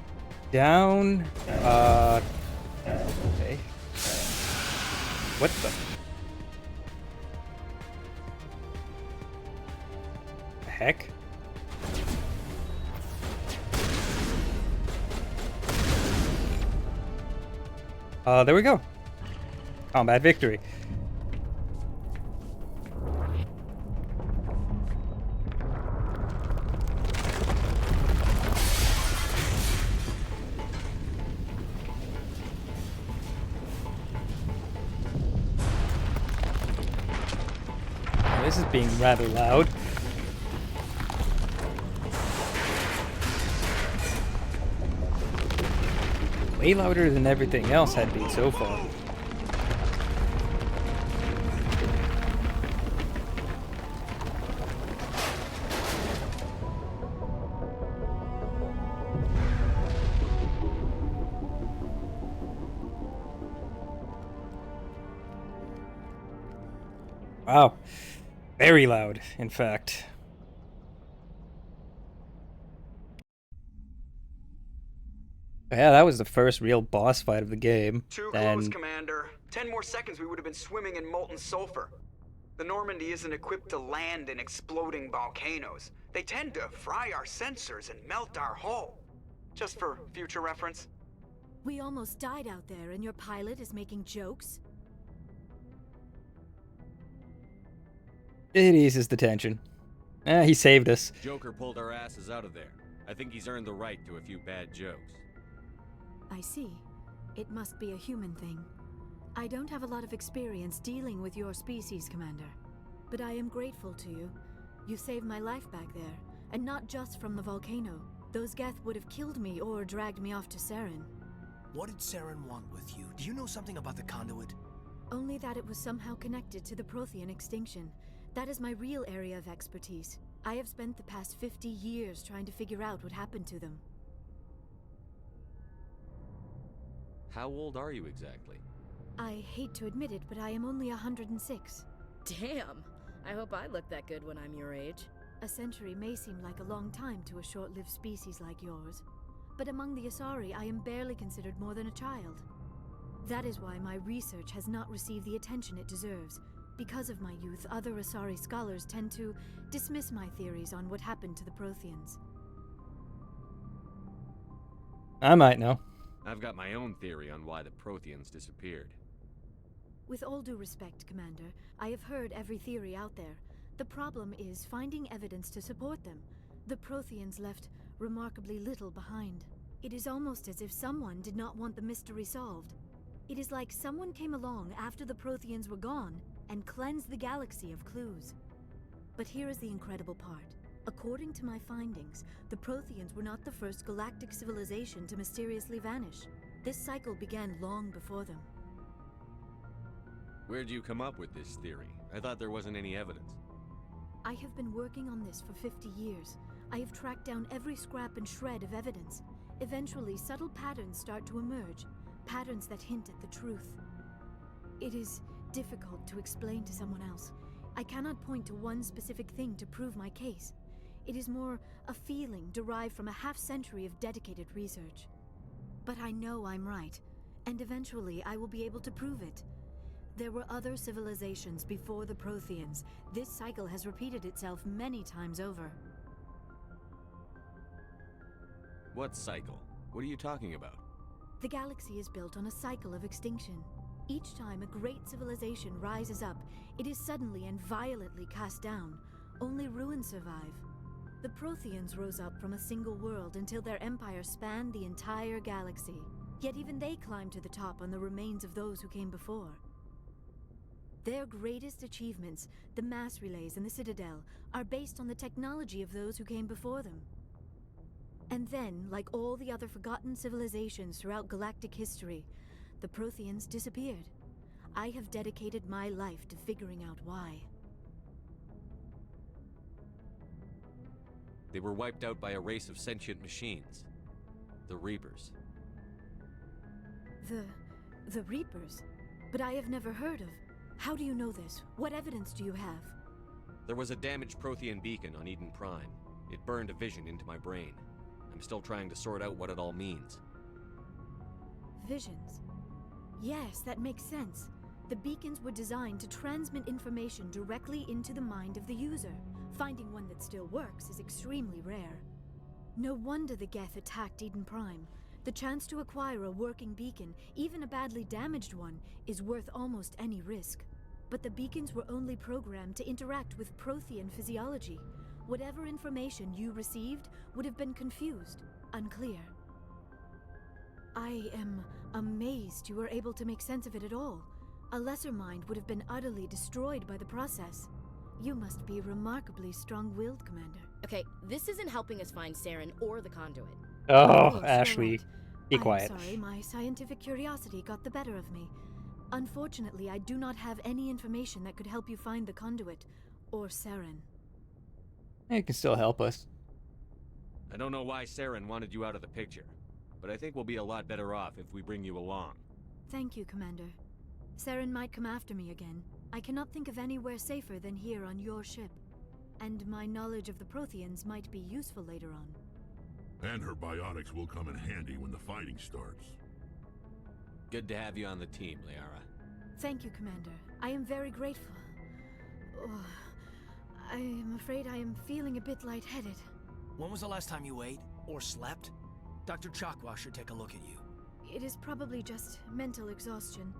down. Okay. What the heck? There we go. Combat victory. This is being rather loud. Way louder than everything else had been so far. Wow. Very loud, in fact. Yeah, that was the first real boss fight of the game. Too close, Commander. 10 more seconds we would have been swimming in molten sulfur. The Normandy isn't equipped to land in exploding volcanoes. They tend to fry our sensors and melt our hull. Just for future reference. We almost died out there, and your pilot is making jokes? It eases the tension. He saved us. Joker pulled our asses out of there. I think he's earned the right to a few bad jokes. I see. It must be a human thing. I don't have a lot of experience dealing with your species, Commander. But I am grateful to you. You saved my life back there, and not just from the volcano. Those Geth would have killed me or dragged me off to Saren. What did Saren want with you? Do you know something about the conduit? Only that it was somehow connected to the Prothean extinction. That is my real area of expertise. I have spent the past 50 years trying to figure out what happened to them. How old are you exactly? I hate to admit it, but I am only 106. Damn! I hope I look that good when I'm your age. A century may seem like a long time to a short-lived species like yours, but among the Asari, I am barely considered more than a child. That is why my research has not received the attention it deserves. Because of my youth, other Asari scholars tend to dismiss my theories on what happened to the Protheans. I might know. I've got my own theory on why the Protheans disappeared. With all due respect, Commander, I have heard every theory out there. The problem is finding evidence to support them. The Protheans left remarkably little behind. It is almost as if someone did not want the mystery solved. It is like someone came along after the Protheans were gone and cleansed the galaxy of clues. But here is the incredible part. According to my findings, the Protheans were not the first galactic civilization to mysteriously vanish. This cycle began long before them. Where'd you come up with this theory? I thought there wasn't any evidence. I have been working on this for 50 years. I have tracked down every scrap and shred of evidence. Eventually, subtle patterns start to emerge, patterns that hint at the truth. It is difficult to explain to someone else. I cannot point to one specific thing to prove my case. It is more a feeling derived from a half-century of dedicated research. But I know I'm right, and eventually I will be able to prove it. There were other civilizations before the Protheans. This cycle has repeated itself many times over. What cycle? What are you talking about? The galaxy is built on a cycle of extinction. Each time a great civilization rises up, it is suddenly and violently cast down. Only ruins survive. The Protheans rose up from a single world until their empire spanned the entire galaxy. Yet even they climbed to the top on the remains of those who came before. Their greatest achievements, the mass relays and the Citadel, are based on the technology of those who came before them. And then, like all the other forgotten civilizations throughout galactic history, the Protheans disappeared. I have dedicated my life to figuring out why. They were wiped out by a race of sentient machines. The Reapers. The Reapers? But I have never heard of. How do you know this? What evidence do you have? There was a damaged Prothean beacon on Eden Prime. It burned a vision into my brain. I'm still trying to sort out what it all means. Visions. Yes, that makes sense. The beacons were designed to transmit information directly into the mind of the user. Finding one that still works is extremely rare. No wonder the Geth attacked Eden Prime. The chance to acquire a working beacon, even a badly damaged one, is worth almost any risk. But the beacons were only programmed to interact with Prothean physiology. Whatever information you received would have been confused, unclear. I am amazed you were able to make sense of it at all. A lesser mind would have been utterly destroyed by the process. You must be remarkably strong-willed, Commander. Okay, this isn't helping us find Saren or the conduit. Oh, Yes, Ashley, you're right. be quiet. I'm sorry, my scientific curiosity got the better of me. Unfortunately, I do not have any information that could help you find the conduit, or Saren. It can still help us. I don't know why Saren wanted you out of the picture, but I think we'll be a lot better off if we bring you along. Thank you, Commander. Saren might come after me again. I cannot think of anywhere safer than here on your ship. And my knowledge of the Protheans might be useful later on. And her biotics will come in handy when the fighting starts. Good to have you on the team, Liara. Thank you, Commander. I am very grateful. Oh, I am afraid I am feeling a bit lightheaded. When was the last time you ate or slept? Dr. Chakwa should take a look at you. It is probably just mental exhaustion,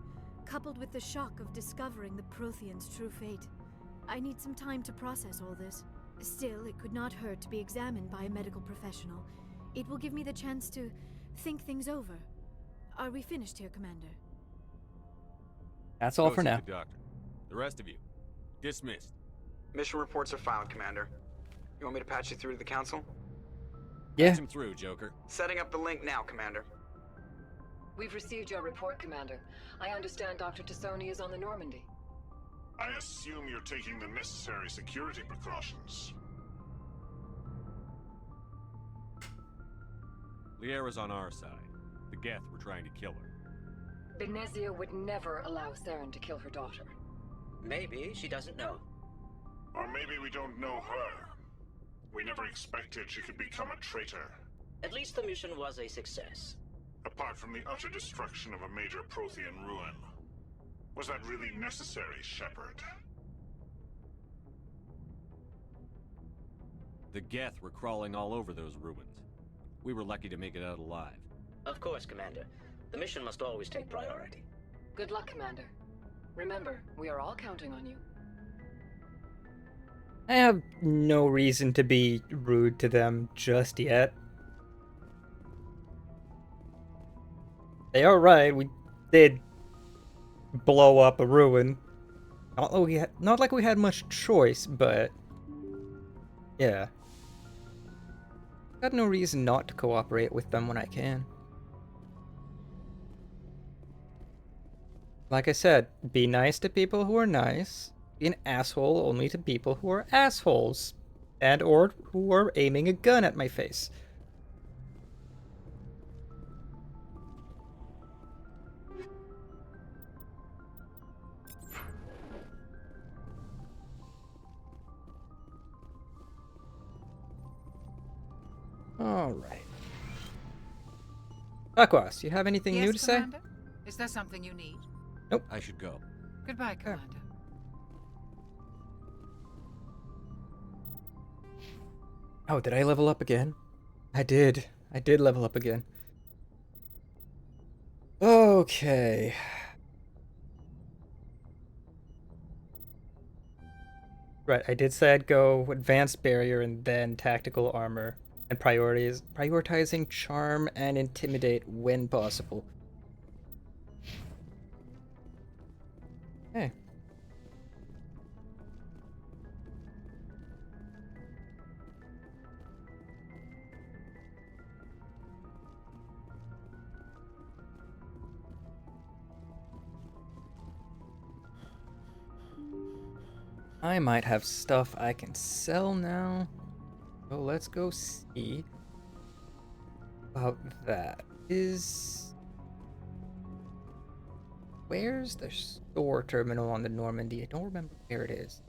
coupled with the shock of discovering the Protheans' true fate. I need some time to process all this. Still, it could not hurt to be examined by a medical professional. It will give me the chance to think things over. Are we finished here, Commander? That's all Go for see now. The doctor. The rest of you, dismissed. Mission reports are filed, Commander. You want me to patch you through to the Council? Yeah. Patch him through, Joker. Setting up the link now, Commander. We've received your report, Commander. I understand Dr. Tassoni is on the Normandy. I assume you're taking the necessary security precautions. Liara's on our side. The Geth were trying to kill her. Benezia would never allow Saren to kill her daughter. Maybe she doesn't know. Or maybe we don't know her. We never expected she could become a traitor. At least the mission was a success. Apart from the utter destruction of a major Prothean ruin. Was that really necessary, Shepard? The Geth were crawling all over those ruins. We were lucky to make it out alive. Of course, Commander. The mission must always take priority. Good luck, Commander. Remember, we are all counting on you. I have no reason to be rude to them just yet. They are right, we did blow up a ruin. Not like we had much choice, but yeah. Got no reason not to cooperate with them when I can. Like I said, be nice to people who are nice. Be an asshole only to people who are assholes. And or who are aiming a gun at my face. Alright. Aquas, you have anything Yes, new to say? Commander? Is there something you need? Nope. I should go. Goodbye, Commander. Oh, did I level up again? I did. I did level up again. Okay. Right, I did say I'd go advanced barrier and then tactical armor. And prioritizing charm and intimidate when possible. Okay. I might have stuff I can sell now. So let's go see about that. Where's the store terminal on the Normandy? I don't remember where it is.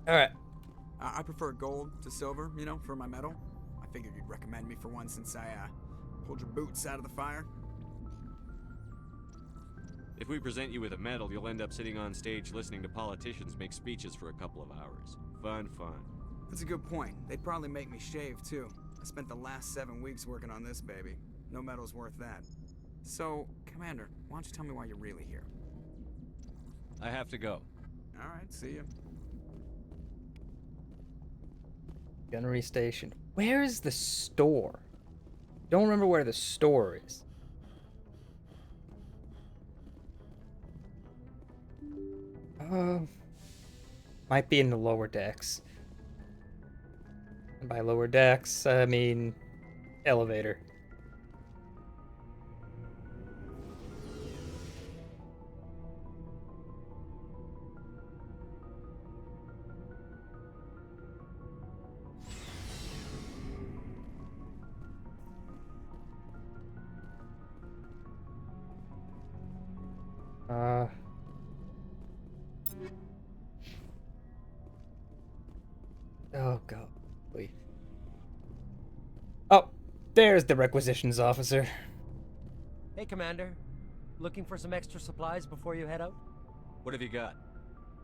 Alright. I prefer gold to silver, you know, for my medal. I figured you'd recommend me for one since I pulled your boots out of the fire. If we present you with a medal, you'll end up sitting on stage listening to politicians make speeches for a couple of hours. Fun. That's a good point. They'd probably make me shave, too. I spent the last 7 weeks working on this baby. No medal's worth that. So, Commander, why don't you tell me why you're really here? I have to go. Alright, see ya. Gunnery station. Where is the store? Don't remember where the store is. Might be in the lower decks. And by lower decks, I mean elevator. Oh, God. Wait. Oh, there's the requisitions officer. Hey, Commander. Looking for some extra supplies before you head out? What have you got?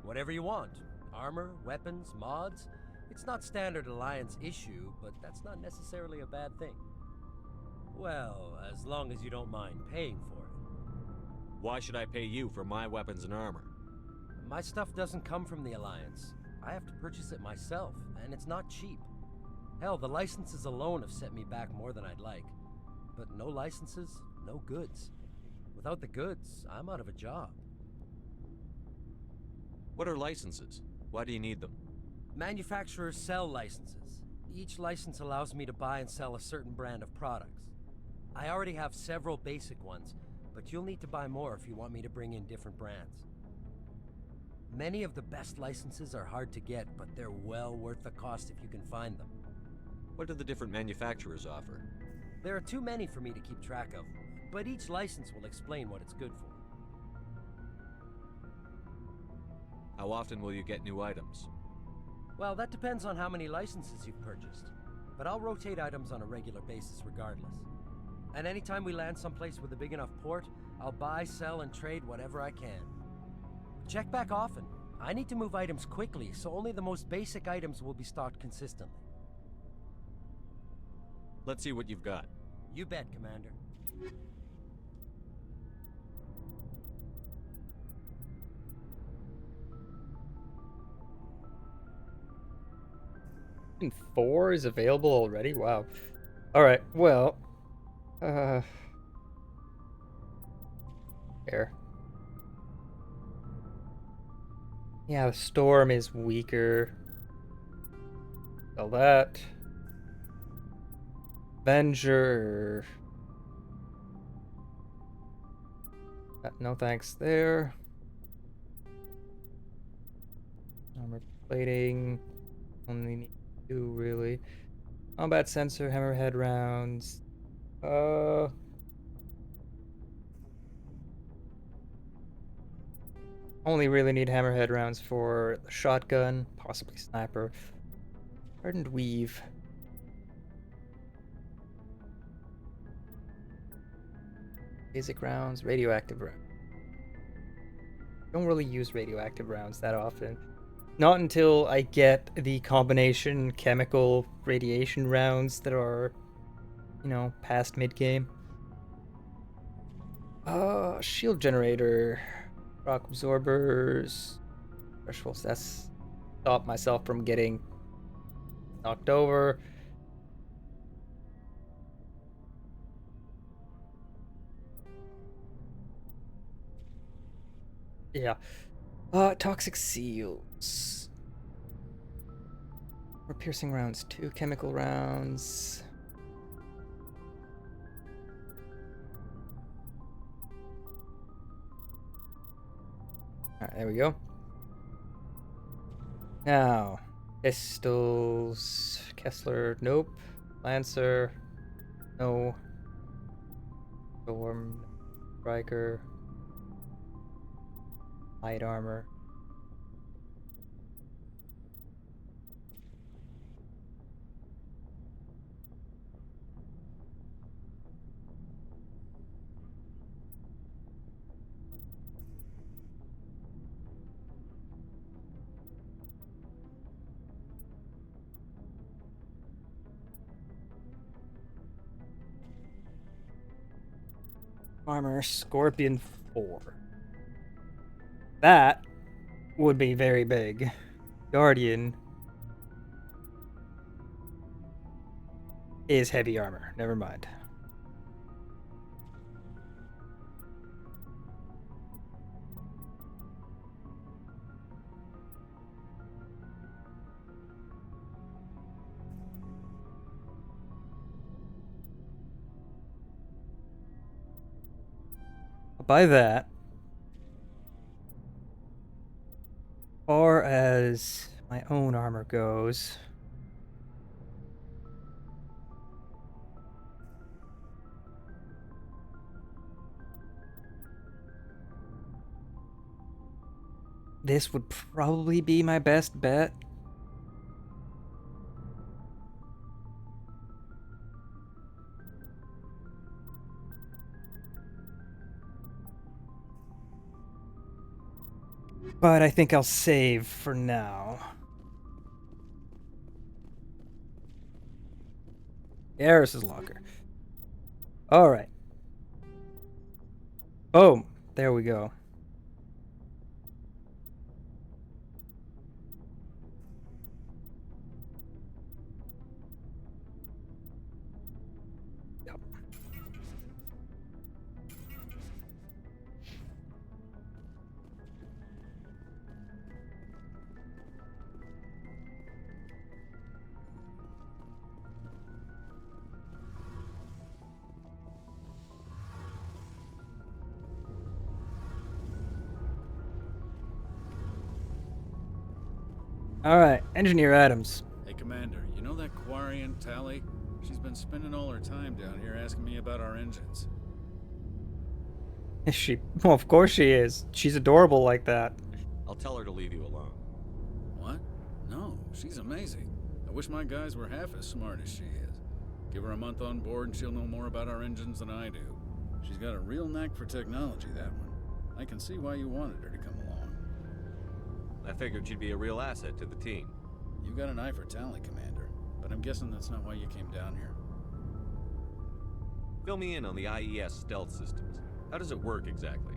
Whatever you want. Armor, weapons, mods. It's not standard Alliance issue, but that's not necessarily a bad thing. Well, as long as you don't mind paying for it. Why should I pay you for my weapons and armor? My stuff doesn't come from the Alliance. I have to purchase it myself, and it's not cheap. Hell, the licenses alone have set me back more than I'd like. But no licenses, no goods. Without the goods, I'm out of a job. What are licenses? Why do you need them? Manufacturers sell licenses. Each license allows me to buy and sell a certain brand of products. I already have several basic ones, but you'll need to buy more if you want me to bring in different brands. Many of the best licenses are hard to get, but they're well worth the cost if you can find them. What do the different manufacturers offer? There are too many for me to keep track of, but each license will explain what it's good for. How often will you get new items? Well, that depends on how many licenses you've purchased, but I'll rotate items on a regular basis regardless. And anytime we land someplace with a big enough port, I'll buy, sell, and trade whatever I can. Check back often. I need to move items quickly, so only the most basic items will be stocked consistently. Let's see what you've got. You bet, Commander. And 4 is available already? Wow. Alright, well. Here. Yeah, the Storm is weaker. Sell that. Avenger. No thanks there. Armor plating. Only need 2 really. Combat sensor, hammerhead rounds. Only really need hammerhead rounds for the shotgun, possibly sniper. Hardened weave. Basic rounds, radioactive rounds. Don't really use radioactive rounds that often. Not until I get the combination chemical radiation rounds that are, you know, past mid-game. Shield generator. Rock absorbers. Thresholds, that's stop myself from getting knocked over. Yeah. Toxic seals. Or piercing rounds, 2 chemical rounds. Alright, there we go. Now, pistols. Kessler, nope. Lancer, no. Storm, Striker. Light armor. Armor, Scorpion 4. That would be very big. Guardian is heavy armor. Never mind. By that, far as my own armor goes, this would probably be my best bet. But I think I'll save for now. Eris's locker. Alright. Boom. There we go. Yep. Alright, Engineer Adams. Hey, Commander, you know that Quarian, Tally? She's been spending all her time down here asking me about our engines. Is she? Well, of course she is. She's adorable like that. I'll tell her to leave you alone. What? No, she's amazing. I wish my guys were half as smart as she is. Give her a month on board and she'll know more about our engines than I do. She's got a real knack for technology, that one. I can see why you wanted her to come along. I figured she'd be a real asset to the team. You got an eye for Tally, Commander, but I'm guessing that's not why you came down here. Fill me in on the IES stealth systems. How does it work exactly?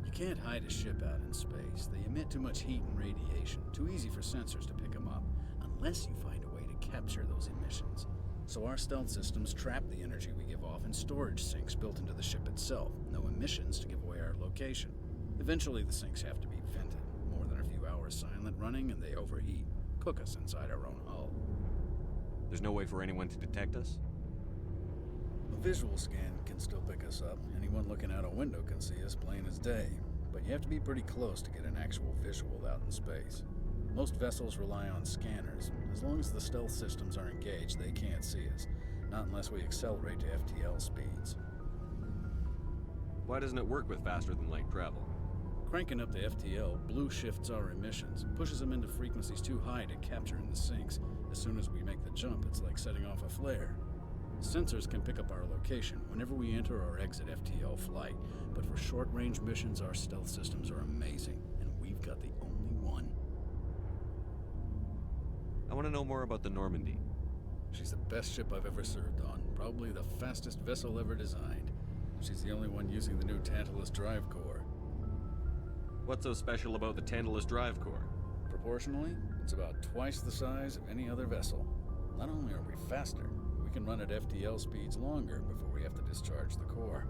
You can't hide a ship out in space. They emit too much heat and radiation. Too easy for sensors to pick them up, unless you find a way to capture those emissions. So our stealth systems trap the energy we give off in storage sinks built into the ship itself. No emissions to give away our location. Eventually the sinks have to be vented. More than a few hours silent running and they overheat. Cook us inside our own hull. There's no way for anyone to detect us? A visual scan can still pick us up. Anyone looking out a window can see us plain as day. But you have to be pretty close to get an actual visual out in space. Most vessels rely on scanners. As long as the stealth systems are engaged, they can't see us. Not unless we accelerate to FTL speeds. Why doesn't it work with faster than light travel? Cranking up the FTL blue shifts our emissions, pushes them into frequencies too high to capture in the sinks. As soon as we make the jump, it's like setting off a flare. Sensors can pick up our location whenever we enter or exit FTL flight, but for short-range missions, our stealth systems are amazing, and we've got the only one. I want to know more about the Normandy. She's the best ship I've ever served on, probably the fastest vessel ever designed. She's the only one using the new Tantalus drive core. What's so special about the Tantalus drive core? Proportionally, it's about twice the size of any other vessel. Not only are we faster, we can run at FTL speeds longer before we have to discharge the core.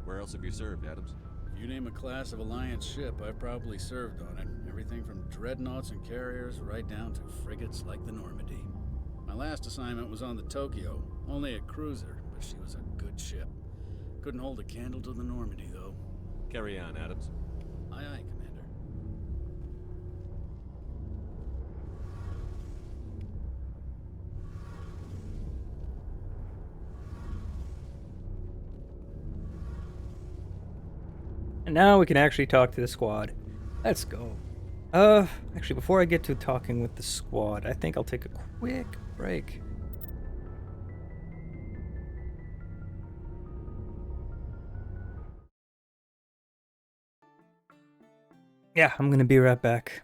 Where else have you served, Adams? If you name a class of Alliance ship, I've probably served on it. Everything from dreadnoughts and carriers right down to frigates like the Normandy. My last assignment was on the Tokyo, only a cruiser, but she was a good ship. Couldn't hold a candle to the Normandy, though. Carry on, Adams. Aye, aye, Commander. And now we can actually talk to the squad. Let's go. Actually, before I get to talking with the squad, I think I'll take a quick break. Yeah, I'm gonna be right back.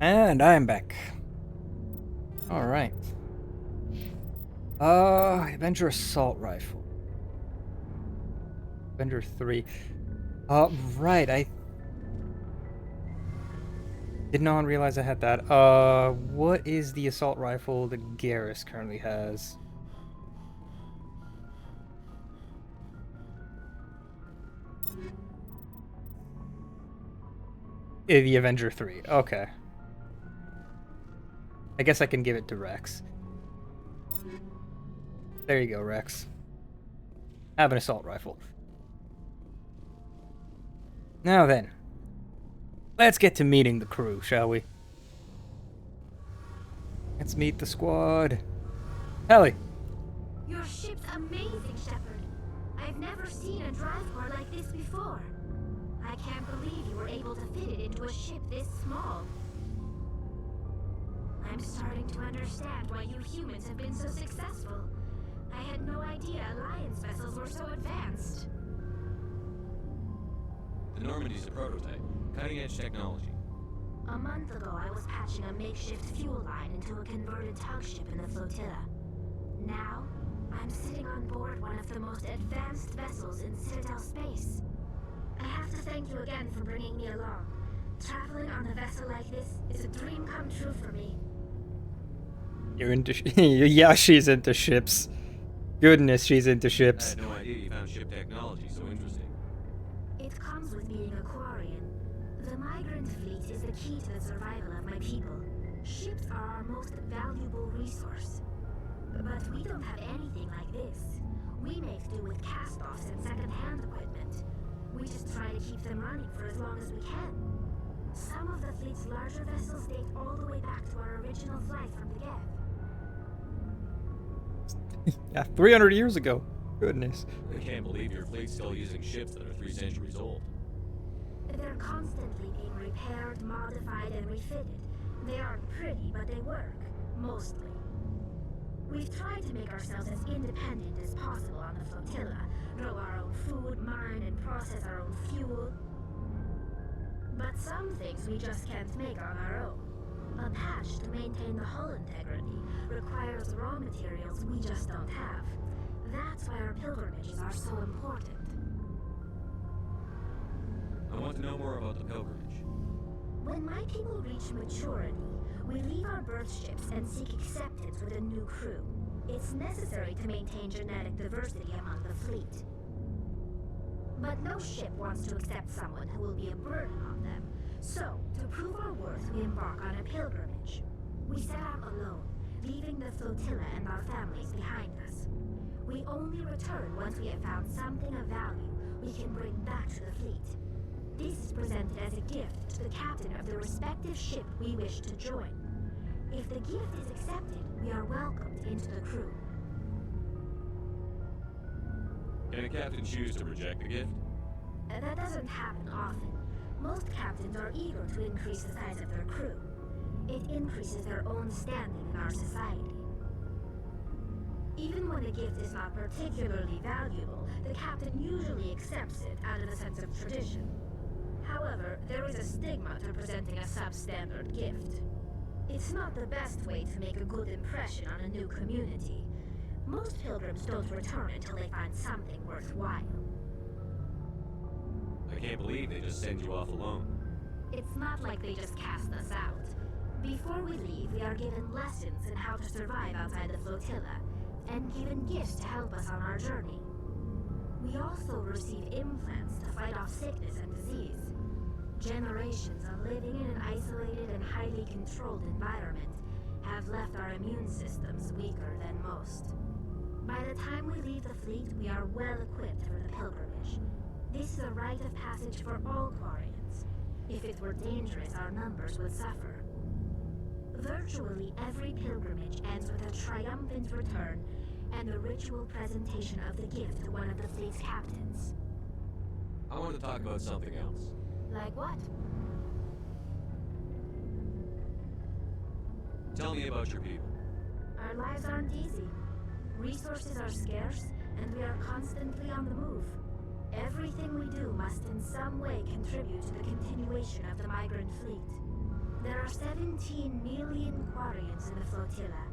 And I'm back. Alright. Avenger Assault Rifle. Avenger 3. Right, I did not realize I had that. What is the assault rifle that Garrus currently has? The Avenger 3. Okay. I guess I can give it to Rex. There you go, Rex. Have an assault rifle. Now then, let's get to meeting the crew, shall we? Let's meet the squad. Ellie. Your ship's amazing, Shepard. I've never seen a drive core like this before. I can't believe you were able to fit it into a ship this small. I'm starting to understand why you humans have been so successful. I had no idea Alliance vessels were so advanced. The Normandy's a prototype. Cutting-edge technology. A month ago, I was patching a makeshift fuel line into a converted tug ship in the flotilla. Now, I'm sitting on board one of the most advanced vessels in Citadel space. I have to thank you again for bringing me along. Traveling on a vessel like this is a dream come true for me. You're into yeah, she's into ships. Goodness, she's into ships. I had no idea you found ship technology so interesting. It comes with being a Quarian. The migrant fleet is the key to the survival of my people. Ships are our most valuable resource. But we don't have anything like this. We make do with cast-offs and second-hand equipment. We just try to keep them running for as long as we can. Some of the fleet's larger vessels date all the way back to our original flight from the Geth. Yeah, 300 years ago. Goodness. I can't believe your fleet's still using ships that are 3 centuries old. They're constantly being repaired, modified, and refitted. They aren't pretty, but they work. Mostly. We've tried to make ourselves as independent as possible on the flotilla. Grow our own food, mine, and process our own fuel. But some things we just can't make on our own. A patch to maintain the hull integrity requires raw materials we just don't have. That's why our pilgrimages are so important. I want to know more about the pilgrimage. When my people reach maturity, we leave our birth ships and seek acceptance with a new crew. It's necessary to maintain genetic diversity among the fleet. But no ship wants to accept someone who will be a burden on them. So, to prove our worth, we embark on a pilgrimage. We set out alone, leaving the flotilla and our families behind us. We only return once we have found something of value we can bring back to the fleet. This is presented as a gift to the captain of the respective ship we wish to join. If the gift is accepted, we are welcomed into the crew. Can a captain choose to reject the gift? That doesn't happen often. Most captains are eager to increase the size of their crew. It increases their own standing in our society. Even when a gift is not particularly valuable, the captain usually accepts it out of a sense of tradition. However, there is a stigma to presenting a substandard gift. It's not the best way to make a good impression on a new community. Most pilgrims don't return until they find something worthwhile. I can't believe they just send you off alone. It's not like they just cast us out. Before we leave, we are given lessons in how to survive outside the flotilla, and given gifts to help us on our journey. We also receive implants to fight off sickness and disease. Generations of living in an isolated and highly controlled environment have left our immune systems weaker than most. By the time we leave the fleet, we are well equipped for the pilgrimage. This is a rite of passage for all Quarians. If it were dangerous, our numbers would suffer. Virtually every pilgrimage ends with a triumphant return and a ritual presentation of the gift to one of the fleet's captains. I want to talk about something else. Like what? Tell me about your people. Our lives aren't easy. Resources are scarce, and we are constantly on the move. Everything we do must in some way contribute to the continuation of the migrant fleet. There are 17 million Quarians in the flotilla,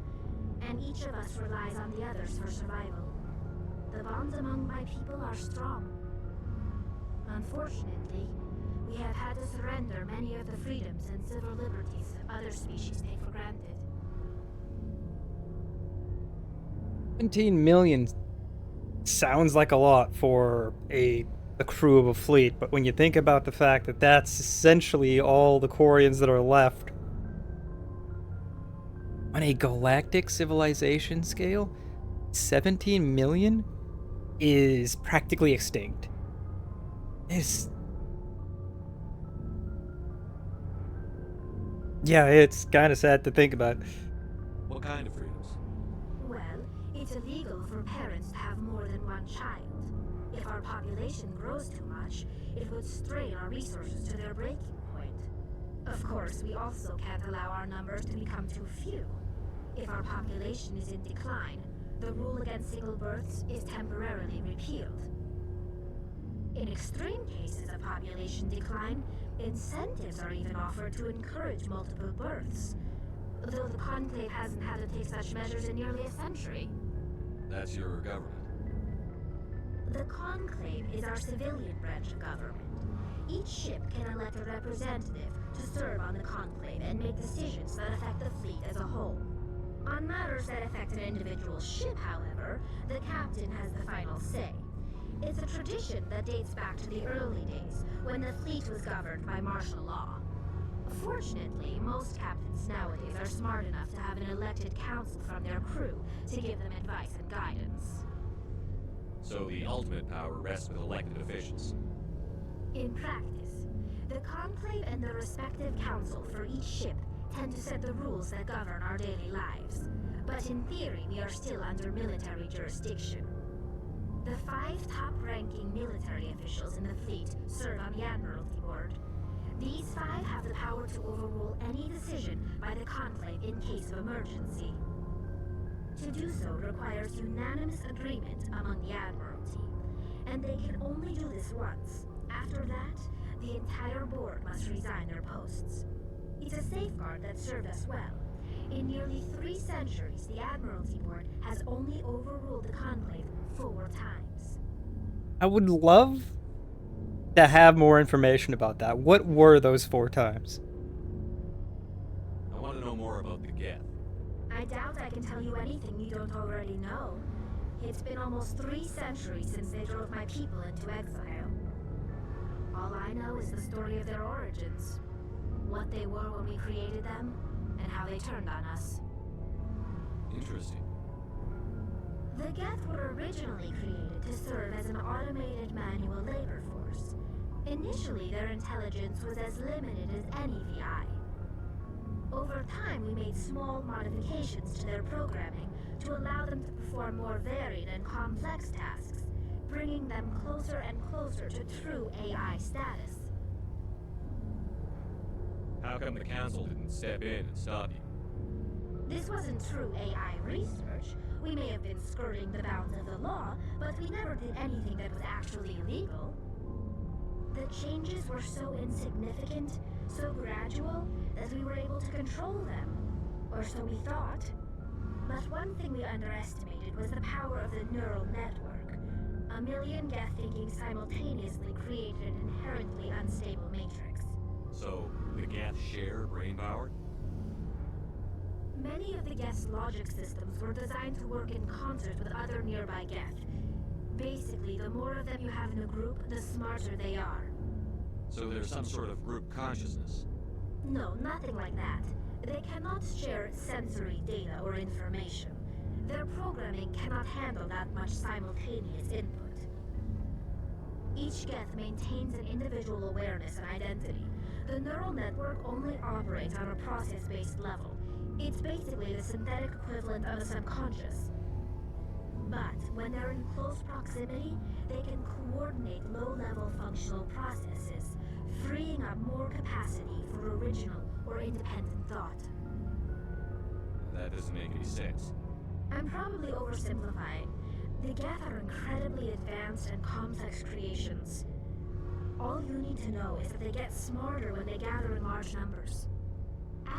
and each of us relies on the others for survival. The bonds among my people are strong. Unfortunately, we have had to surrender many of the freedoms and civil liberties other species take for granted. 17 million sounds like a lot for the crew of a fleet, but when you think about the fact that that's essentially all the Quarians that are left on a galactic civilization scale, 17 million is practically extinct. Yeah, it's kind of sad to think about. What kind of freedoms? Well, it's illegal for parents to have more than one child. If our population grows too much, it would strain our resources to their breaking point. Of course, we also can't allow our numbers to become too few. If our population is in decline, the rule against single births is temporarily repealed. In extreme cases of population decline, incentives are even offered to encourage multiple births, though the Conclave hasn't had to take such measures in nearly a century. That's your government. The Conclave is our civilian branch of government. Each ship can elect a representative to serve on the Conclave and make decisions that affect the fleet as a whole. On matters that affect an individual ship, however, the captain has the final say. It's a tradition that dates back to the early days, when the fleet was governed by martial law. Fortunately, most captains nowadays are smart enough to have an elected council from their crew to give them advice and guidance. So the ultimate power rests with elected officials. In practice, the Conclave and the respective council for each ship tend to set the rules that govern our daily lives. But in theory, we are still under military jurisdiction. The 5 top-ranking military officials in the fleet serve on the Admiralty Board. These 5 have the power to overrule any decision by the Conclave in case of emergency. To do so requires unanimous agreement among the Admiralty, and they can only do this once. After that, the entire board must resign their posts. It's a safeguard that served us well. In nearly 3 centuries, the Admiralty Board has only overruled the Conclave 4 times. I would love to have more information about that. What were those 4 times? I want to know more about the Geth. I doubt I can tell you anything you don't already know. It's been almost 3 centuries since they drove my people into exile. All I know is the story of their origins. What they were when we created them, and how they turned on us. Interesting. The Geth were originally created to serve as an automated manual labor force. Initially, their intelligence was as limited as any VI. Over time, we made small modifications to their programming to allow them to perform more varied and complex tasks, bringing them closer and closer to true AI status. How come the Council didn't step in and stop you? This wasn't true AI research. We may have been skirting the bounds of the law, but we never did anything that was actually illegal. The changes were so insignificant, so gradual, that we were able to control them. Or so we thought. But one thing we underestimated was the power of the neural network. A million Geth thinking simultaneously created an inherently unstable matrix. So, the Geth share brain power? Many of the Geth's logic systems were designed to work in concert with other nearby Geth. Basically, the more of them you have in a group, the smarter they are. So there's some sort of group consciousness? No, nothing like that. They cannot share sensory data or information. Their programming cannot handle that much simultaneous input. Each Geth maintains an individual awareness and identity. The neural network only operates on a process-based level. It's basically the synthetic equivalent of the subconscious. But when they're in close proximity, they can coordinate low-level functional processes, freeing up more capacity for original or independent thought. That doesn't make any sense. I'm probably oversimplifying. The Geth are incredibly advanced and complex creations. All you need to know is that they get smarter when they gather in large numbers.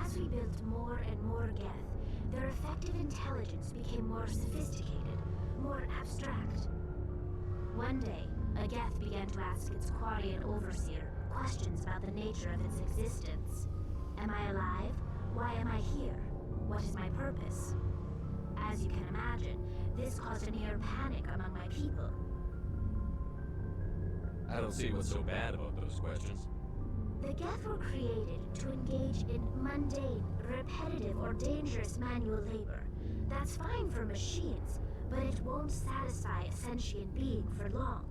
As we built more and more Geth, their effective intelligence became more sophisticated, more abstract. One day, a Geth began to ask its Quarian overseer questions about the nature of its existence. Am I alive? Why am I here? What is my purpose? As you can imagine, this caused a near panic among my people. I don't see what's so bad about those questions. The Geth were created to engage in mundane, repetitive, or dangerous manual labor. That's fine for machines, but it won't satisfy a sentient being for long.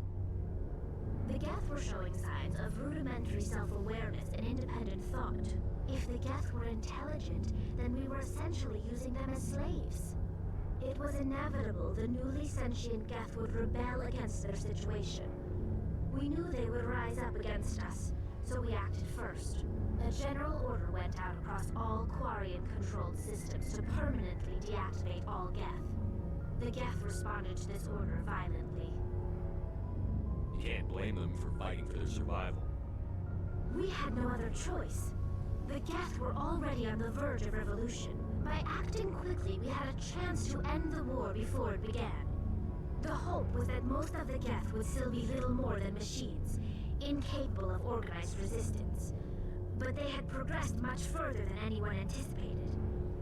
The Geth were showing signs of rudimentary self-awareness and independent thought. If the Geth were intelligent, then we were essentially using them as slaves. It was inevitable the newly sentient Geth would rebel against their situation. We knew they would rise up against us, so we acted first. A general order went out across all Quarian-controlled systems to permanently deactivate all Geth. The Geth responded to this order violently. You can't blame them for fighting for their survival. We had no other choice. The Geth were already on the verge of revolution. By acting quickly, we had a chance to end the war before it began. The hope was that most of the Geth would still be little more than machines, incapable of organized resistance. But they had progressed much further than anyone anticipated.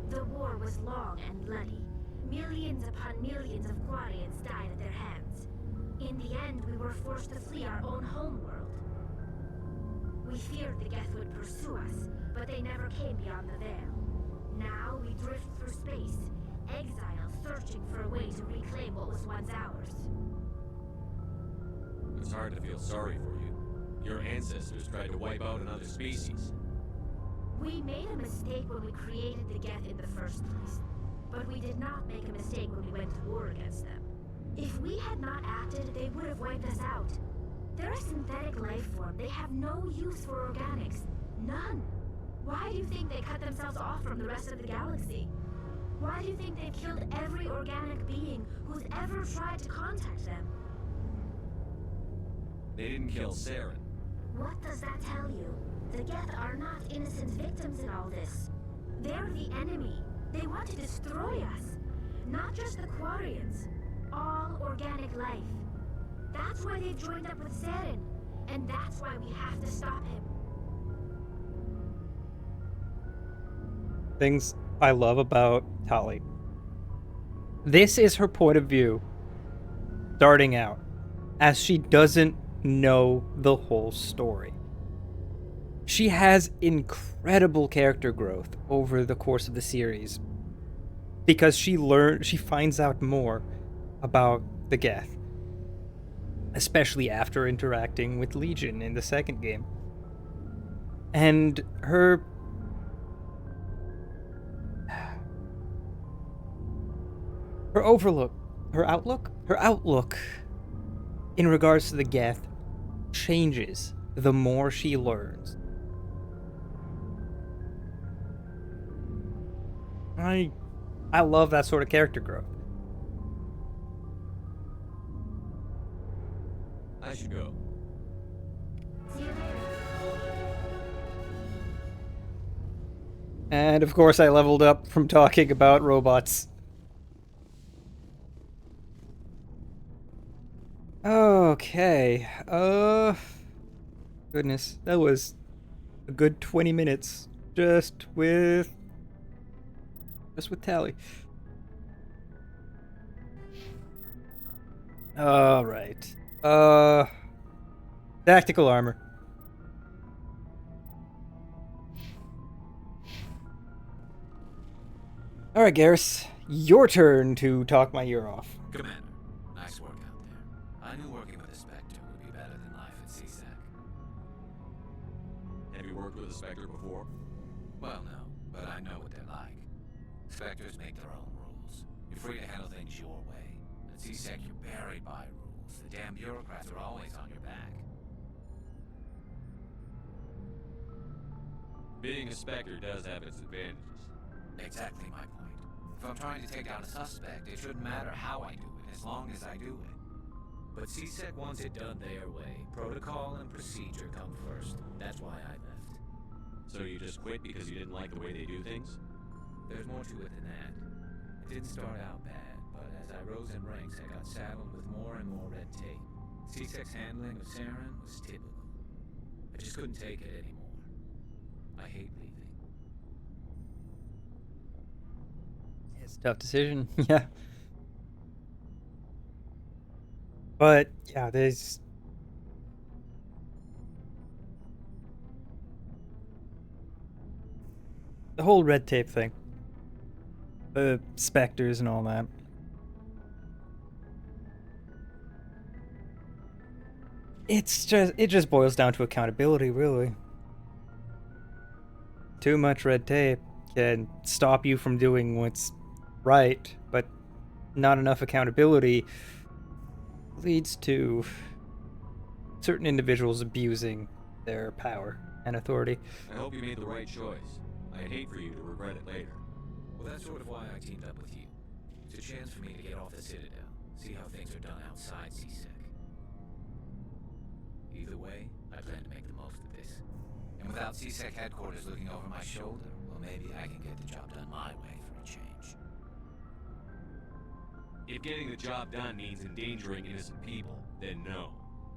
The war was long and bloody. Millions upon millions of Quarians died at their hands. In the end, we were forced to flee our own homeworld. We feared the Geth would pursue us, but they never came beyond the veil. Now we drift through space, exiles searching for a way to reclaim what was once ours. It's hard to feel sorry for you. Your ancestors tried to wipe out another species. We made a mistake when we created the Geth in the first place, but we did not make a mistake when we went to war against them. If we had not acted, they would have wiped us out. They're a synthetic life form. They have no use for organics. None. Why do you think they cut themselves off from the rest of the galaxy? Why do you think they've killed every organic being who's ever tried to contact them? They didn't kill Saren. What does that tell you? The Geth are not innocent victims in all this. They're the enemy. They want to destroy us. Not just the Quarians. All organic life. That's why they've joined up with Saren. And that's why we have to stop him. Things I love about Tali. This is her point of view, starting out, as she doesn't know the whole story. She has incredible character growth over the course of the series, because she finds out more about the Geth, especially after interacting with Legion in the second game. And her outlook in regards to the Geth changes the more she learns. I love that sort of character growth. I should go. And of course I leveled up from talking about robots. Okay, goodness, that was a good 20 minutes just with Tali. All right. Tactical armor. All right, Garrus, your turn to talk my ear off. Commander, nice work out there. I knew working with a Spectre would be better than life at CSEC. Have you worked with a Spectre before? Well, no, but I know what they're like. Spectres make their own rules. You're free to handle things your way. At CSEC, you're buried by rules. The damn bureaucrats are always on your back. Being a Spectre does have its advantages. Exactly my point. If I'm trying to take down a suspect, it shouldn't matter how I do it, as long as I do it. But CSEC wants it done their way. Protocol and procedure come first. That's why I left. So you just quit because you didn't like the way they do things? There's more to it than that. It didn't start out bad, but as I rose in ranks, I got saddled with more and more red tape. C-Sec's handling of Saren was typical. I just couldn't take it anymore. I hate leaving. It's a tough decision, yeah. But, yeah, there's... the whole red tape thing. The specters and all that. It just boils down to accountability, really. Too much red tape can stop you from doing what's right, but not enough accountability leads to certain individuals abusing their power and authority. I hope you made the right choice. I'd hate for you to regret it later. Well, that's sort of why I teamed up with you. It's a chance for me to get off the Citadel, see how things are done outside C-Sec. Either way, I plan to make the most of this. And without C-Sec headquarters looking over my shoulder, well, maybe I can get the job done my way for a change. If getting the job done means endangering innocent people, then no.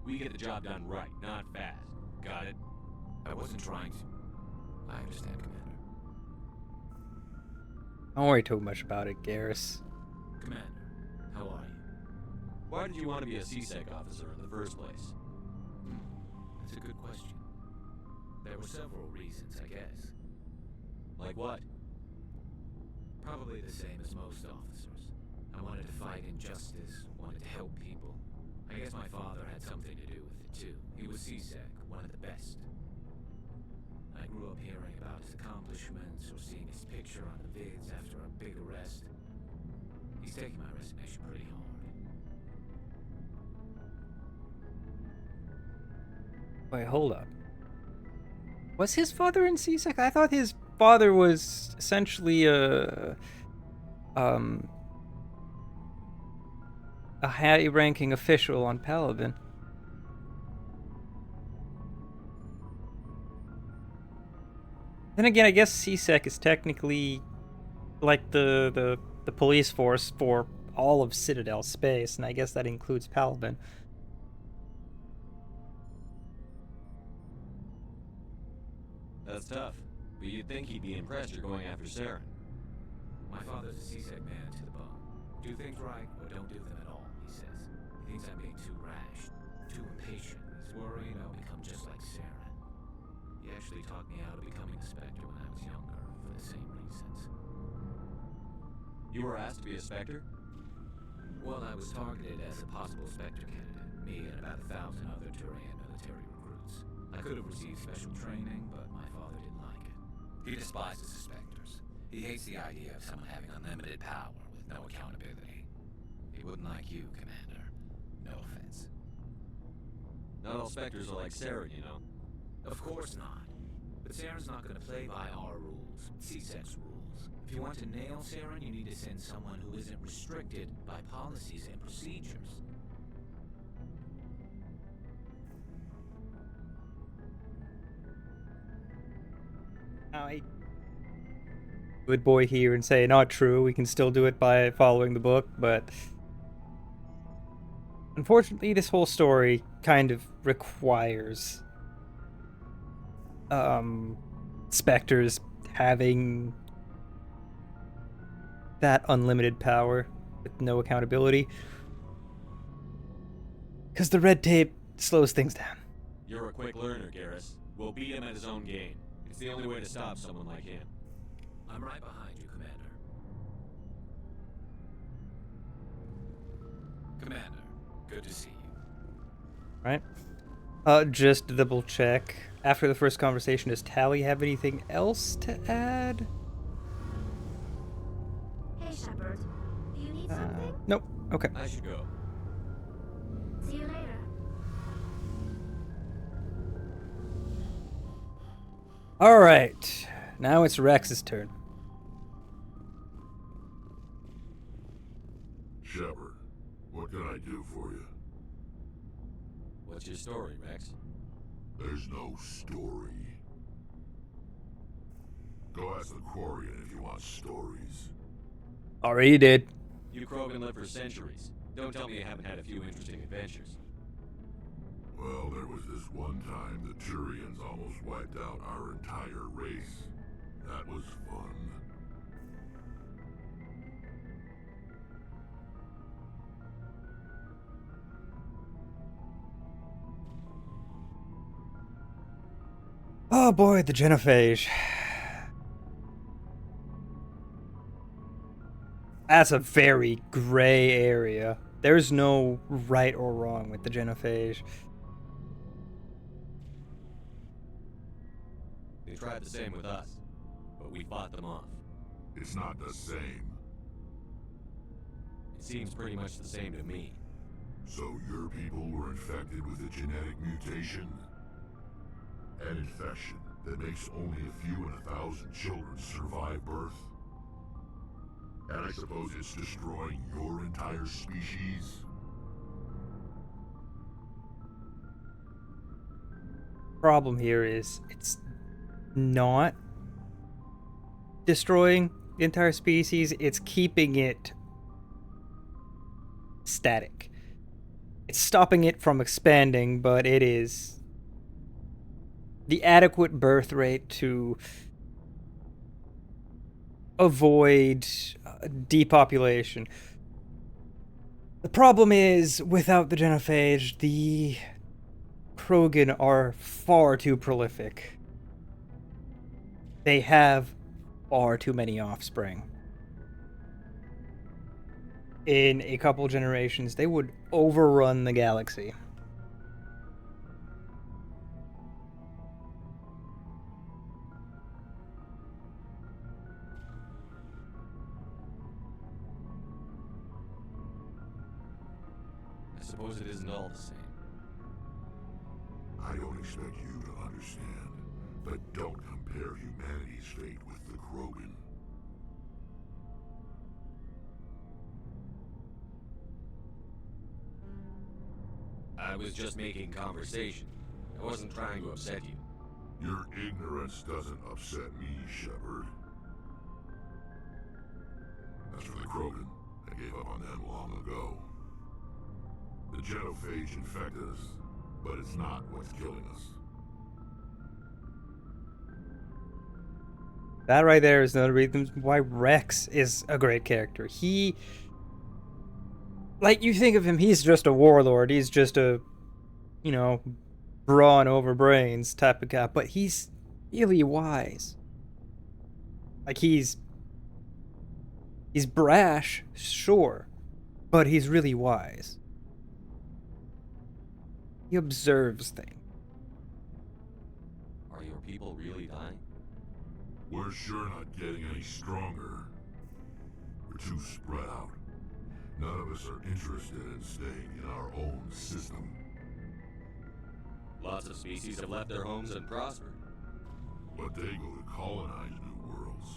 We get the job done right, not fast. Got it? I wasn't trying to. I understand, Commander. Don't worry too much about it, Garrus. Commander, how are you? Why did you want to be a C-Sec officer in the first place? That's a good question. There were several reasons, I guess. Like what? Probably the same as most officers. I wanted to fight injustice, wanted to help people. I guess my father had something to do with it too. He was C-Sec, one of the best. I grew up hearing about his accomplishments or seeing his picture on the vids after a big arrest. He's taking my resignation pretty hard. Wait, hold up. Was his father in C-Sec? I thought his father was essentially a high-ranking official on Palaven. Then again, I guess C-Sec is technically like the police force for all of Citadel space, and I guess that includes Palaven. That's tough, but you'd think he'd be impressed you're going after Saren. My father's a C-Sec man to the bone. Do things right or don't do them at all, he says. He thinks I'm being too rash, too impatient. He's worried I'll become just like Saren. He actually talked me out of becoming a Spectre when I was younger, for the same reasons. You were asked to be a Spectre? Well, I was targeted as a possible Spectre candidate. Me and about 1,000 other Turian military recruits. I could have received special training, but my father didn't like it. He despises the Spectres. He hates the idea of someone having unlimited power with no accountability. He wouldn't like you, Commander. No offense. Not all Spectres are like Saren, you know. Of course not. But Saren's not going to play by our rules, C-Sec's rules. If you want to nail Saren, you need to send someone who isn't restricted by policies and procedures. I good boy here and say not true. We can still do it by following the book, but unfortunately this whole story kind of requires Spectres having that unlimited power with no accountability, because the red tape slows things down. You're a quick learner, Garrus. We'll beat him at his own game. It's the only way to stop someone like him. I'm right behind you, Commander. Commander, good to see you. Right? Just to double check. After the first conversation, does Tali have anything else to add? Hey, Shepard. Do you need something? Nope. Okay. I should go. See you later. Alright. Now it's Rex's turn. Shepard, what can I do for you? What's your story, Rex? There's no story. Go ask the Quarian if you want stories. Already did. You Krogan lived for centuries. Don't tell me you haven't had a few interesting adventures. Well, there was this one time the Turians almost wiped out our entire race. That was fun. Oh boy, the genophage. That's a very gray area. There's no right or wrong with the genophage. They tried the same with us, but we fought them off. It's not the same. It seems pretty much the same to me. So your people were infected with a genetic mutation? An infection that makes only a few in 1,000 children survive birth? And I suppose it's destroying your entire species? Problem here is it's not destroying the entire species, it's keeping it static. It's stopping it from expanding, but it is the adequate birth rate to avoid depopulation. The problem is, without the genophage, the Krogan are far too prolific. They have far too many offspring. In a couple generations, they would overrun the galaxy. I suppose it isn't all the same. I don't expect you to understand, but don't compare humanity's fate with the Krogan. I was just making conversation. I wasn't trying to upset you. Your ignorance doesn't upset me, Shepard. As for the Krogan, I gave up on them long ago. The genophage infected us, but it's not what's killing us. That right there is another reason why Rex is a great character. He, like, you think of him, he's just a warlord. He's just a, you know, brawn over brains type of guy. But he's really wise. Like, he's brash, sure, but he's really wise. He observes things. Are your people really dying? We're sure not getting any stronger. We're too spread out. None of us are interested in staying in our own system. Lots of species have left their homes and prospered. But they go to colonize new worlds.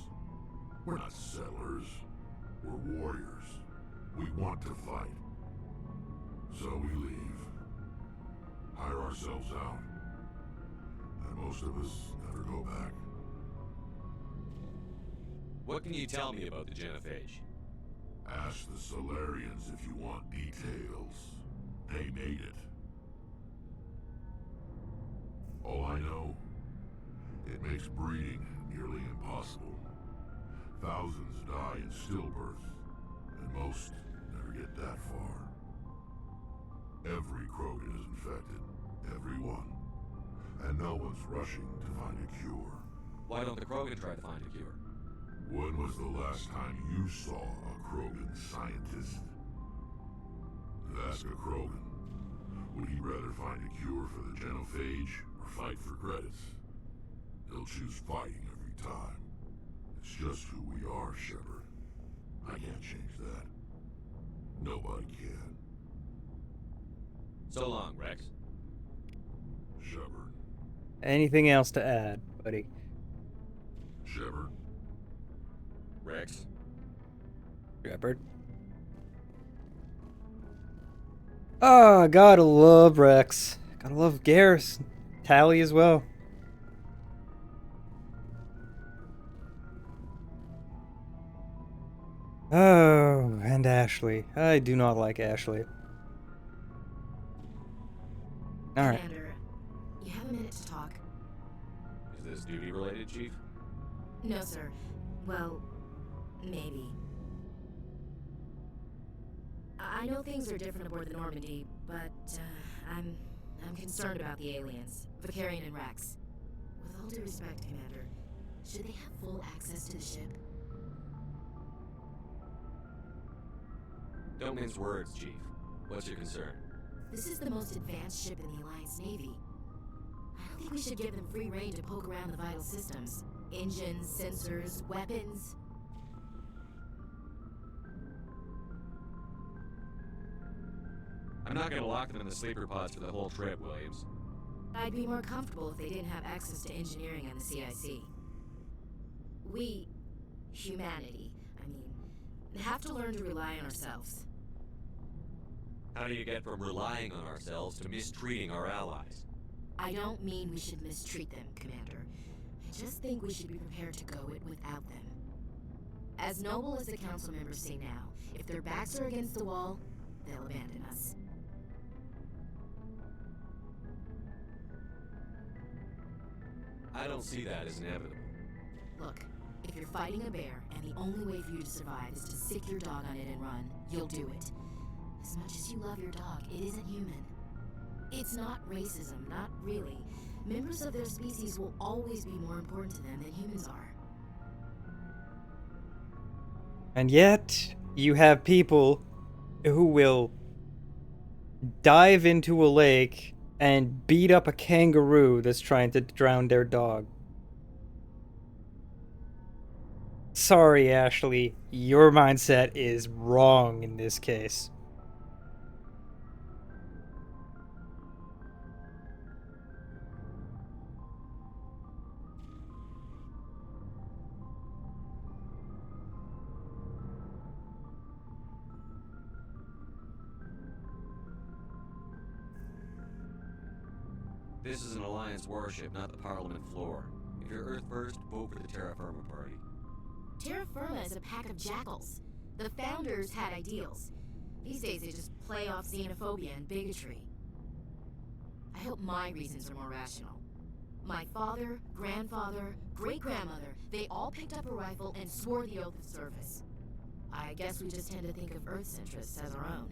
We're not settlers. We're warriors. We want to fight. So we leave. Hire ourselves out. And most of us never go back. What can you tell me about the genophage? Ask the Solarians if you want details. They made it. All I know, it makes breeding nearly impossible. Thousands die in stillbirth, and most never get that far. Every Krogan is infected. Every one. And no one's rushing to find a cure. Why don't the Krogan try to find a cure? When was the last time you saw a Krogan scientist? Ask a Krogan. Would he rather find a cure for the genophage or fight for credits? He'll choose fighting every time. It's just who we are, Shepard. I can't change that. Nobody can. So long, Rex. Shepard. Anything else to add, buddy? Shepard. Rex. Shepard. Oh, gotta love Rex. Gotta love Garrus. Tally as well. Oh, and Ashley. I do not like Ashley. Alright. Commander, you have a minute to talk? Is this duty related, Chief? No, sir. Well, maybe. I know things are different aboard the Normandy, but I'm concerned about the aliens, Vicarian and Rex. With all due respect, Commander, should they have full access to the ship? Don't mince words, Chief. What's your concern? This is the most advanced ship in the Alliance Navy. I don't think we should give them free rein to poke around the vital systems. Engines, sensors, weapons. I'm not gonna lock them in the sleeper pods for the whole trip, Williams. I'd be more comfortable if they didn't have access to engineering on the CIC. We, humanity, have to learn to rely on ourselves. How do you get from relying on ourselves to mistreating our allies? I don't mean we should mistreat them, Commander. I just think we should be prepared to go it without them. As noble as the Council members say now, if their backs are against the wall, they'll abandon us. I don't see that as inevitable. Look, if you're fighting a bear and the only way for you to survive is to sick your dog on it and run, you'll do it. As much as you love your dog, it isn't human. It's not racism, not really. Members of their species will always be more important to them than humans are. And yet, you have people who will dive into a lake and beat up a kangaroo that's trying to drown their dog. Sorry, Ashley, your mindset is wrong in this case. This is an Alliance warship, not the Parliament floor. If you're Earth first, vote for the Terra Firma Party. Terra Firma is a pack of jackals. The founders had ideals. These days they just play off xenophobia and bigotry. I hope my reasons are more rational. My father, grandfather, great-grandmother, they all picked up a rifle and swore the oath of service. I guess we just tend to think of Earth's interests as our own.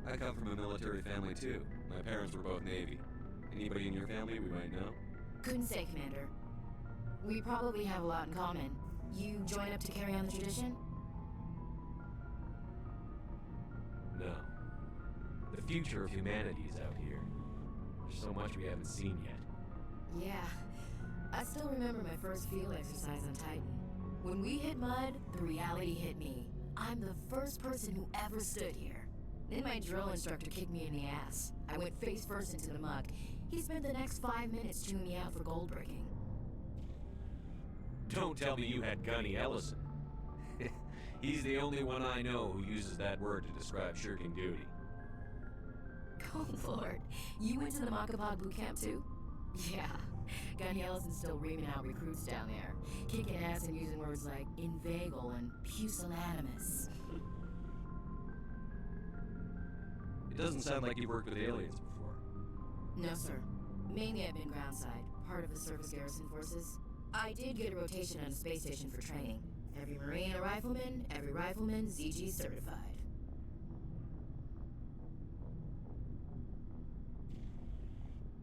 I come from a military family too. My parents were both Navy. Anybody in your family we might know? Couldn't say, Commander. We probably have a lot in common. You join up to carry on the tradition? No. The future of humanity is out here. There's so much we haven't seen yet. Yeah. I still remember my first field exercise on Titan. When we hit mud, the reality hit me. I'm the first person who ever stood here. Then my drill instructor kicked me in the ass. I went face first into the muck. He spent the next 5 minutes chewing me out for gold breaking. Don't tell me you had Gunny Ellison. He's the only one I know who uses that word to describe shirking duty. Oh Lord, you went to the Makapog boot camp too? Yeah, Gunny Ellison's still reaming out recruits down there. Kicking ass and using words like inveigle and pusillanimous. It doesn't sound like you've worked with aliens before. No, sir. Mainly I've been groundside, part of the surface garrison forces. I did get a rotation on a space station for training. Every Marine a rifleman, every rifleman ZG certified.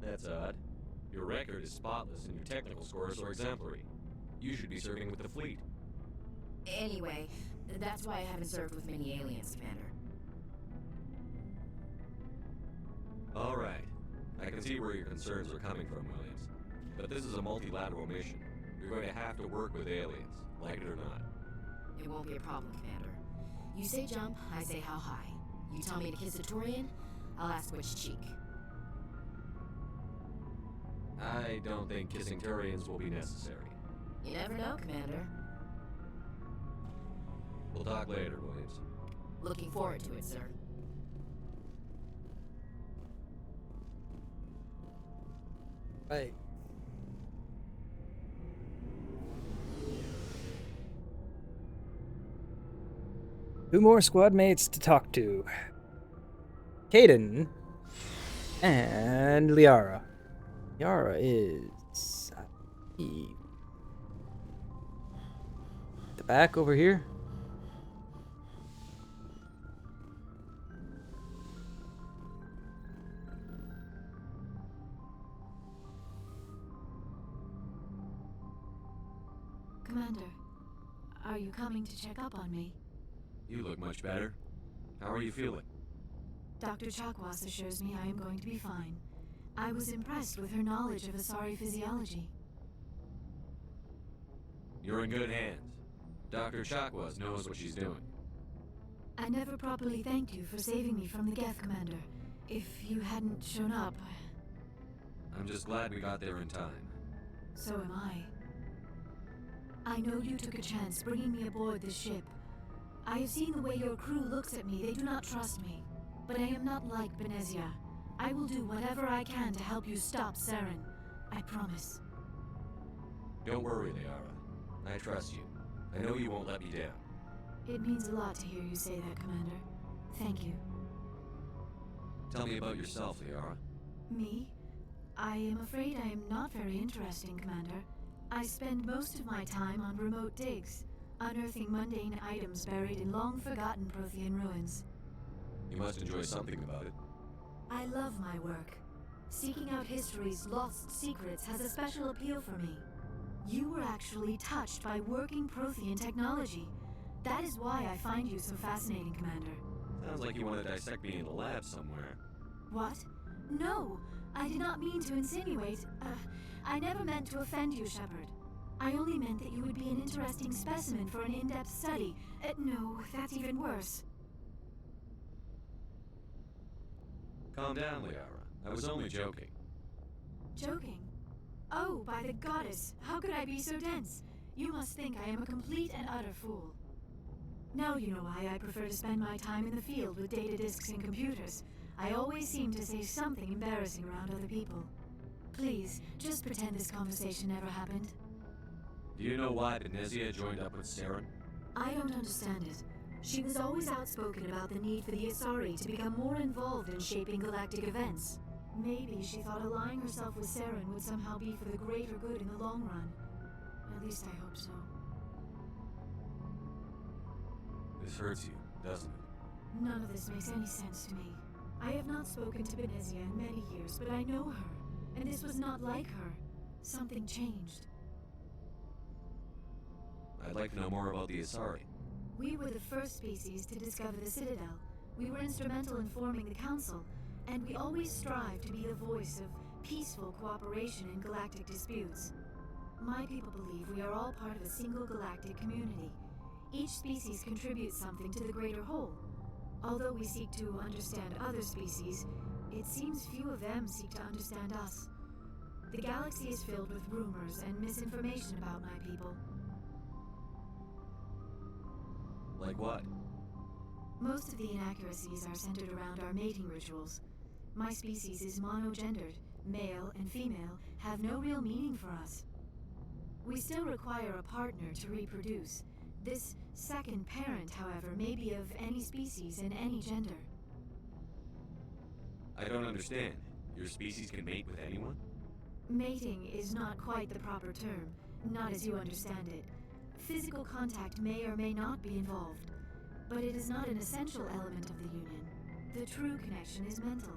That's odd. Your record is spotless and your technical scores are exemplary. You should be serving with the fleet. Anyway, that's why I haven't served with many aliens, Commander. All right. I can see where your concerns are coming from, Williams. But this is a multilateral mission. You're going to have to work with aliens, like it or not. It won't be a problem, Commander. You say jump, I say how high. You tell me to kiss a Turian, I'll ask which cheek. I don't think kissing Turians will be necessary. You never know, Commander. We'll talk later, Williams. Looking forward to it, sir. Right. 2 more squad mates to talk to. Caden and Liara. Liara is at the back over here. Commander, are you coming to check up on me? You look much better. How are you feeling? Dr. Chakwas assures me I am going to be fine. I was impressed with her knowledge of Asari physiology. You're in good hands. Dr. Chakwas knows what she's doing. I never properly thanked you for saving me from the Geth, Commander. If you hadn't shown up... I'm just glad we got there in time. So am I. I know you took a chance bringing me aboard this ship. I have seen the way your crew looks at me. They do not trust me. But I am not like Benezia. I will do whatever I can to help you stop Saren. I promise. Don't worry, Liara. I trust you. I know you won't let me down. It means a lot to hear you say that, Commander. Thank you. Tell me about yourself, Liara. Me? I am afraid I am not very interesting, Commander. I spend most of my time on remote digs, unearthing mundane items buried in long-forgotten Prothean ruins. You must enjoy something about it. I love my work. Seeking out history's lost secrets has a special appeal for me. You were actually touched by working Prothean technology. That is why I find you so fascinating, Commander. Sounds like you want to dissect me in a lab somewhere. What? No, I did not mean to insinuate. I never meant to offend you, Shepard. I only meant that you would be an interesting specimen for an in-depth study. No, that's even worse. Calm down, Liara. I was only joking. Joking? Oh, by the goddess, how could I be so dense? You must think I am a complete and utter fool. Now you know why I prefer to spend my time in the field with data disks and computers. I always seem to say something embarrassing around other people. Please, just pretend this conversation never happened. Do you know why Benezia joined up with Saren? I don't understand it. She was always outspoken about the need for the Asari to become more involved in shaping galactic events. Maybe she thought allying herself with Saren would somehow be for the greater good in the long run. At least I hope so. This hurts you, doesn't it? None of this makes any sense to me. I have not spoken to Benezia in many years, but I know her. And this was not like her. Something changed. I'd like to know more about the Asari. We were the first species to discover the Citadel. We were instrumental in forming the Council, and we always strive to be the voice of peaceful cooperation in galactic disputes. My people believe we are all part of a single galactic community. Each species contributes something to the greater whole. Although we seek to understand other species, it seems few of them seek to understand us. The galaxy is filled with rumors and misinformation about my people. Like what? Most of the inaccuracies are centered around our mating rituals. My species is monogendered. Male and female have no real meaning for us. We still require a partner to reproduce. This second parent, however, may be of any species and any gender. I don't understand. Your species can mate with anyone? Mating is not quite the proper term, not as you understand it. Physical contact may or may not be involved, but it is not an essential element of the union. The true connection is mental.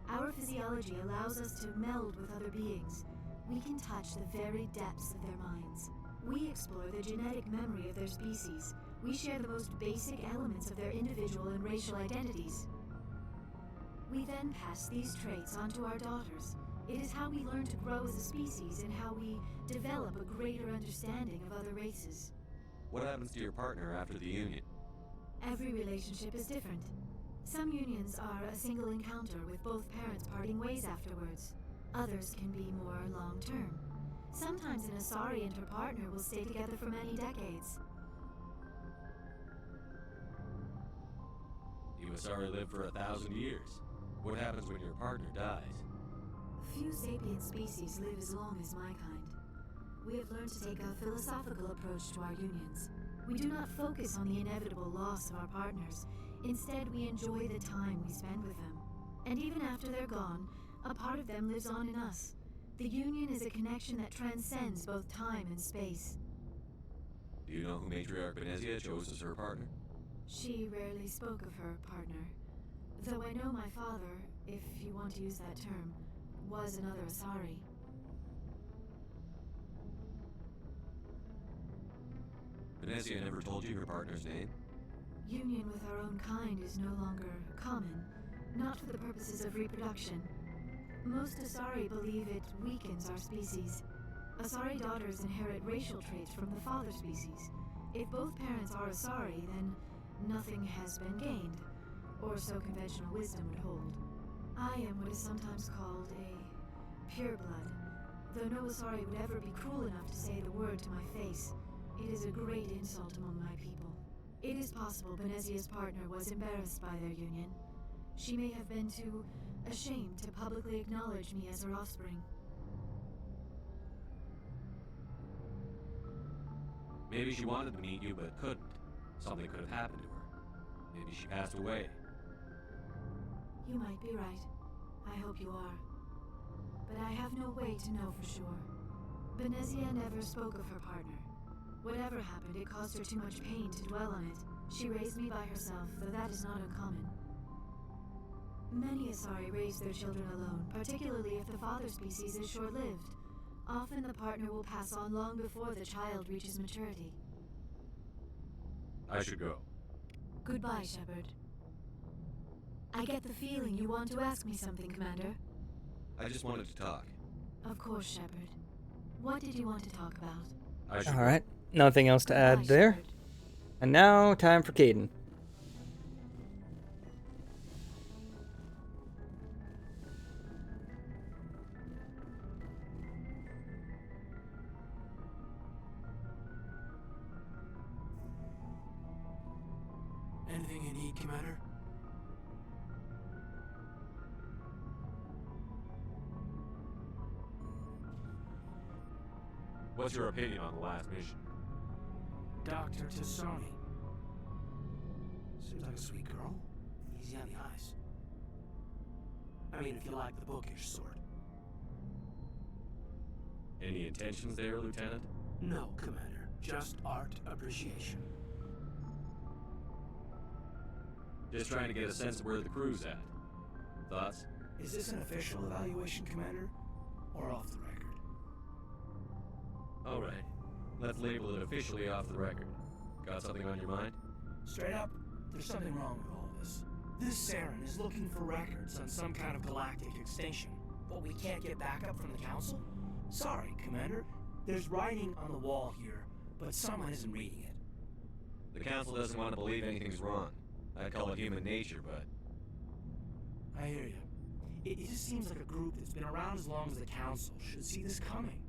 Our physiology allows us to meld with other beings. We can touch the very depths of their minds. We explore the genetic memory of their species. We share the most basic elements of their individual and racial identities. We then pass these traits on to our daughters. It is how we learn to grow as a species and how we develop a greater understanding of other races. What happens to your partner after the union? Every relationship is different. Some unions are a single encounter with both parents parting ways afterwards. Others can be more long-term. Sometimes an Asari and her partner will stay together for many decades. You Asari live for 1,000 years. What happens when your partner dies? Few sapient species live as long as my kind. We have learned to take a philosophical approach to our unions. We We do not focus on the inevitable loss of our partners. Instead, we enjoy the time we spend with them. And even after they're gone, a part of them lives on in us. The Union is a connection that transcends both time and space. Do you know who Matriarch Benezia chose as her partner? She rarely spoke of her partner. Though I know my father, if you want to use that term, was another Asari. Benezia never told you her partner's name? Union with our own kind is no longer common, not for the purposes of reproduction. Most Asari believe it weakens our species. Asari daughters inherit racial traits from the father species. If both parents are Asari, then nothing has been gained, or so conventional wisdom would hold. I am what is sometimes called a pureblood, though no Asari would ever be cruel enough to say the word to my face. It is a great insult among my people. It is possible Benezia's partner was embarrassed by their union. She may have been too ashamed to publicly acknowledge me as her offspring. Maybe she wanted to meet you but couldn't. Something could have happened to her. Maybe she passed away. You might be right. I hope you are. But I have no way to know for sure. Benezia never spoke of her partner. Whatever happened, it caused her too much pain to dwell on it. She raised me by herself, though that is not uncommon. Many Asari raise their children alone, particularly if the father species is short-lived. Often the partner will pass on long before the child reaches maturity. I should go. Goodbye, Shepard. I get the feeling you want to ask me something, Commander. I just wanted to talk. Of course, Shepard. What did you want to talk about? Alright, nothing else to add there. And now, time for Kaidan. Anything you need, Commander? What's your opinion on the last mission? Dr. T'Soni. Seems like a sweet girl. Easy on the eyes. I mean, if you like the bookish sort. Any intentions there, Lieutenant? No, Commander. Just art appreciation. Just trying to get a sense of where the crew's at. Thoughts? Is this an official evaluation, Commander? Or off the record? Alright. Let's label it officially off the record. Got something on your mind? Straight up, there's something wrong with all of this. This Saren is looking for records on some kind of galactic extinction, but we can't get backup from the Council? Sorry, Commander. There's writing on the wall here, but someone isn't reading it. The Council doesn't want to believe anything's wrong. I'd call it human nature, but... I hear you. It just seems like a group that's been around as long as the Council should see this coming.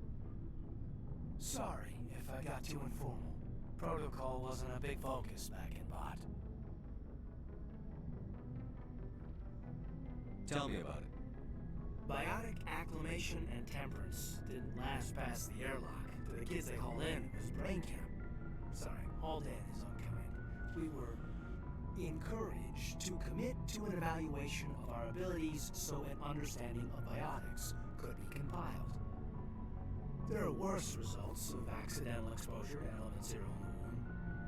Sorry if I got too informal. Protocol wasn't a big focus back in Bot. Tell me about it. Biotic acclimation and temperance didn't last past the airlock. To the kids they hauled in, it was brain camp. Sorry, hauled in is unkind. We were encouraged to commit to an evaluation of our abilities so an understanding of biotics could be compiled. There are worse results of accidental exposure to element 0 in the womb.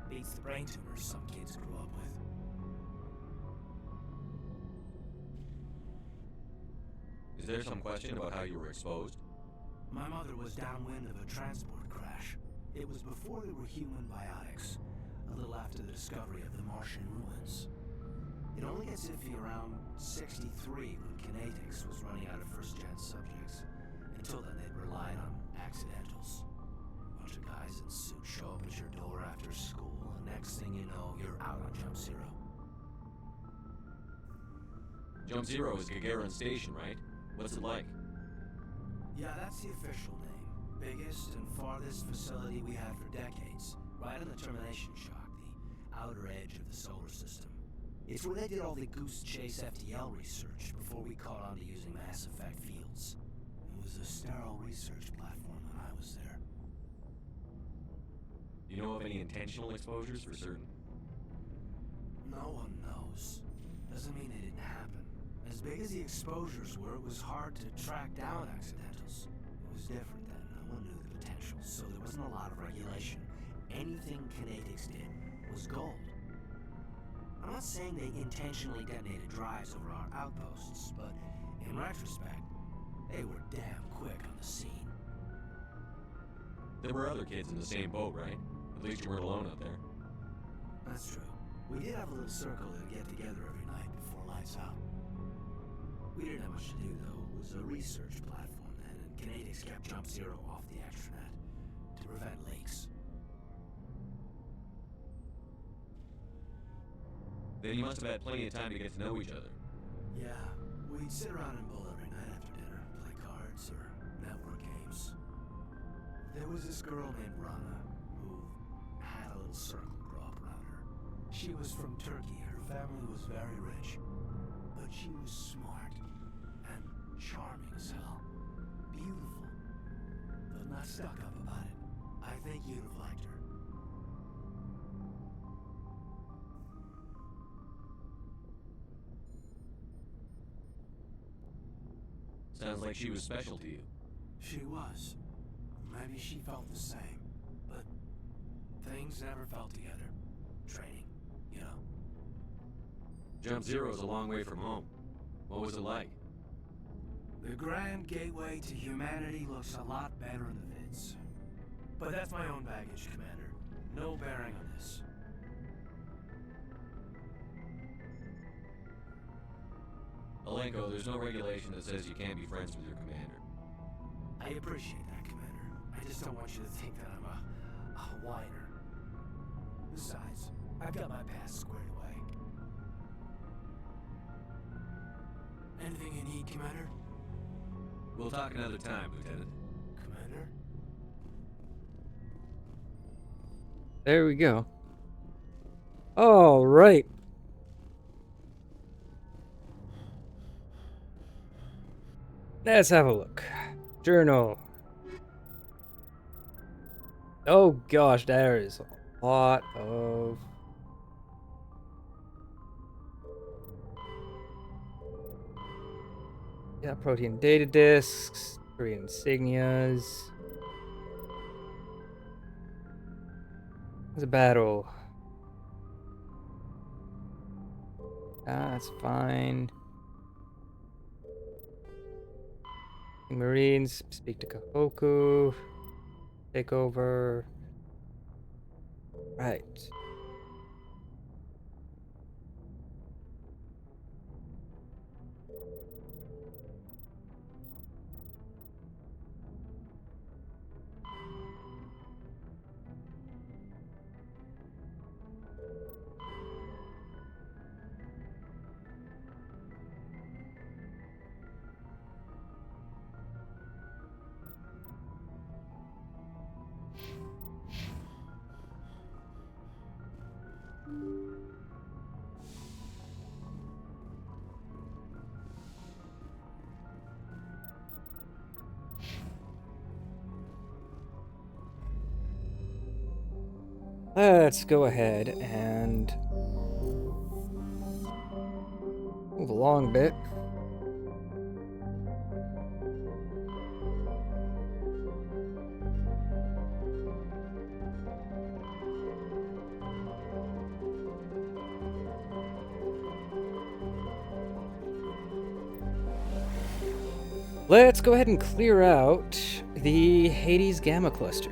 Beats the brain tumors some kids grew up with. Is there some question about how you were exposed? My mother was downwind of a transport crash. It was before there were human biotics, a little after the discovery of the Martian ruins. It only gets iffy around 63 when kinetics was running out of first-gen subjects. Until then, they'd relied on accidentals. A bunch of guys in suits show up at your door after school, and next thing you know, you're out on Jump Zero. Jump Zero is Gagarin Station, right? What's it like? Yeah, that's the official name. Biggest and farthest facility we had for decades. Right on the termination shock, the outer edge of the solar system. It's where they did all the Goose Chase FTL research before we caught on to using mass effect fields. It was a sterile research platform when I was there. You know of any intentional exposures for certain? No one knows. Doesn't mean they didn't happen. As big as the exposures were, it was hard to track down accidentals. It was different then. No one knew the potential, so there wasn't a lot of regulation. Anything Kinetics did was gold. I'm not saying they intentionally detonated drives over our outposts, but in retrospect, they were damn quick on the scene. There were other kids in the same boat, right? At least you weren't alone out there. That's true. We did have a little circle that would get together every night before lights out. We didn't have much to do, though. It was a research platform then, and Kinetics kept Jump Zero off the extranet to prevent leaks. Then you must have had plenty of time to get to know each other. Yeah, we'd sit around and bowl every night after dinner, play cards or network games. There was this girl named Rana who had a little circle grow up around her. She was from Turkey. Her family was very rich, but she was smart and charming as hell. Beautiful, but not stuck up about it. I think you'd have liked her. Sounds like she was special to you. She was. Maybe she felt the same, but things never felt together. Training, you know. Jump Zero is a long way from home. What was it like? The Grand Gateway to Humanity looks a lot better in the vids. But that's my own baggage, Commander. No bearing on this. Alenko, there's no regulation that says you can't be friends with your commander. I appreciate that, Commander. I just don't want you to think that I'm a whiner. Besides, I've got my past squared away. Anything you need, Commander? We'll talk another time, Lieutenant. Commander? There we go. All right. Let's have a look. Journal. Oh gosh, there is a lot of... Yeah, protein data disks, 3 insignias. There's a battle. That's fine. Marines, speak to Kahoku. Take over. Right. Let's go ahead and move along a bit. Let's go ahead and clear out the Hades Gamma Cluster.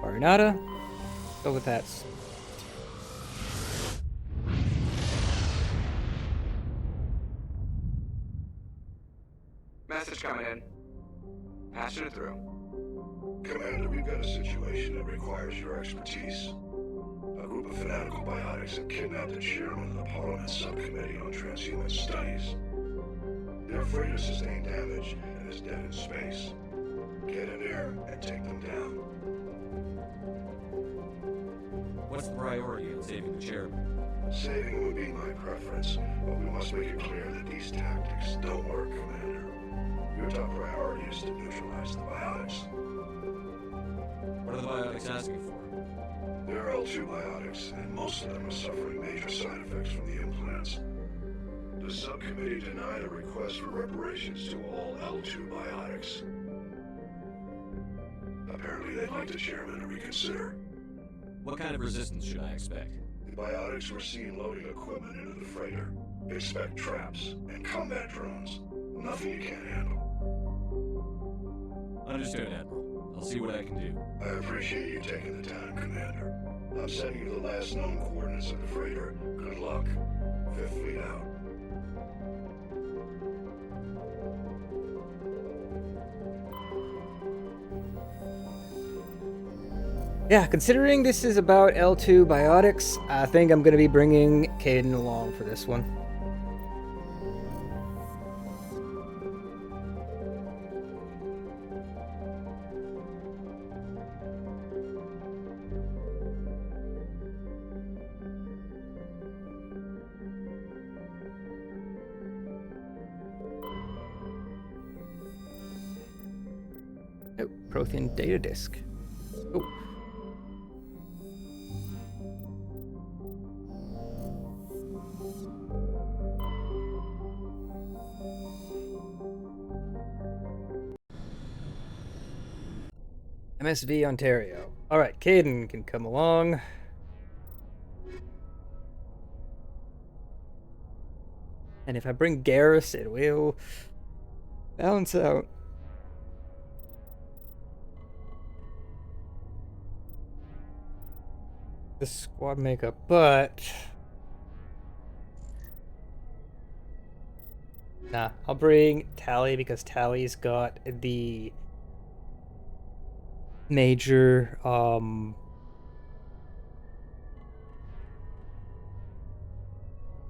Farinata, go with that. Message coming in. Passing it through. Commander, we've got a situation that requires your expertise. A group of fanatical biotics have kidnapped the chairman of the Parliament Subcommittee on Transhuman Studies. Their freighter sustained damage and is dead in space. Get in there and take them down. What's the priority on saving the chairman? Saving would be my preference, but we must make it clear that these tactics don't work, Commander. Your top priority is to neutralize the biotics. What are the biotics asking for? They're L2 biotics, and most of them are suffering major side effects from the implants. The subcommittee denied a request for reparations to all L2 biotics. Apparently they'd like the chairman to reconsider. What kind of resistance should I expect? The biotics were seen loading equipment into the freighter. Expect traps and combat drones. Nothing you can't handle. Understood, Admiral. I'll see what I can do. I appreciate you taking the time, Commander. I'm sending you the last known coordinates of the freighter. Good luck. Fifth Fleet out. Yeah, considering this is about L2 biotics, I think I'm going to be bringing Kaidan along for this one. Oh, Prothean data disk. Oh. MSV Ontario. Alright, Kaidan can come along. And if I bring Garrus, it will balance out. The squad makeup, but nah, I'll bring Tali because Tali's got the major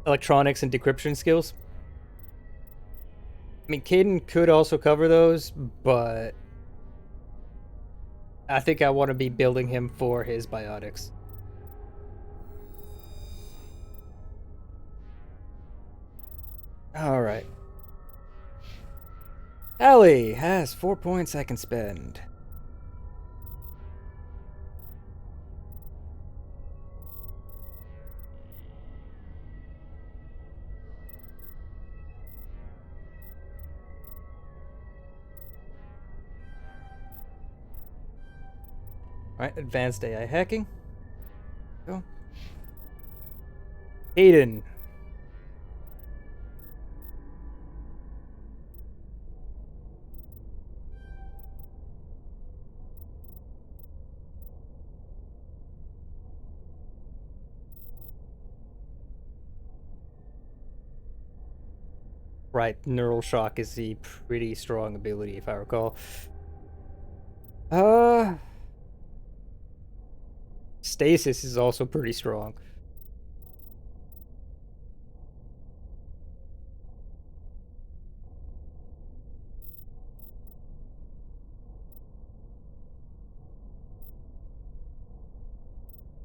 electronics and decryption skills. I mean, Kaidan could also cover those, but I think I want to be building him for his biotics. Alright. Tali has 4 points I can spend. Alright, advanced AI hacking. Go. Kaidan. Right, Neural Shock is a pretty strong ability, if I recall. Stasis is also pretty strong.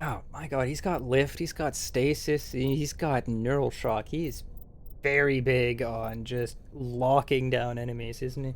Oh my god, he's got lift, he's got stasis, he's got neural shock. He is very big on just locking down enemies, isn't he?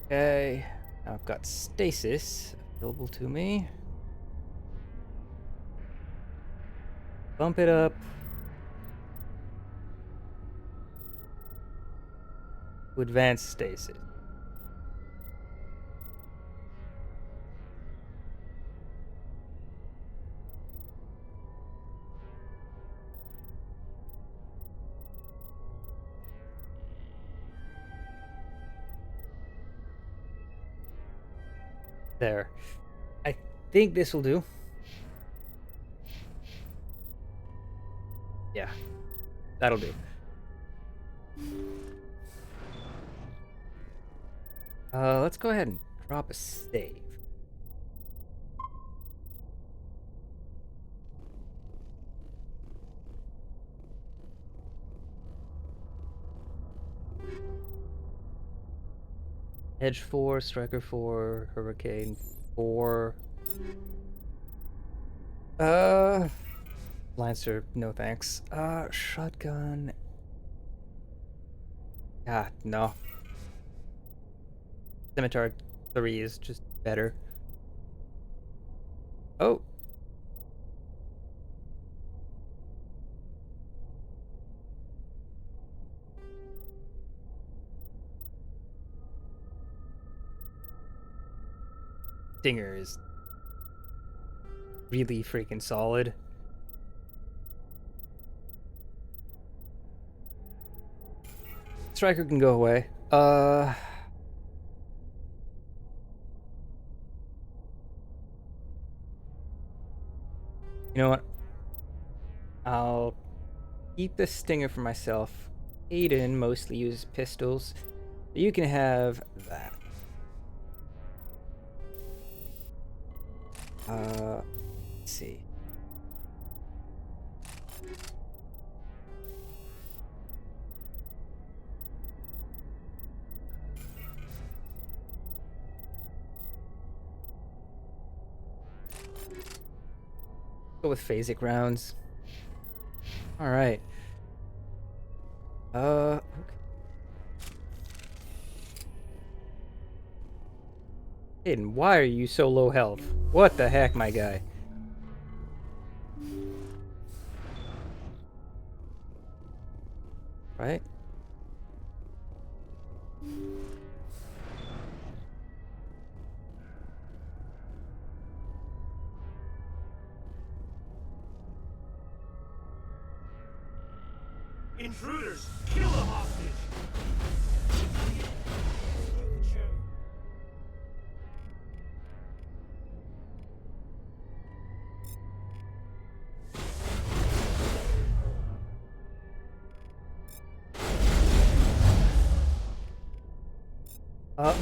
Okay, now I've got stasis available to me. Bump it up. To advanced stasis. There. I think this will do. Yeah, that'll do. Let's go ahead and drop a save. Edge 4, Striker 4, Hurricane 4. Lancer, no thanks. Shotgun. Ah, no. Scimitar 3 is just better. Oh. Stinger is really freaking solid. Striker can go away. You know what? I'll keep the Stinger for myself. Aiden mostly uses pistols. So you can have that. Let's see. Go with phasic rounds. All right. Okay. Aiden, why are you so low health? What the heck, my guy? Right? Intruders! Kill the hostage!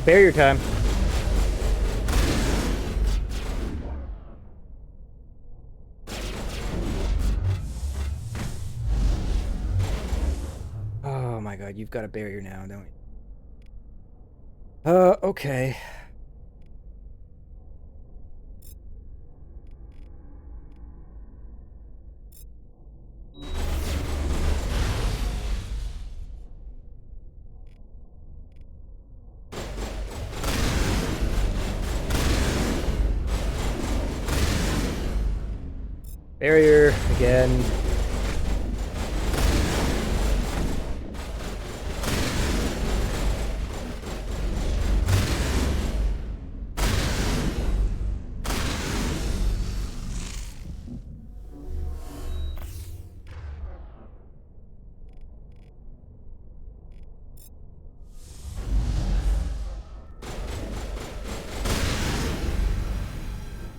Barrier time. Oh my god, you've got a barrier now, don't you? Okay. Barrier again.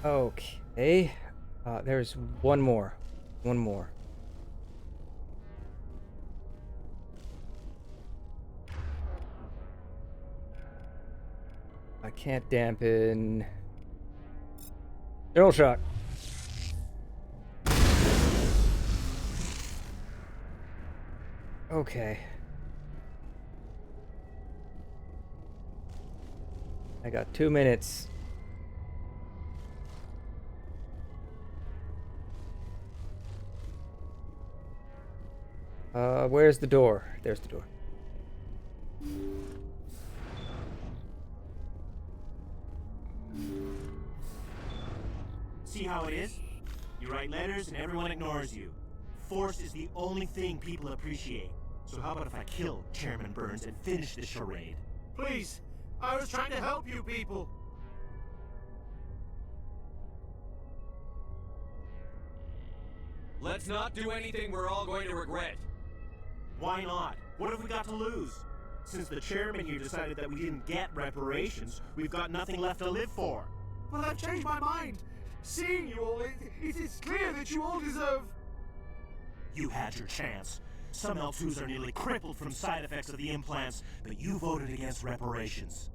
Okay. There's one more. One more. I can't dampen. General shock. Okay. I got 2 minutes. Where's the door? There's the door. See how it is? You write letters and everyone ignores you. Force is the only thing people appreciate. So how about if I kill Chairman Burns and finish this charade? Please, I was trying to help you people. Let's not do anything we're all going to regret. Why not? What have we got to lose? Since the chairman here decided that we didn't get reparations, we've got nothing left to live for. Well, I've changed my mind. Seeing you all, it's clear that you all deserve... You had your chance. Some L2s are nearly crippled from side effects of the implants, but you voted against reparations.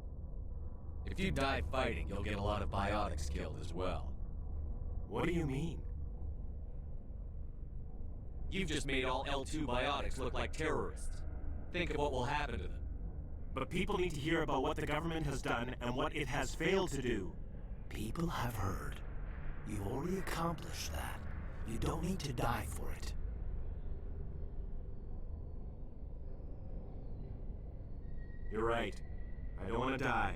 If you die fighting, you'll get a lot of biotics killed as well. What do you mean? You've just made all L2 biotics look like terrorists. Think of what will happen to them. But people need to hear about what the government has done and what it has failed to do. People have heard. You've already accomplished that. You don't need to die for it. You're right. I don't want to die.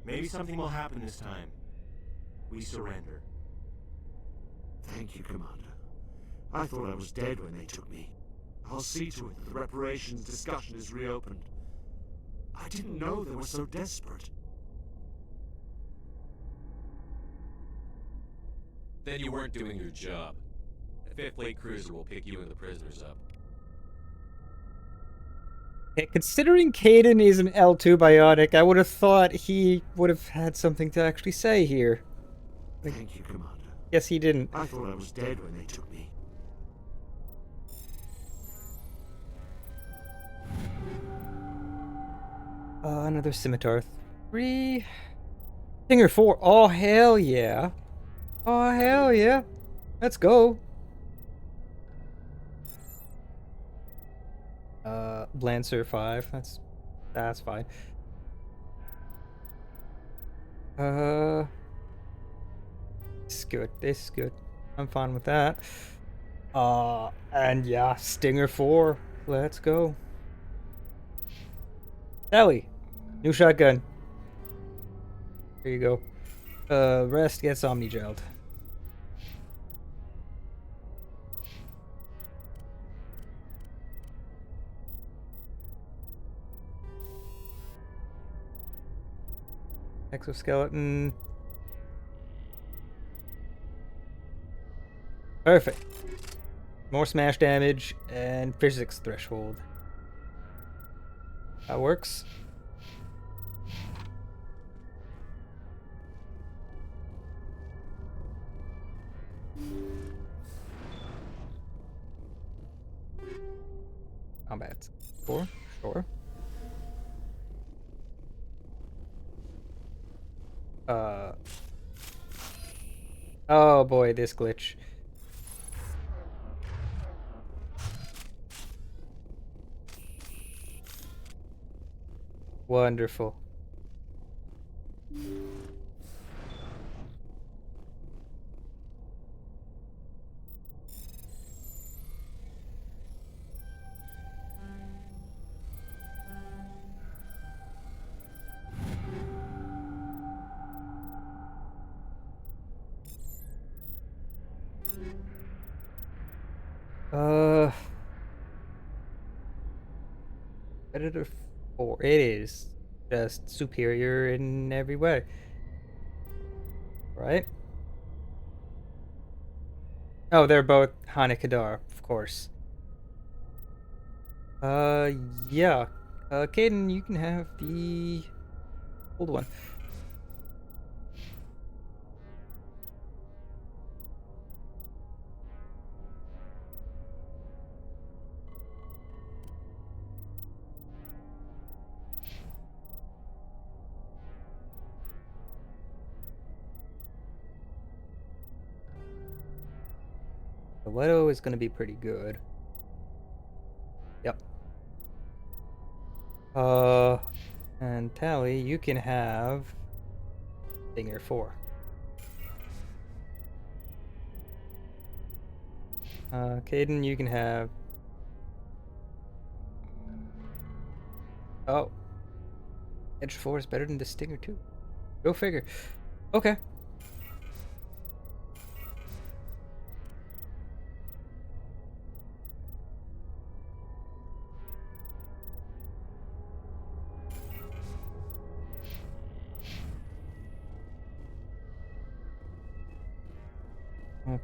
Maybe something will happen this time. We surrender. Thank you, Commander. I thought I was dead when they took me. I'll see to it that the reparations discussion is reopened. I didn't know they were so desperate. Then you weren't doing your job. The 5th Fleet cruiser will pick you and the prisoners up. Okay, considering Kaidan is an L2 biotic, I would have thought he would have had something to actually say here. Thank you, Commander. Yes, he didn't. I thought I was dead when they took me. Another scimitar 3. Stinger 4. Oh, hell yeah. Oh, hell yeah. Let's go. Lancer 5. That's fine. This is good. This is good. I'm fine with that. And yeah, Stinger 4. Let's go. Ellie, new shotgun. There you go. Rest gets Omni-gelled. Exoskeleton. Perfect. More smash damage and physics threshold. That works. Combat 4, sure. Oh boy, this glitch. Wonderful. Predator 4. It is just superior in every way. Right? Oh, they're both Hane Kadar, of course. Yeah. Kaidan, you can have the old one. The Leto is going to be pretty good. Yep. And Tally, you can have Stinger 4. Kaidan, you can have... Oh. Edge 4 is better than the Stinger 2. Go figure. Okay.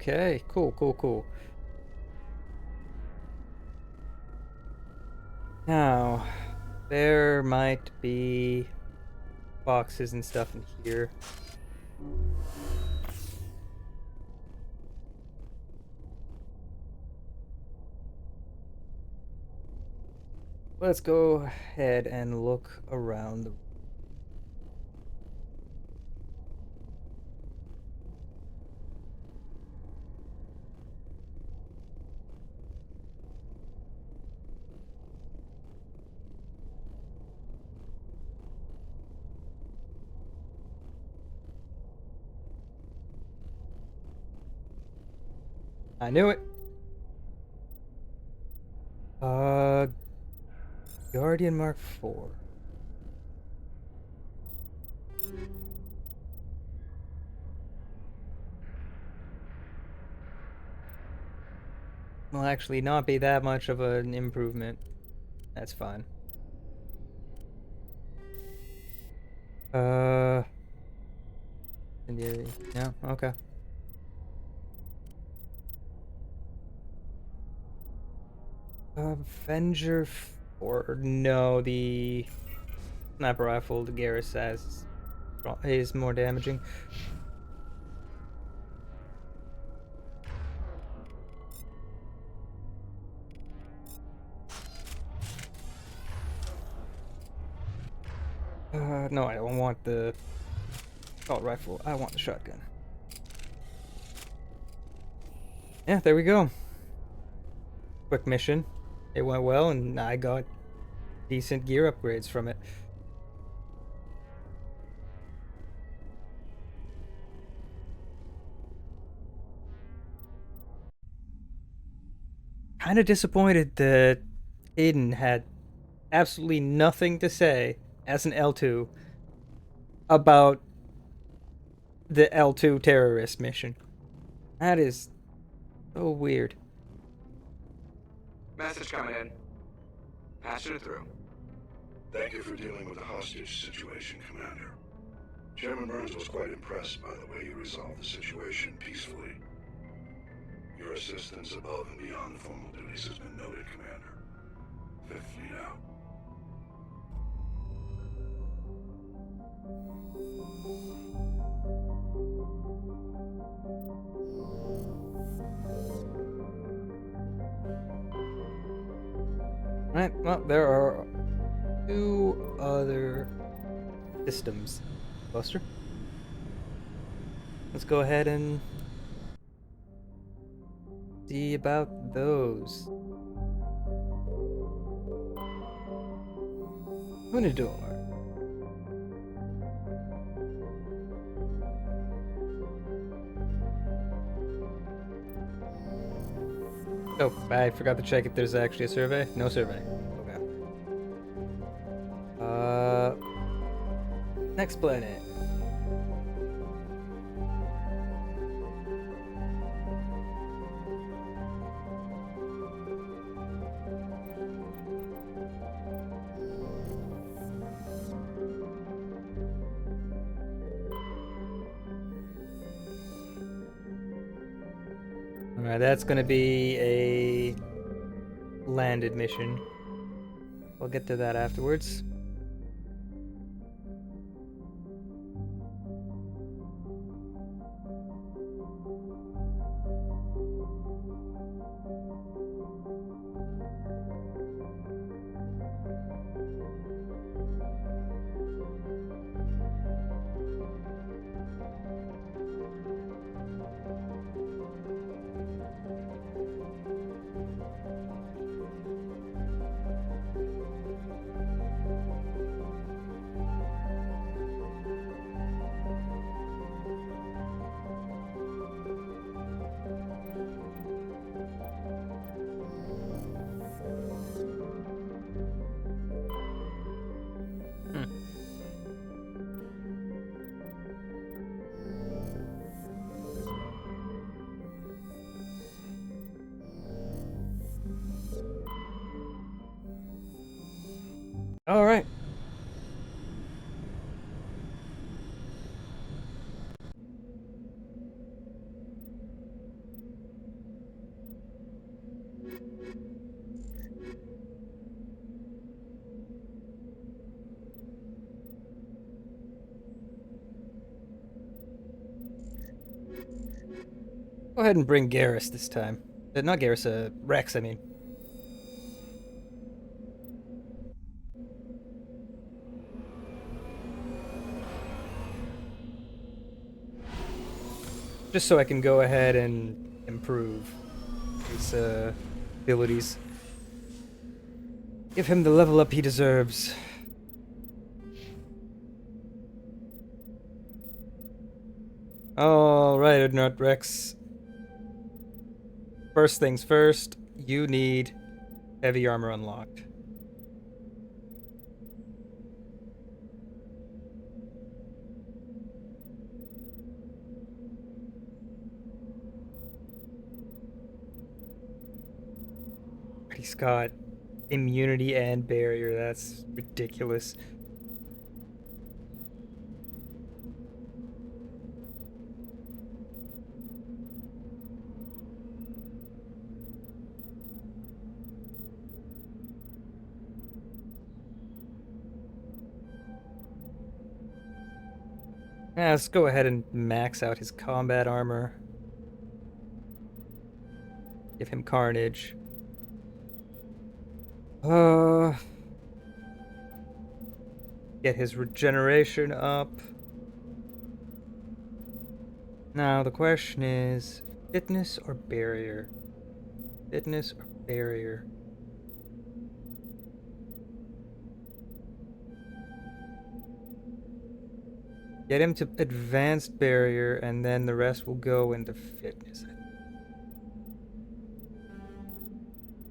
Okay, cool. Now, there might be boxes and stuff in here. Let's go ahead and look around the I knew it. Guardian Mark IV. Will actually not be that much of an improvement. That's fine. Incendiary. No, okay. Avenger 4. No, the sniper rifle the Garrus has is more damaging. No, I don't want the assault rifle. I want the shotgun. Yeah, there we go. Quick mission. It went well, and I got decent gear upgrades from it. Kind of disappointed that Aiden had absolutely nothing to say as an L2 about the L2 terrorist mission. That is so weird. Message coming in. Passing it through. Thank you for dealing with the hostage situation, Commander. Chairman Burns was quite impressed by the way you resolved the situation peacefully. Your assistance above and beyond the formal duties has been noted, Commander. Fifth Fleet out. Alright, well, there are 2 other systems. Buster? Let's go ahead and see about those. Unidor. Oh, I forgot to check if there's actually a survey. No survey. Okay. Next planet. Alright, that's gonna be a landed mission. We'll get to that afterwards. All right. Go ahead and bring Garrus this time. Not Garrus, Rex, I mean. Just so I can go ahead and improve his abilities. Give him the level up he deserves. Alright, Udnart Rex. First things first, you need heavy armor unlocked. He's got immunity and barrier. That's ridiculous. Yeah, let's go ahead and max out his combat armor. Give him carnage. Get his regeneration up. Now the question is, fitness or barrier? Fitness or barrier? Get him to advanced barrier, and then the rest will go into fitness.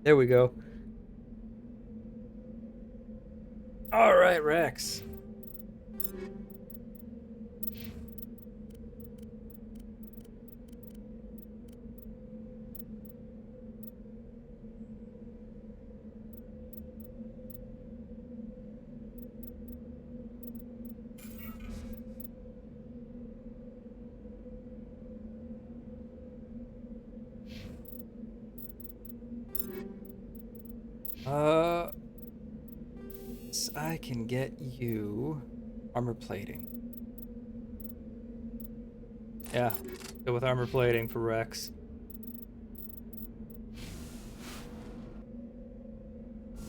There we go. Alright, Rex. I can get you armor plating. Yeah, go with armor plating for Rex.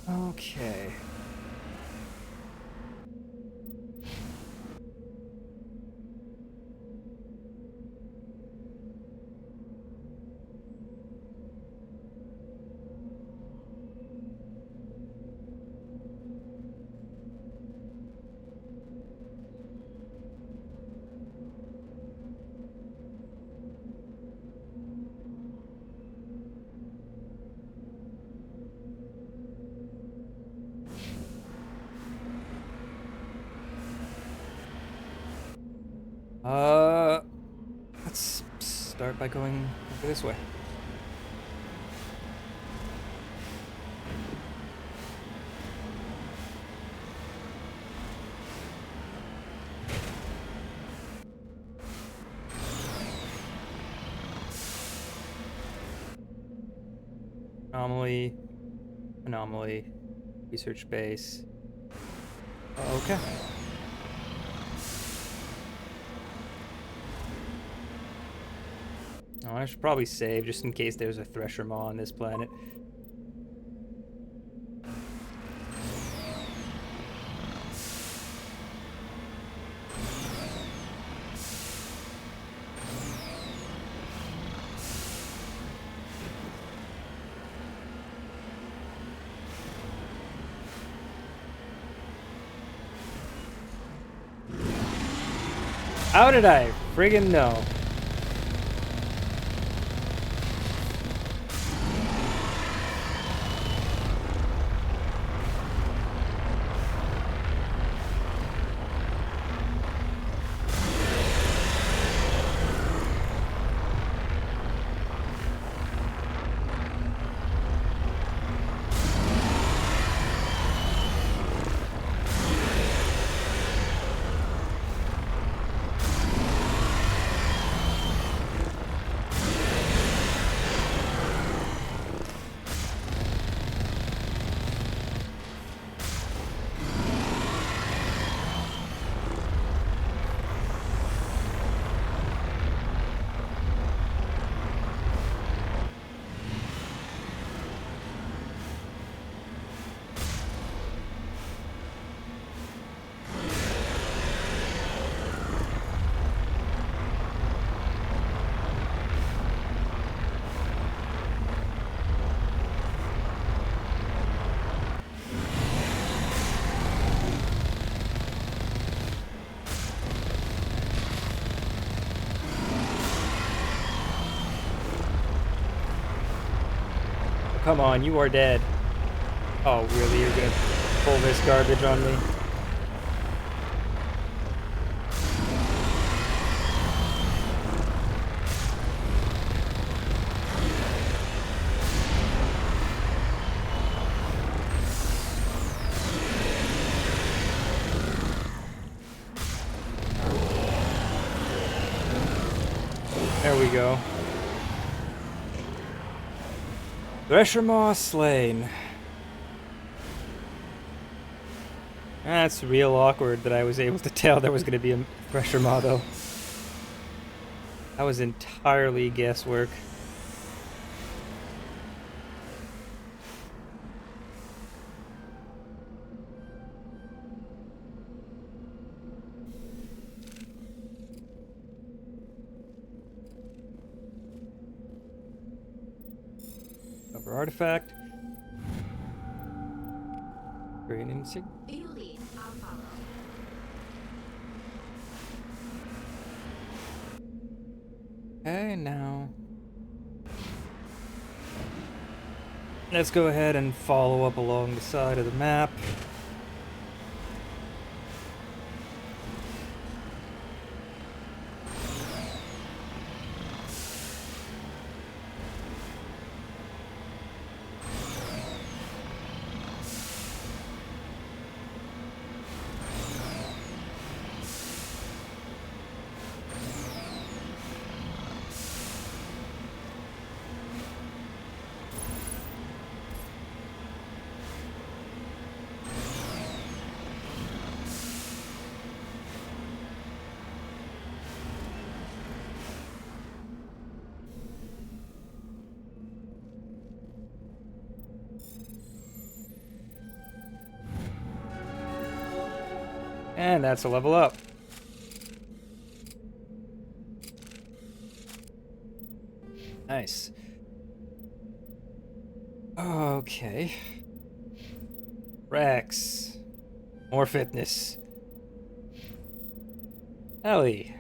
Okay. Let's start by going over this way. Anomaly, research base. Okay. Oh, I should probably save just in case there's a Thresher Maw on this planet. How did I friggin' know? Come on, you are dead. Oh, really? You're gonna pull this garbage on me? There we go. Thresher Maw slain. That's real awkward that I was able to tell there was going to be a Thresher Maw, though. That was entirely guesswork. Cover artifact. Green insignia. You lead, I'll follow. Okay, now let's go ahead and follow up along the side of the map. And that's a level up. Nice. Okay. Rex. More fitness. Ellie.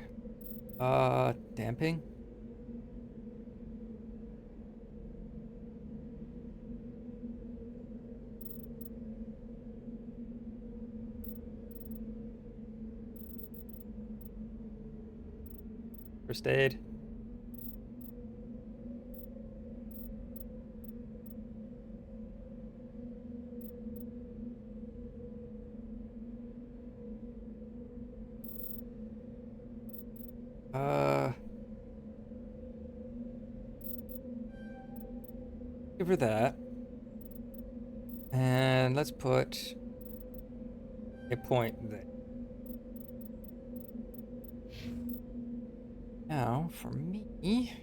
Damping? First aid. Give her that. And let's put a point there. Now, for me...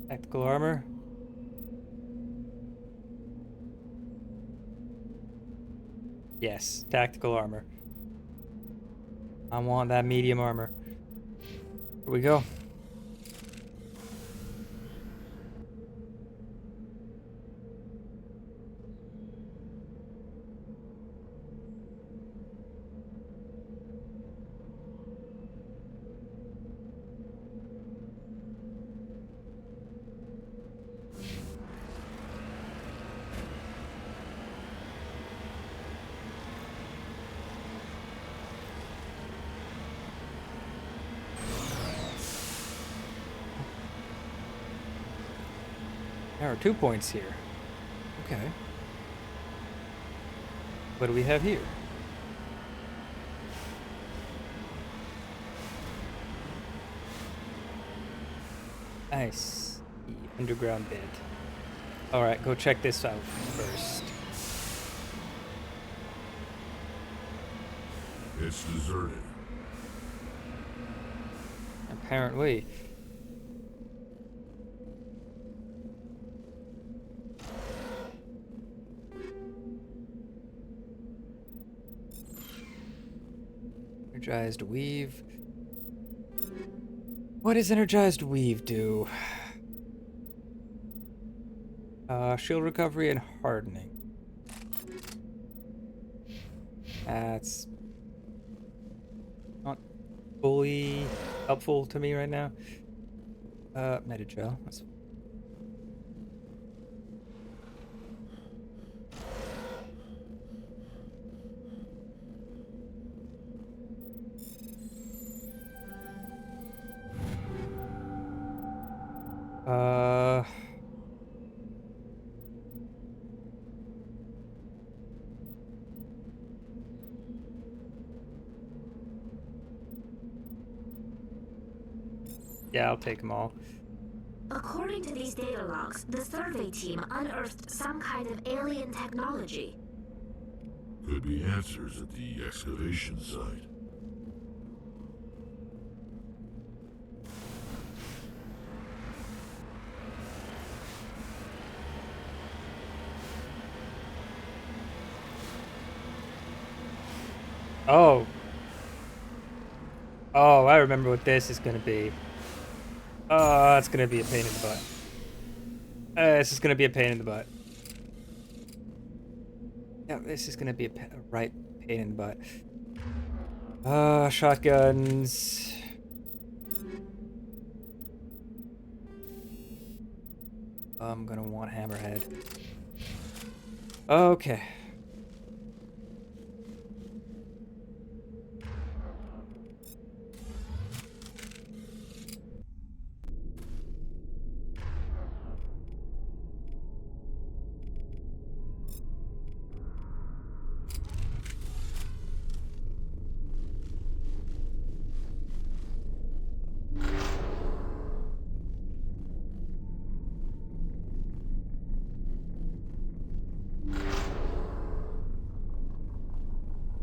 tactical armor. Yes, tactical armor. I want that medium armor. Here we go. There are 2 points here. Okay. What do we have here? Nice. The underground bed. Alright, go check this out first. It's deserted. Apparently. Energized weave. What does energized weave do? Shield recovery and hardening. That's not fully helpful to me right now. Metagel. That's... Yeah, I'll take them all. According to these data logs, the survey team unearthed some kind of alien technology. Could be answers at the excavation site. Oh. Oh, I remember what this is gonna be. Oh, it's gonna be a pain in the butt. This is gonna be a pain in the butt. Yeah, this is gonna be a right pain in the butt. Shotguns. I'm gonna want Hammerhead. Okay.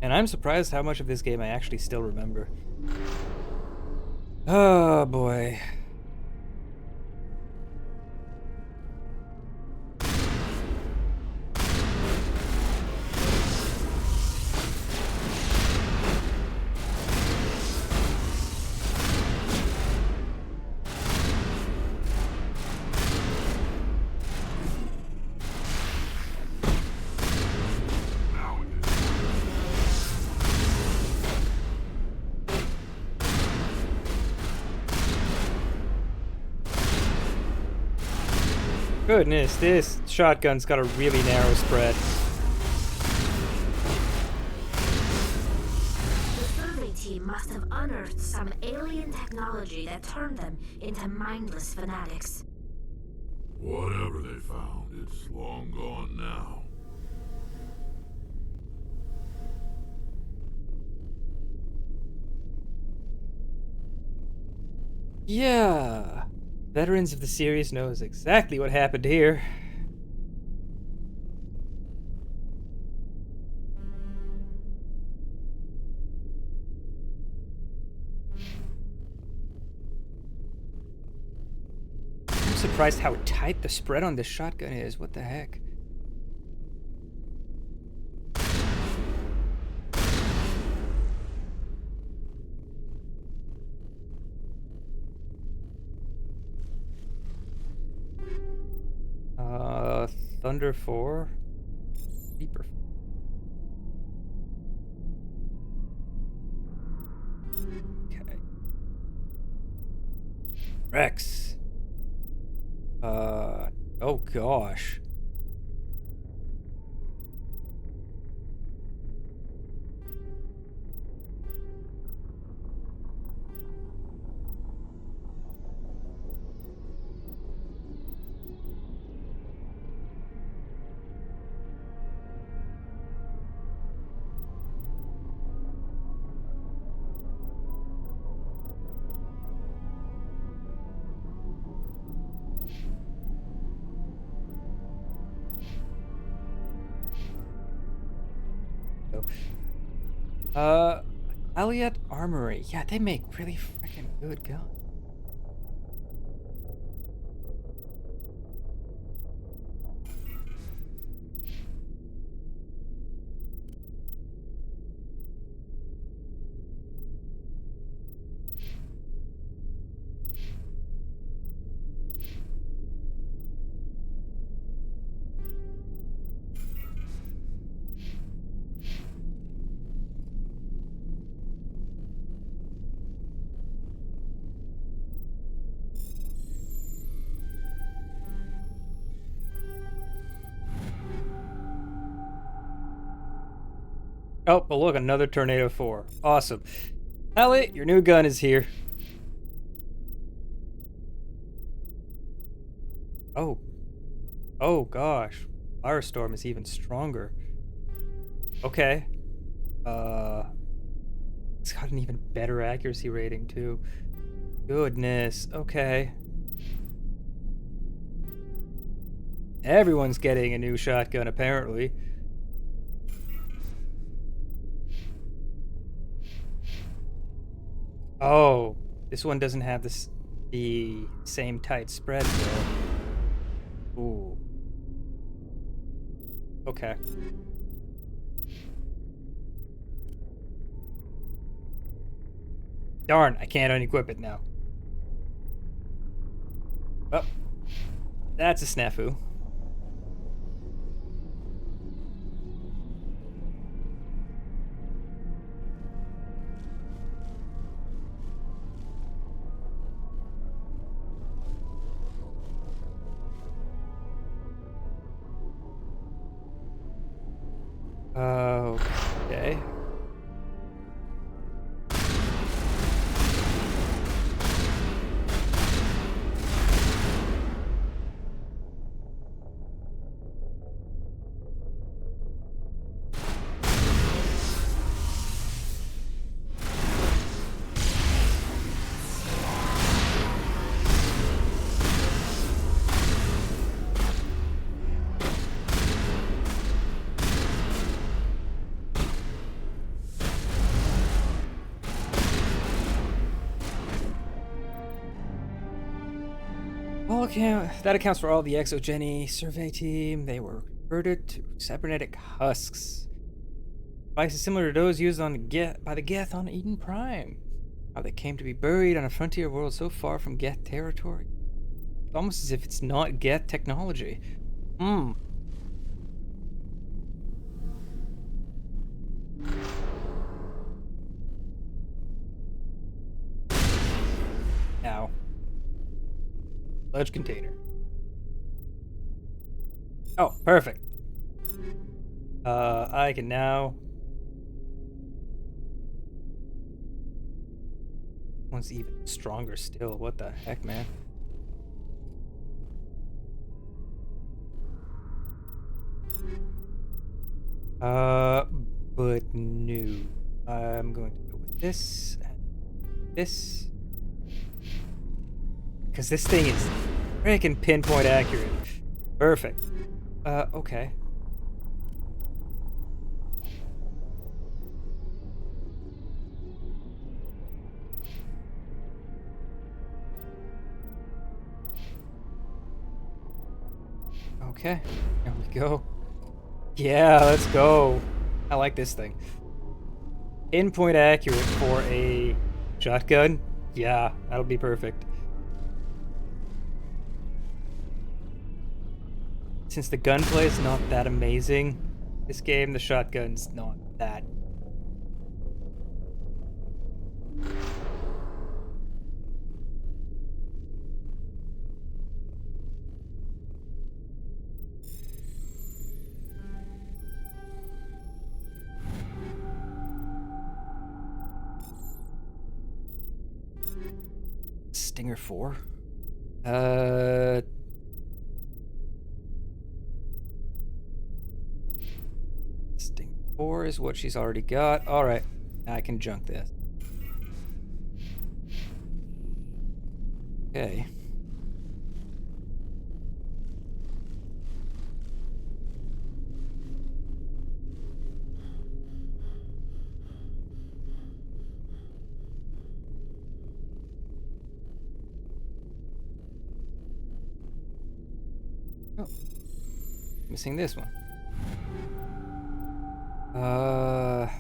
And I'm surprised how much of this game I actually still remember. Oh boy. Goodness, this shotgun's got a really narrow spread. The survey team must have unearthed some alien technology that turned them into mindless fanatics. Whatever they found, it's long gone now. Yeah. Veterans of the series knows exactly what happened here. I'm surprised how tight the spread on this shotgun is. What the heck? Thunder 4? Reaper. Okay. Rex. Oh gosh. Elliot Armory. Yeah, they make really freaking good guns. Oh, but look, another Tornado 4. Awesome. Elliot, your new gun is here. Oh. Oh, gosh. Firestorm is even stronger. Okay. It's got an even better accuracy rating, too. Goodness. Okay. Everyone's getting a new shotgun, apparently. Oh, this one doesn't have the same tight spread, though. Ooh. Okay. Darn, I can't unequip it now. Oh. That's a snafu. Okay. Well, that accounts for all the Exogeny survey team. They were converted to cybernetic husks. Devices similar to those used by the Geth on Eden Prime. How they came to be buried on a frontier world so far from Geth territory. It's almost as if it's not Geth technology. Now. Sludge container. Oh, perfect. I can now... One's even stronger still. What the heck, man? But no. I'm going to go with this and this. Because this thing is freaking pinpoint accurate. Perfect. Okay. Okay, there we go. Yeah, let's go. I like this thing. Pinpoint accurate for a shotgun? Yeah, that'll be perfect. Since the gunplay is not that amazing, this game, the shotgun's not that. Stinger 4? Stinger 4 is what she's already got. Alright, I can junk this. Okay. Oh, missing this one. Oh.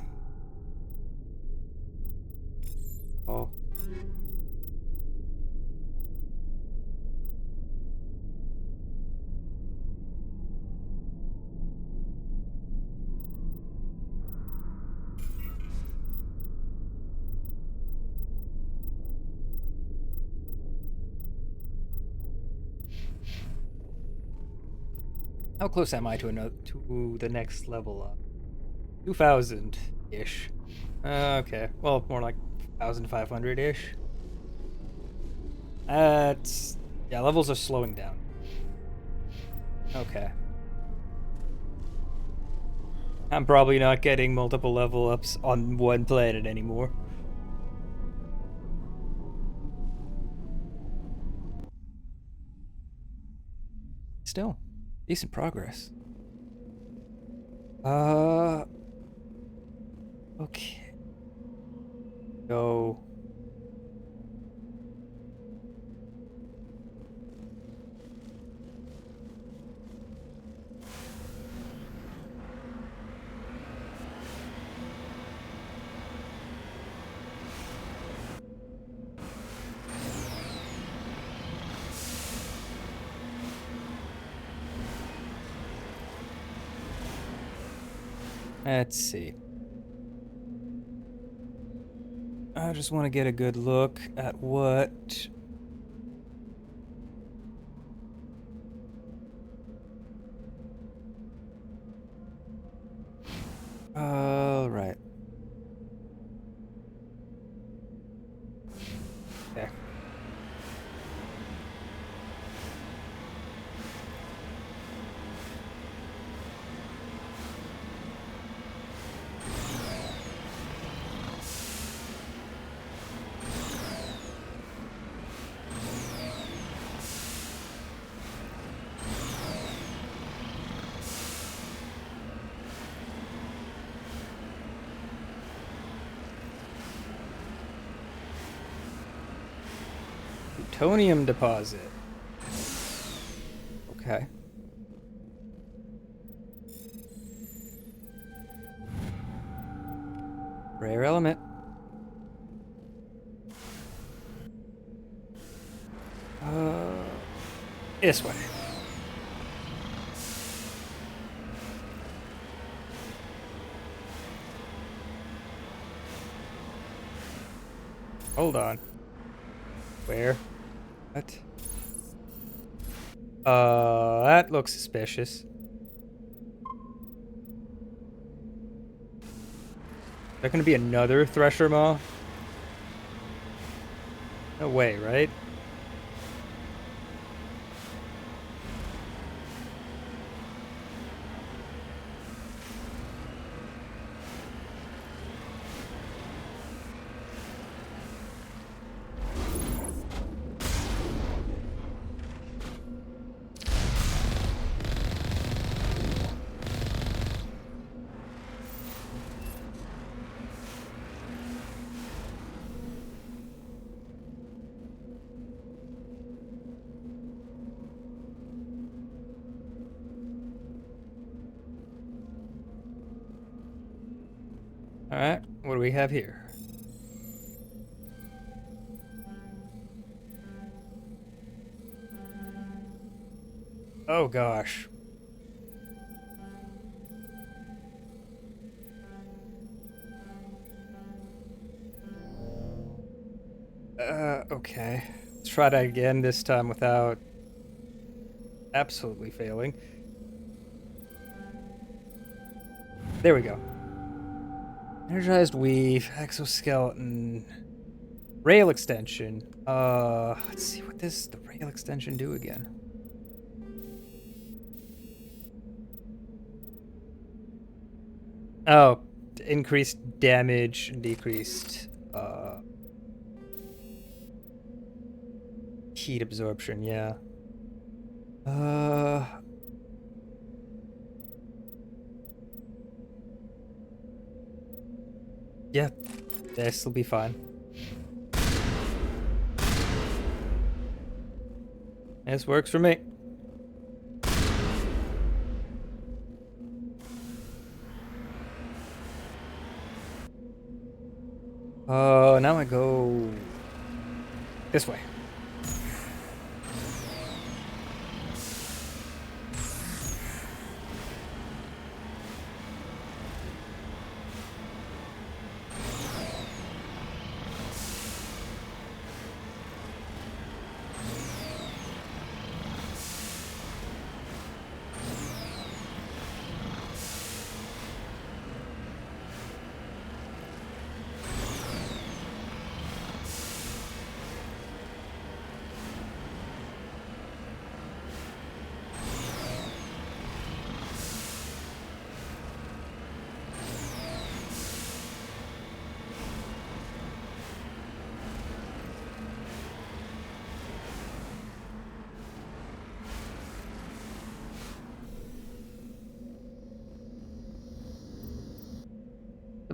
How close am I to the next level up? 2,000. Ish. Okay. Well, more like 1,500-ish. Yeah, levels are slowing down. Okay. I'm probably not getting multiple level ups on one planet anymore. Still, decent progress. Okay. Go. Let's see. I just want to get a good look at what... All right. There. Plutonium deposit. Okay. Rare element. This way. Hold on. Where? What? That looks suspicious. Is there gonna be another Thresher Maw? No way, right? Alright, what do we have here? Oh gosh. Okay. Let's try that again, this time without absolutely failing. There we go. Energized weave, exoskeleton, rail extension. Let's see what does the rail extension do again. Oh, increased damage and decreased heat absorption, yeah. Yeah, this will be fine. This works for me. Now I go this way.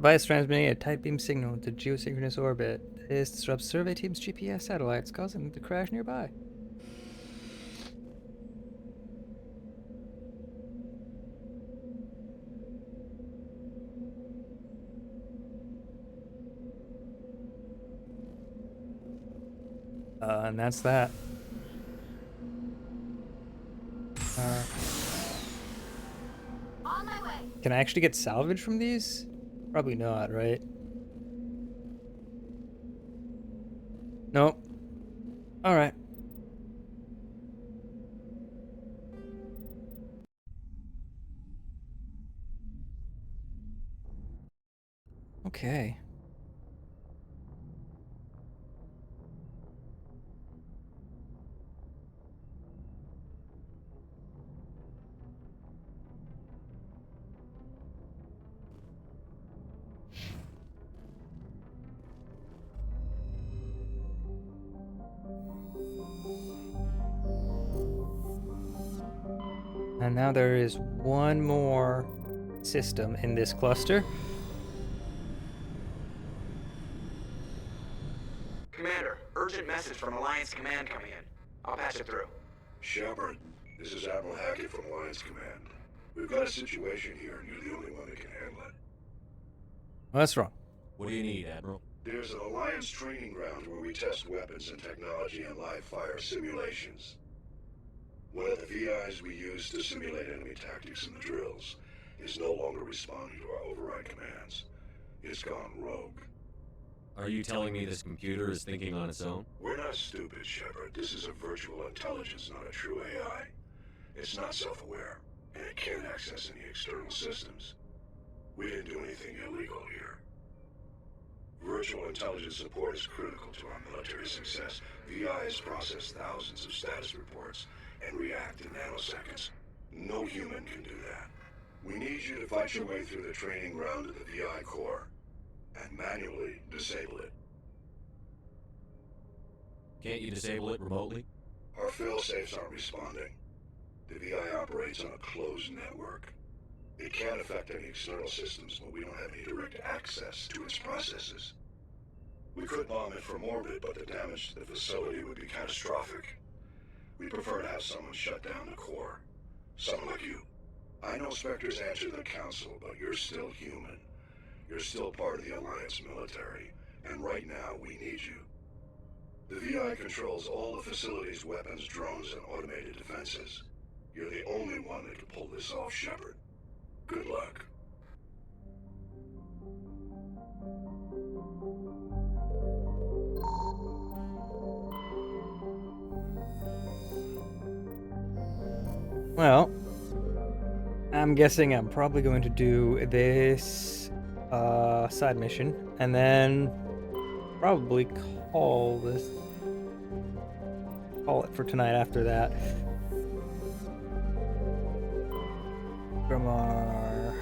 Device transmitting a tight beam signal to geosynchronous orbit. This disrupts survey team's GPS satellites, causing them to crash nearby. And that's that. On my way. Can I actually get salvage from these? Probably not, right? Nope. Alright. Okay. And now there is one more system in this cluster. Commander, urgent message from Alliance Command coming in. I'll patch it through. Shepard, this is Admiral Hackett from Alliance Command. We've got a situation here, and you're the only one that can handle it. That's wrong. What do you need, Admiral? There's an Alliance training ground where we test weapons and technology in live-fire simulations. One of the VIs we use to simulate enemy tactics in the drills is no longer responding to our override commands. It's gone rogue. Are you telling me this computer is thinking on its own? We're not stupid, Shepard. This is a virtual intelligence, not a true AI. It's not self-aware, and it can't access any external systems. We didn't do anything illegal here. Virtual intelligence support is critical to our military success. VIs process thousands of status reports and react in nanoseconds. No human can do that. We need you to fight your way through the training ground of the VI core and manually disable it. Can't you disable it remotely? Our fail-safes aren't responding. The VI operates on a closed network. It can't affect any external systems, but we don't have any direct access to its processes. We could bomb it from orbit, but the damage to the facility would be catastrophic. We prefer to have someone shut down the core. Someone like you. I know Spectres answer the Council, but you're still human. You're still part of the Alliance military, and right now we need you. The VI controls all the facility's weapons, drones, and automated defenses. You're the only one that can pull this off, Shepard. Good luck. Well, I'm guessing I'm probably going to do this side mission and then probably call it for tonight after that. From our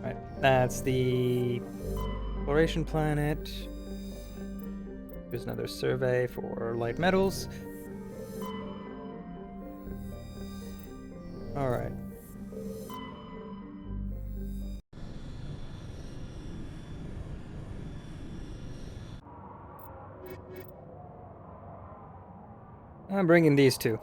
right, that's the exploration planet. There's another survey for light metals. All right. I'm bringing these two.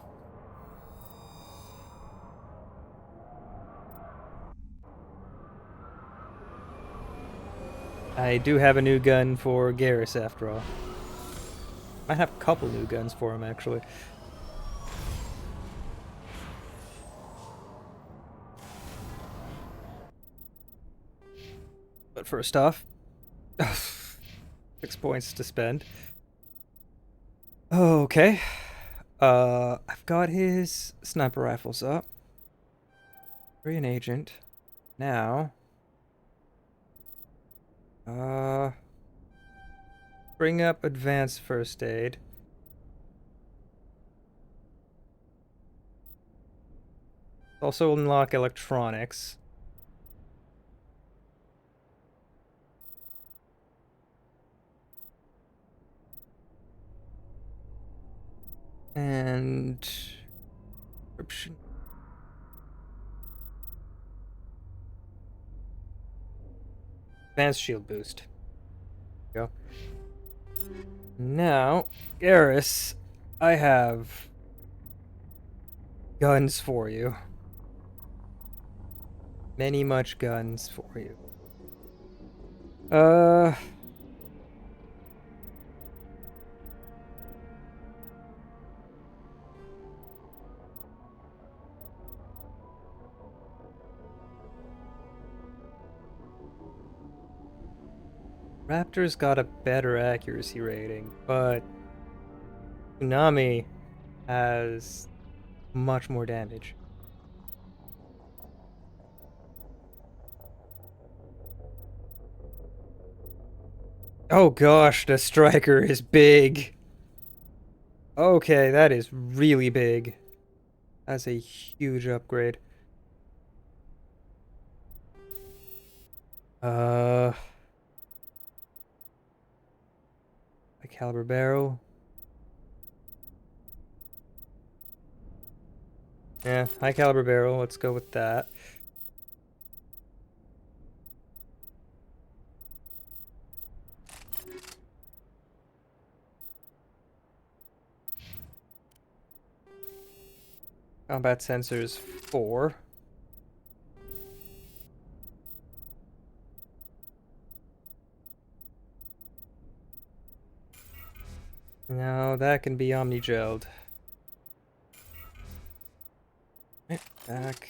I do have a new gun for Garrus after all. Might have a couple new guns for him actually. But first off, 6 points to spend. Okay. I've got his sniper rifles up. Korean agent. Now. Bring up advanced first aid. Also unlock electronics. And And description. Advanced shield boost. There we go. Now, Garrus, I have guns for you. Many much guns for you. Raptor's got a better accuracy rating, but Tsunami has much more damage. Oh gosh, the Striker is big. Okay, that is really big. That's a huge upgrade. High caliber barrel. Yeah, high caliber barrel. Let's go with that. Combat sensors 4. Now that can be omni-gelled. Right, back.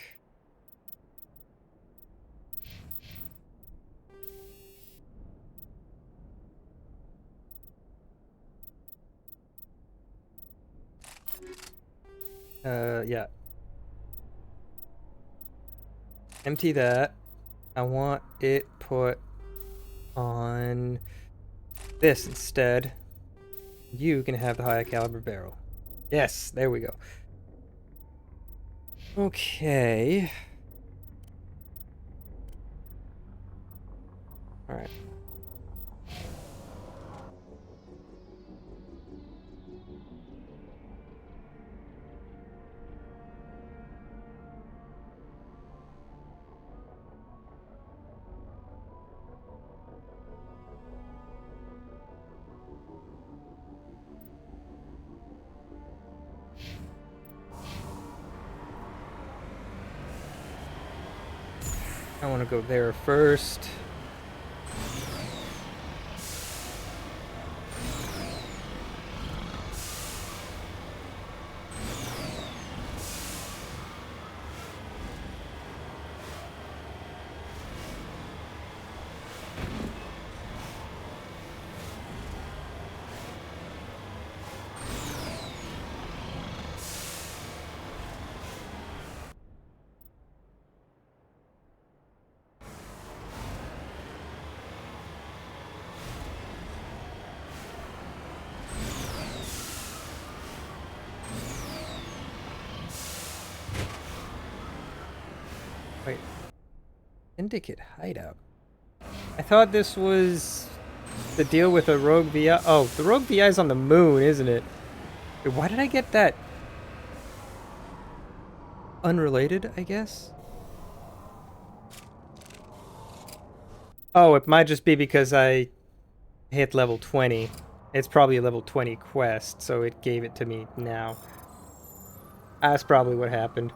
Yeah. Empty that. I want it put on this instead. You can have the high caliber barrel. Yes, there we go. Okay. All right. I want to go there first. Wait. Syndicate hideout. I thought this was the deal with a rogue VI. Oh, the rogue VI is on the moon, isn't it? Wait, why did I get that? Unrelated, I guess? Oh, it might just be because I hit level 20. It's probably a level 20 quest, so it gave it to me now. That's probably what happened.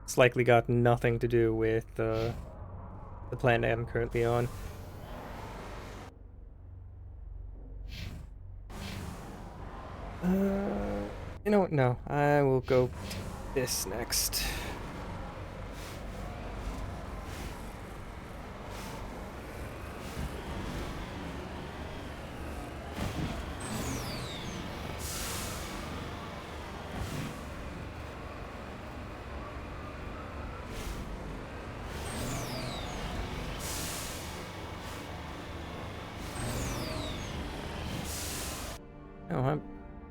It's likely got nothing to do with the planet I'm currently on. You know what? No, I will go to this next. Oh, I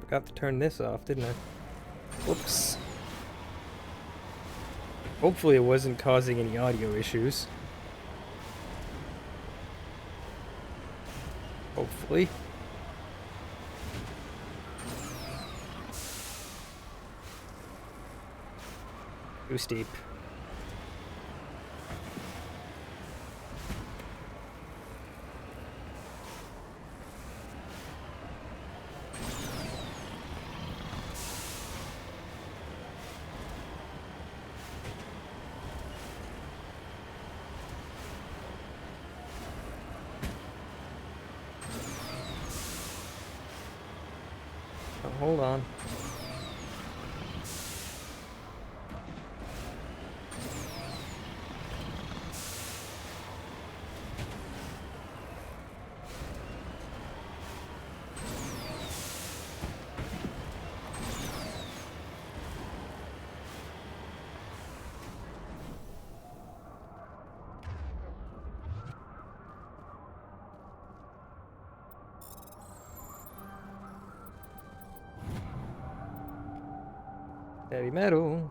forgot to turn this off, didn't I? Whoops. Hopefully it wasn't causing any audio issues. Hopefully. Too steep. Oh, hold on. Heavy metal.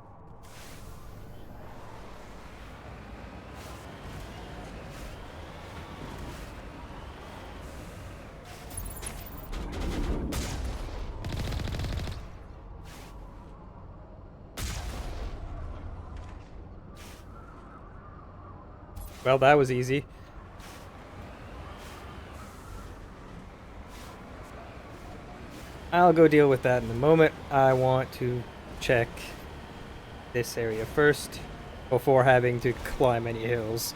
Well, that was easy. I'll go deal with that in a moment. I want to check this area first before having to climb any hills.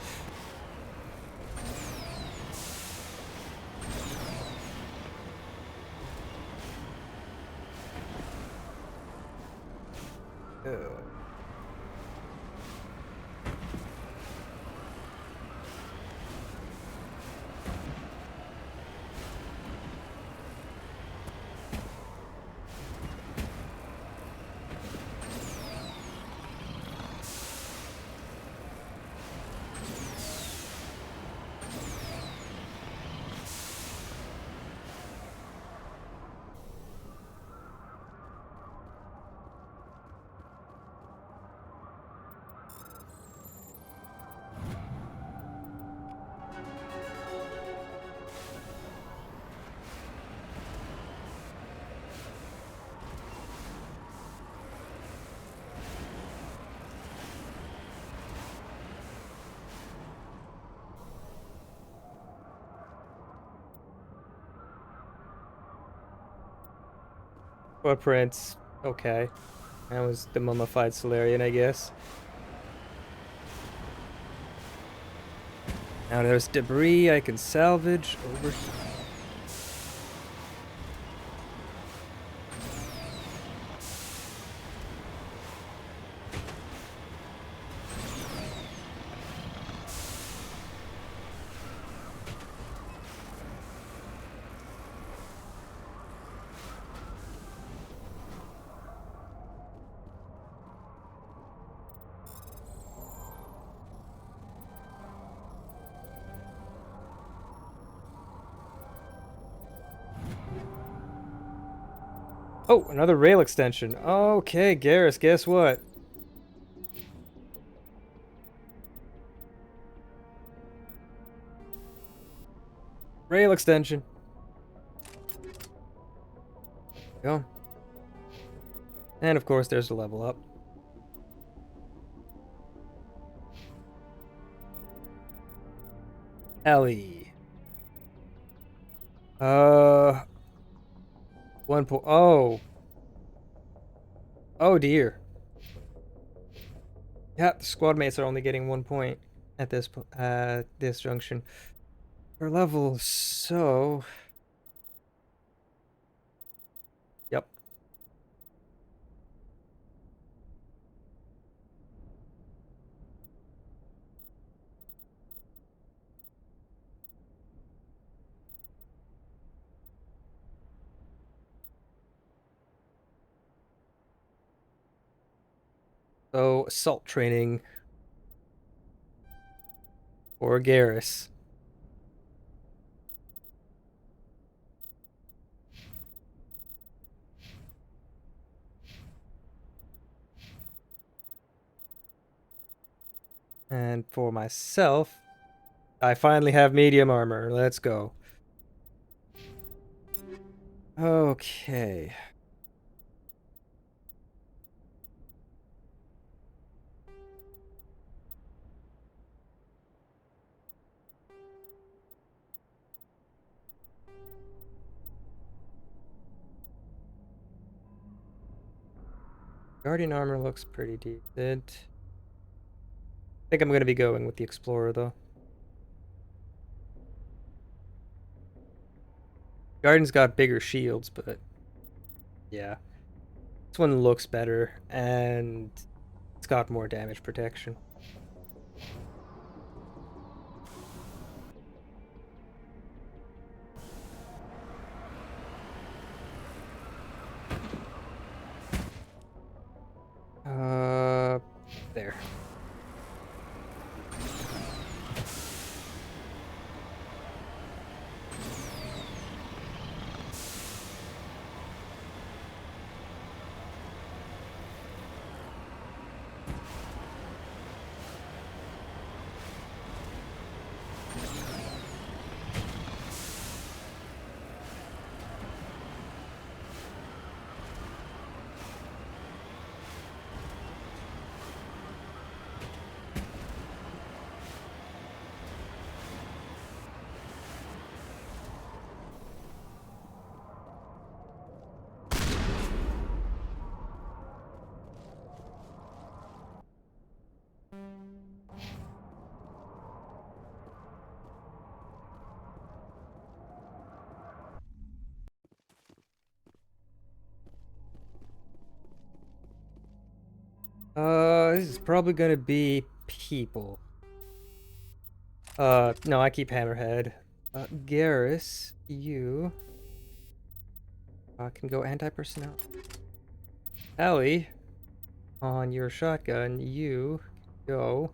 Footprints. Okay. That was the mummified Solarian, I guess. Now there's debris I can salvage over here. Oh, another rail extension. Okay, Garrus, guess what? Rail extension. Go. And of course, there's a level up. Ellie. 1 point. Oh. Oh dear. Yeah, the squad mates are only getting 1 point at this junction per level. So. Yep. So, assault training for Garrus. And for myself, I finally have medium armor. Let's go. Okay. Guardian armor looks pretty decent. I think I'm gonna be going with the Explorer though. Guardian's got bigger shields, but yeah. This one looks better, and it's got more damage protection. There. This is probably gonna be people. No, I keep Hammerhead. Garrus, you can go anti-personnel. Ellie, on your shotgun, you go.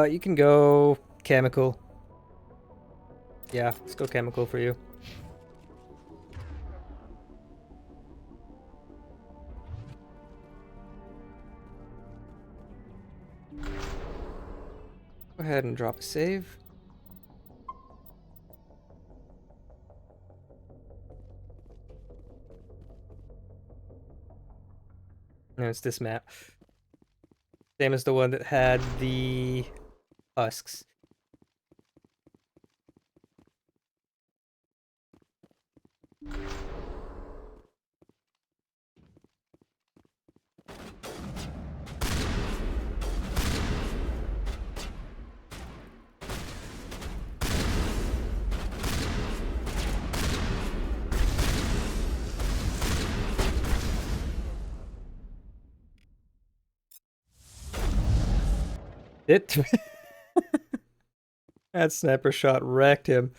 You can go chemical. Yeah, let's go chemical for you. Go ahead and drop a save. No, it's this map. Same as the one that had the husks. It. That sniper shot wrecked him.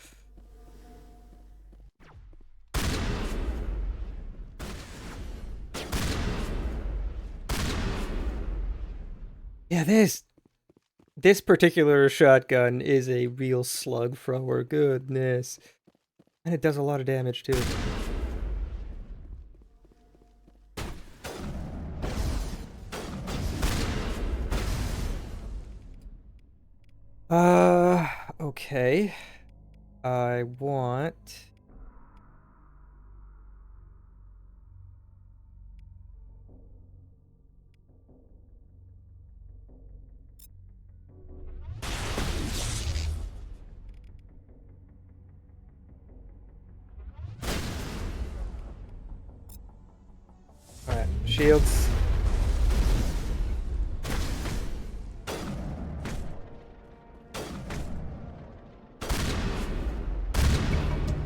Yeah, this particular shotgun is a real slug thrower. Goodness. And it does a lot of damage too. Okay. I want... Alright, shields.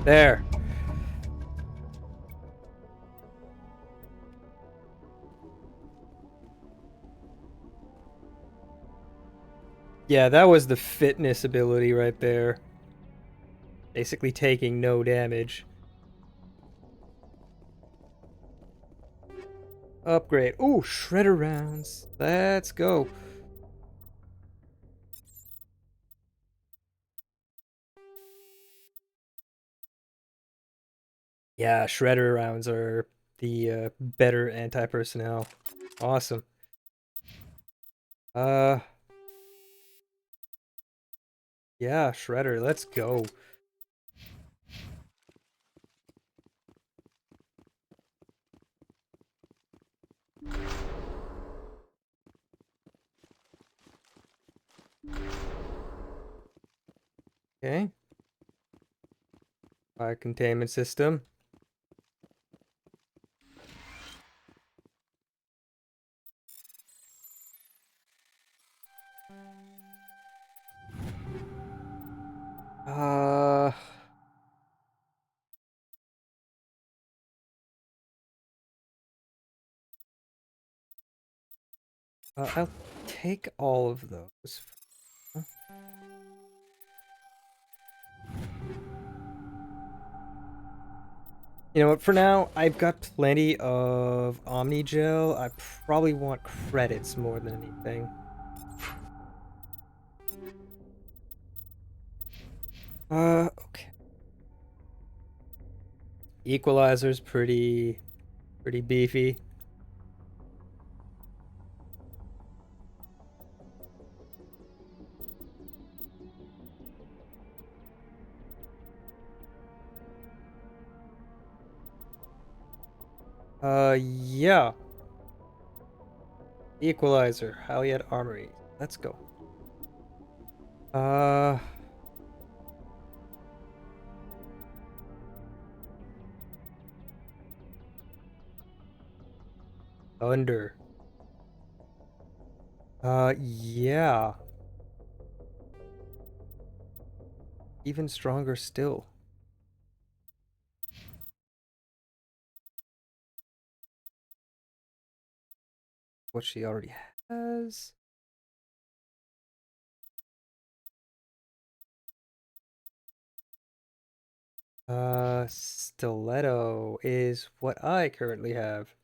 There. Yeah, that was the fitness ability right there. Basically taking no damage. Upgrade. Ooh, shredder rounds. Let's go. Yeah, shredder rounds are the better anti-personnel. Awesome. Yeah, Shredder, let's go. Okay. Fire containment system. I'll take all of those. You know what, for now, I've got plenty of Omni Gel. I probably want credits more than anything. Okay. Equalizer's pretty beefy. Yeah. Equalizer, Halyard Armory. Let's go. Thunder. Yeah. Even stronger still. What she already has. Stiletto is what I currently have.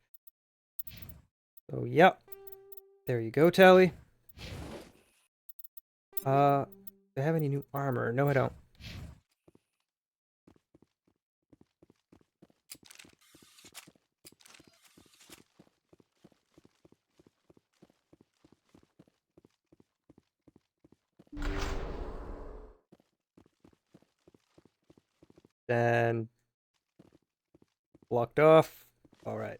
So, yep. There you go, Tally. Do I have any new armor? No, I don't. Then blocked off. All right.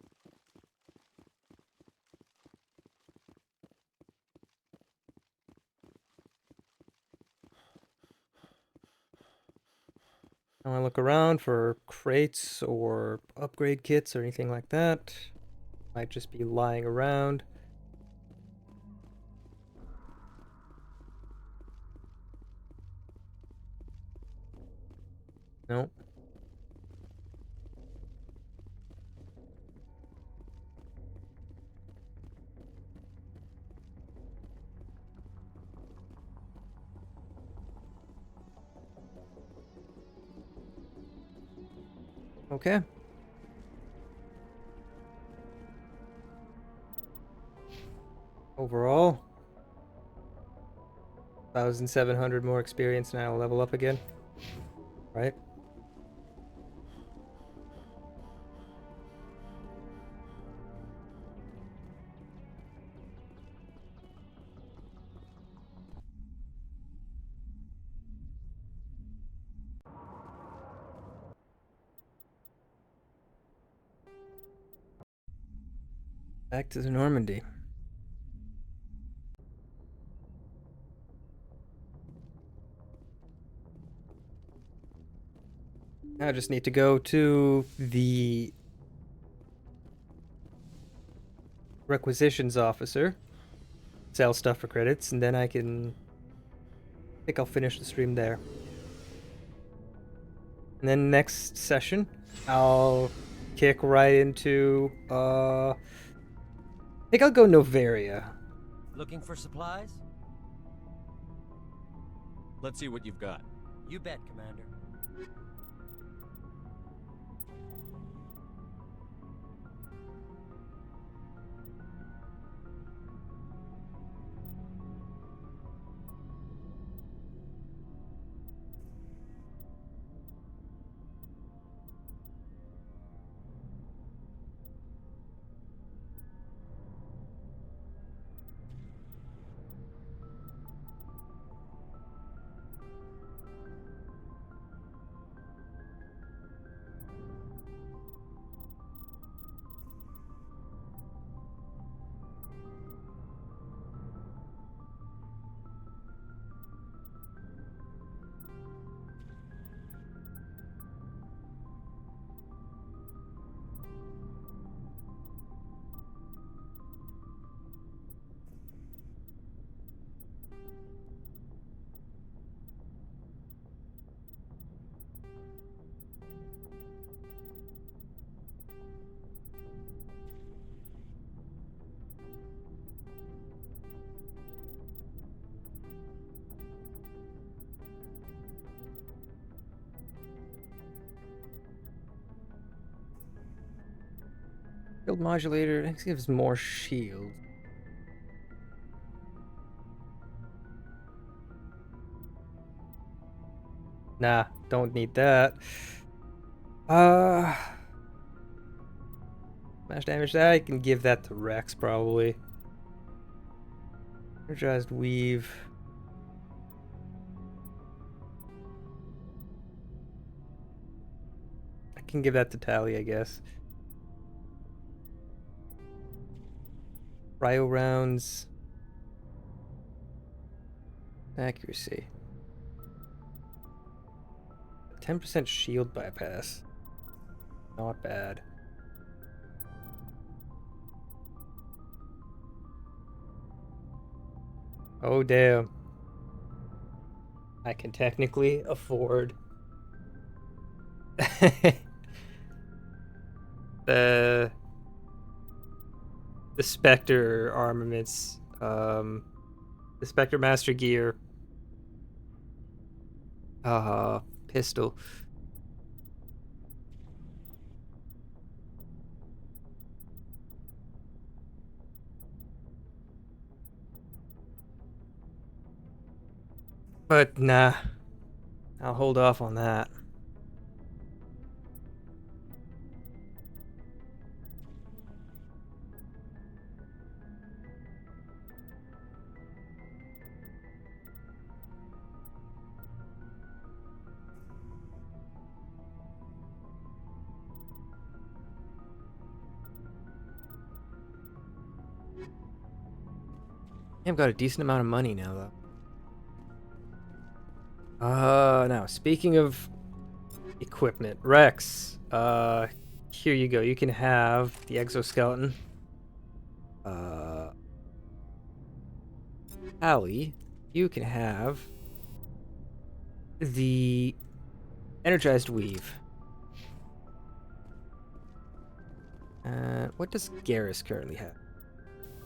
I want to look around for crates or upgrade kits or anything like that. Might just be lying around. Nope. Okay. Overall, 1,700 more experience and I'll level up again. Right? Back to the Normandy. I just need to go to the requisitions officer, sell stuff for credits, and then I think I'll finish the stream there. And then next session, I'll kick right into, I think I'll go Novaria. Looking for supplies? Let's see what you've got. You bet, Commander. Shield modulator, it gives more shield. Nah, don't need that. Smash damage, that I can give that to Rex probably. Energized weave. I can give that to Tally, I guess. Cryo rounds. Accuracy. 10% shield bypass. Not bad. Oh damn. I can technically afford the Spectre armaments, the Spectre Master Gear pistol. But nah, I'll hold off on that. I've got a decent amount of money now, though. Now, speaking of equipment, Rex, here you go. You can have the exoskeleton. Allie, you can have the energized weave. What does Garrus currently have?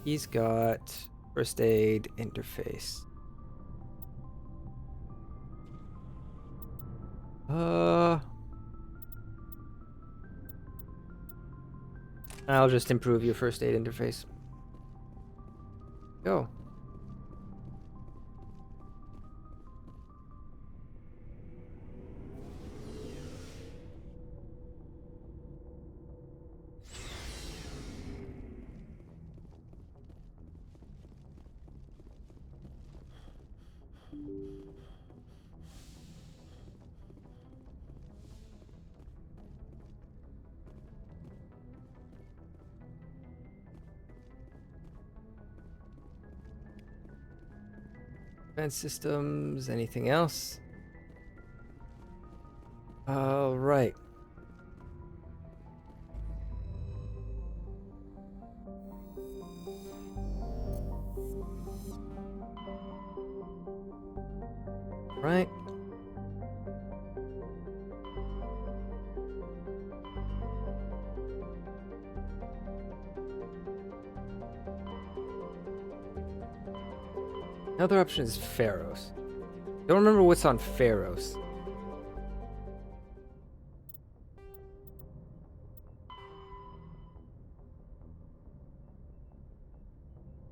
He's got first aid interface. I'll just improve your first aid interface. Go. Defense systems, anything else? All right. Right. Another option is Pharos. Don't remember what's on Pharos.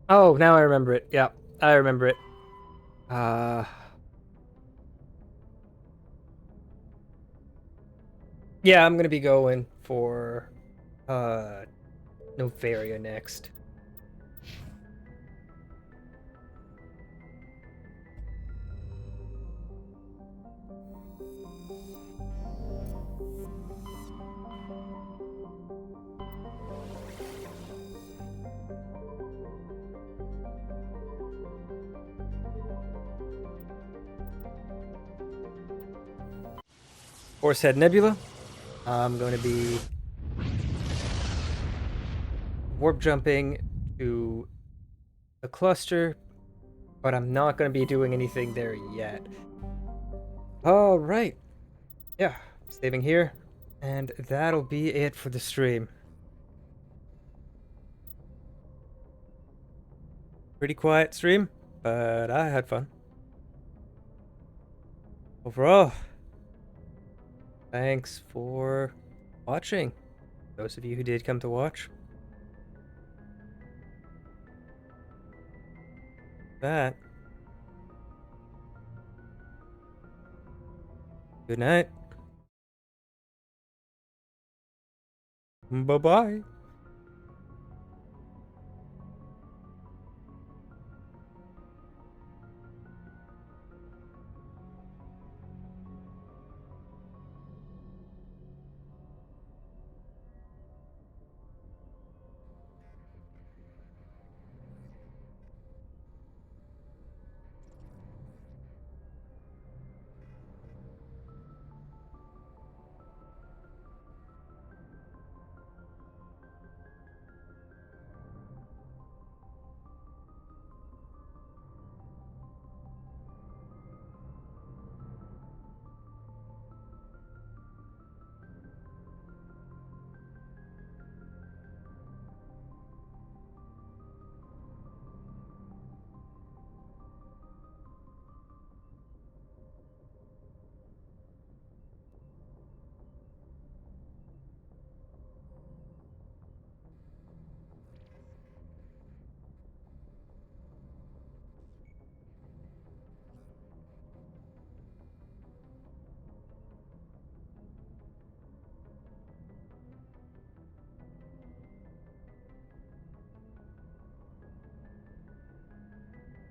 Oh, now I remember it. Yeah, I remember it. Yeah, I'm gonna be going for Novaria next. Horsehead Nebula. I'm going to be warp jumping to the cluster, but I'm not going to be doing anything there yet. All right. Yeah, saving here, and that'll be it for the stream. Pretty quiet stream, but I had fun. Overall, thanks for watching. Those of you who did come to watch, that. Good night. Bye-bye.